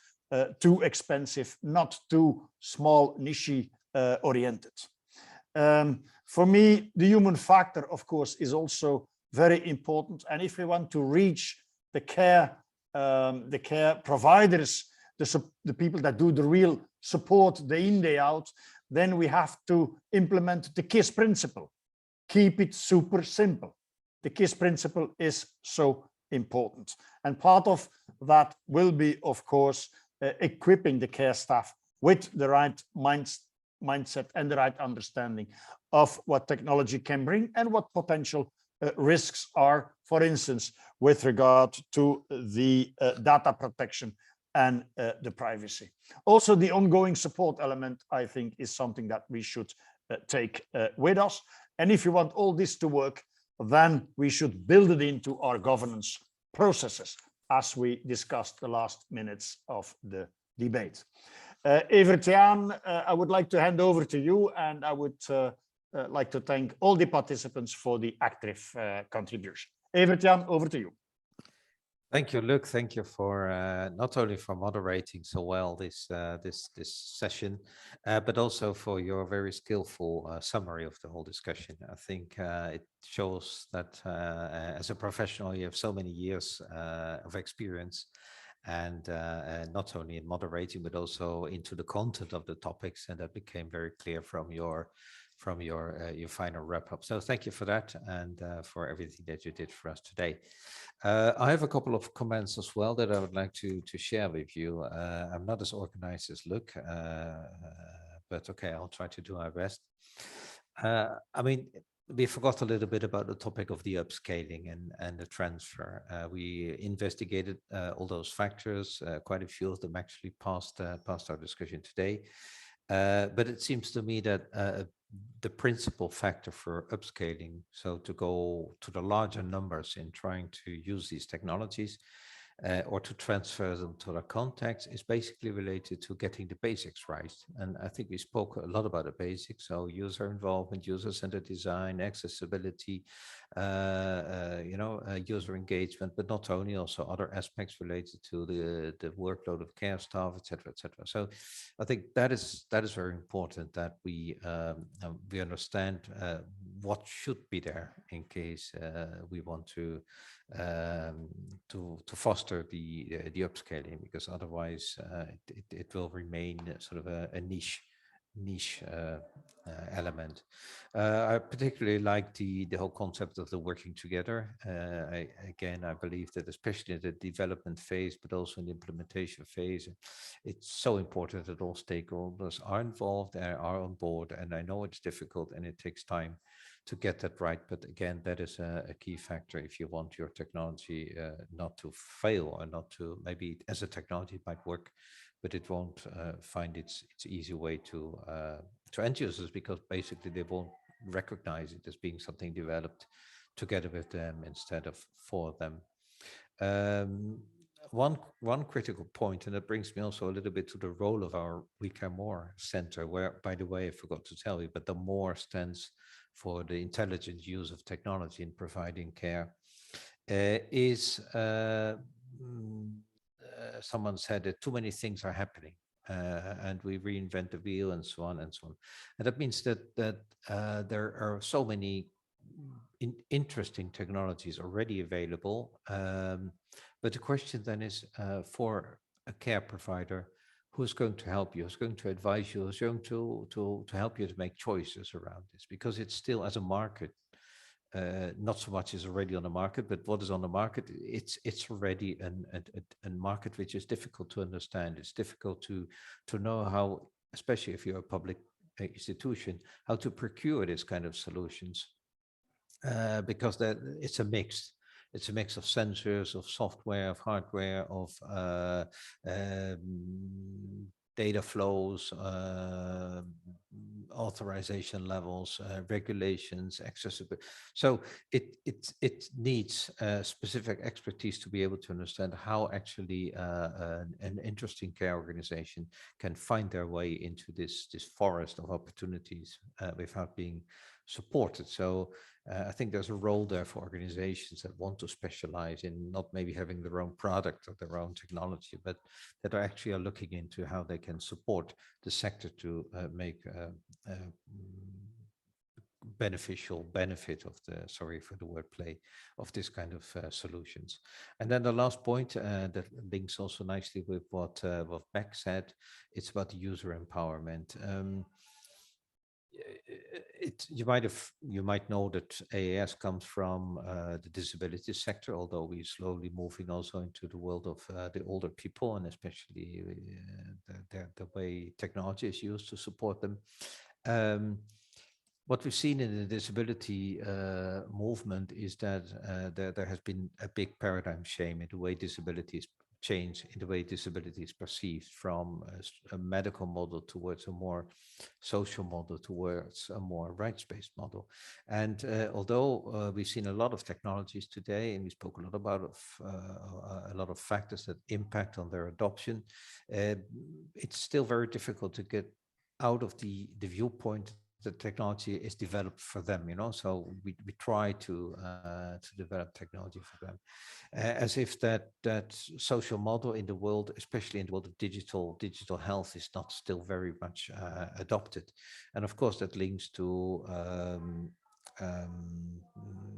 too expensive, not too small, niche oriented. For me, the human factor, of course, is also very important. And if we want to reach the care providers, the people that do the real support day in, day out, then we have to implement the KISS principle. Keep it super simple. The KISS principle is so important. And part of that will be, of course, equipping the care staff with the right mindset and the right understanding of what technology can bring and what potential risks are, for instance, with regard to the data protection and the privacy. Also, the ongoing support element, I think, is something that we should take with us. And if you want all this to work, then we should build it into our governance processes, as we discussed the last minutes of the debate. Evert-Jan, I would like to hand over to you, and I would like to thank all the participants for the active contribution. Evert-Jan, over to you. Thank you, Luc. Thank you for not only for moderating so well this session, but also for your very skillful summary of the whole discussion. I think it shows that as a professional, you have so many years of experience, and not only in moderating, but also into the content of the topics, and that became very clear from your final wrap-up. So thank you for that, and for everything that you did for us today. I have a couple of comments as well that I would like to share with you. I'm not as organized as Luc, but okay, I'll try to do my best. I mean, we forgot a little bit about the topic of the upscaling and the transfer. We investigated all those factors. Quite a few of them actually passed our discussion today. But it seems to me that the principal factor for upscaling, so to go to the larger numbers in trying to use these technologies or to transfer them to the context, is basically related to getting the basics right. And I think we spoke a lot about the basics, so user involvement, user-centered design, accessibility, user engagement, but not only, also other aspects related to the workload of care staff, etc., etc. So I think that is very important, that we understand what should be there in case we want to foster the upscaling, because otherwise it will remain sort of a niche element. I particularly like the whole concept of the working together. I believe that especially in the development phase, but also in the implementation phase, it's so important that all stakeholders are involved and are on board. And I know it's difficult and it takes time to get that right. But again, that is a key factor if you want your technology not to fail, or not to, maybe as a technology it might work, but it won't find its easy way to end users, because basically they won't recognize it as being something developed together with them instead of for them. One critical point, and that brings me also a little bit to the role of our We Care More Center, where, by the way, I forgot to tell you, but the MORE stands for the intelligent use of technology in providing care, someone said that too many things are happening. And we reinvent the wheel and so on and so on. And that means that there are so many interesting technologies already available. But the question then is for a care provider, who's going to help you, who's going to advise you, who's going to help you to make choices around this? Because it's still, as a market, not so much is already on the market, but what is on the market, it's already a market which is difficult to understand. It's difficult to know how, especially if you're a public institution, how to procure this kind of solutions, because it's a mix. It's a mix of sensors, of software, of hardware, of data flows, authorization levels, regulations, accessibility. So it needs specific expertise to be able to understand how actually an interesting care organization can find their way into this forest of opportunities without being supported. So I think there's a role there for organizations that want to specialize in not maybe having their own product or their own technology, but that are actually looking into how they can support the sector to make beneficial benefit of the, sorry for the wordplay, of this kind of solutions. And then the last point that links also nicely with what Beck said, it's about user empowerment. You might know that AIAS comes from the disability sector, although we're slowly moving also into the world of the older people, and especially the way technology is used to support them. What we've seen in the disability movement is that there has been a big paradigm change in the way disability is change in the way disability is perceived, from a medical model towards a more social model, towards a more rights-based model. And although we've seen a lot of technologies today, and we spoke a lot about a lot of factors that impact on their adoption, it's still very difficult to get out of the viewpoint that technology is developed for them, so we try to develop technology for them, as if that social model in the world, especially in the world of digital health, is not still very much adopted. And of course that links to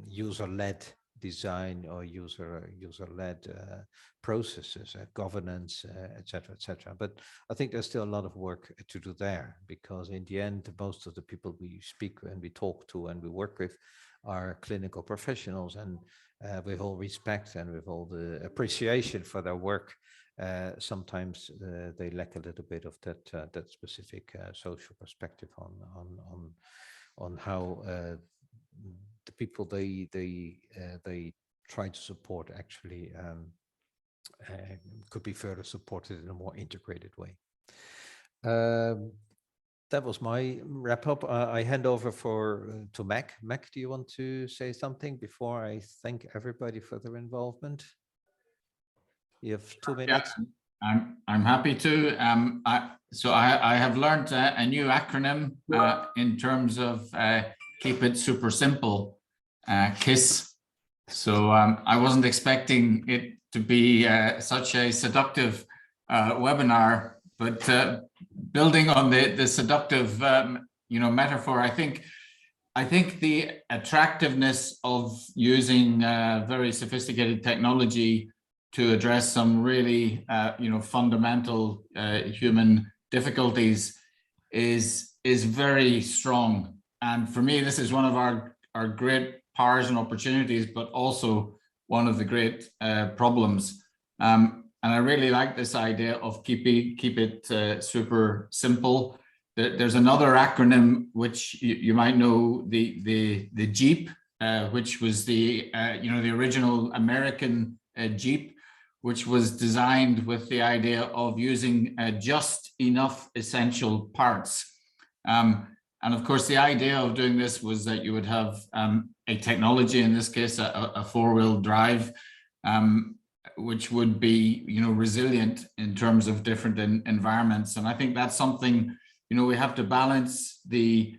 user-led design or user-led processes, governance, etc., etc. But I think there's still a lot of work to do there, because in the end, most of the people we speak and we talk to and we work with are clinical professionals, and with all respect and with all the appreciation for their work, sometimes they lack a little bit of that specific social perspective on how the people they try to support actually could be further supported in a more integrated way. That was my wrap up. I hand over to Mac. Mac, do you want to say something before I thank everybody for their involvement? You have 2 minutes. Yeah, I'm happy to. So I have learned a new acronym in terms of keep it super simple, KISS. So I wasn't expecting it to be such a seductive webinar, but building on the seductive metaphor, I think the attractiveness of using very sophisticated technology to address some really fundamental human difficulties is is very strong. And for me, this is one of our great powers and opportunities, but also one of the great problems. And I really like this idea of keep it super simple. There's another acronym which you might know, the JEEP, which was the the original American JEEP, which was designed with the idea of using just enough essential parts. And of course, the idea of doing this was that you would have a technology, in this case, a four-wheel drive, which would be, resilient in terms of different environments. And I think that's something, we have to balance the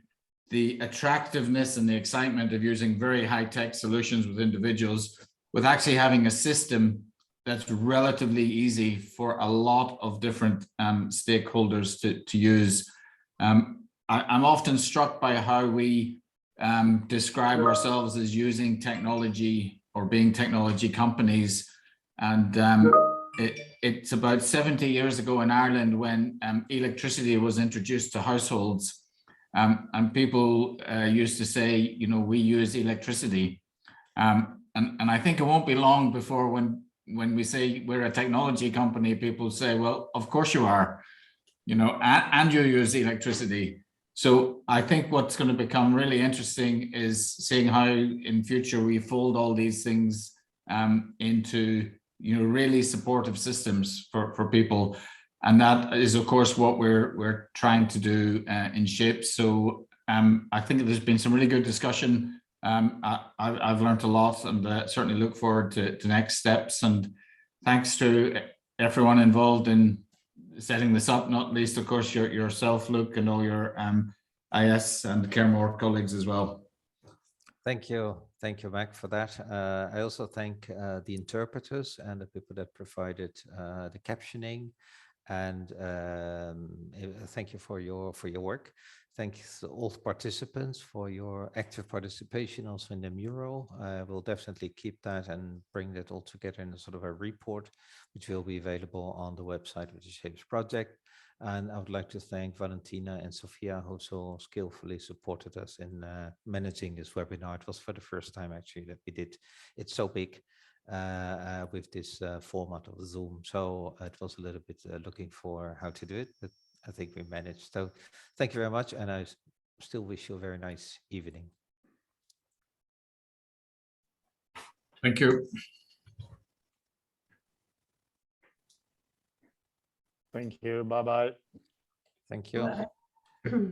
attractiveness and the excitement of using very high-tech solutions with individuals with actually having a system that's relatively easy for a lot of different stakeholders to use. I'm often struck by how we describe ourselves as using technology or being technology companies. And it's about 70 years ago in Ireland when electricity was introduced to households. And people used to say, we use electricity. And I think it won't be long before when we say we're a technology company, people say, well, of course you are, and you use electricity. So I think what's going to become really interesting is seeing how in future we fold all these things into really supportive systems for people. And that is, of course, what we're trying to do in SHAPE. So I think there's been some really good discussion. I've learned a lot, and certainly look forward to next steps. And thanks to everyone involved in setting this up, not least, of course, yourself, Luke, and all your AIAS and CareMore colleagues as well. Thank you, Mac, for that. I also thank the interpreters and the people that provided the captioning, and thank you for your work. Thanks to all participants for your active participation also in the mural. We'll definitely keep that and bring that all together in a sort of a report, which will be available on the website of the SHAPES project. And I would like to thank Valentina and Sophia, who so skillfully supported us in managing this webinar. It was for the first time actually that we did it so big with this format of Zoom. So it was a little bit looking for how to do it, but I think we managed. So thank you very much. And I still wish you a very nice evening. Thank you. Thank you. Bye-bye. Thank you. Bye.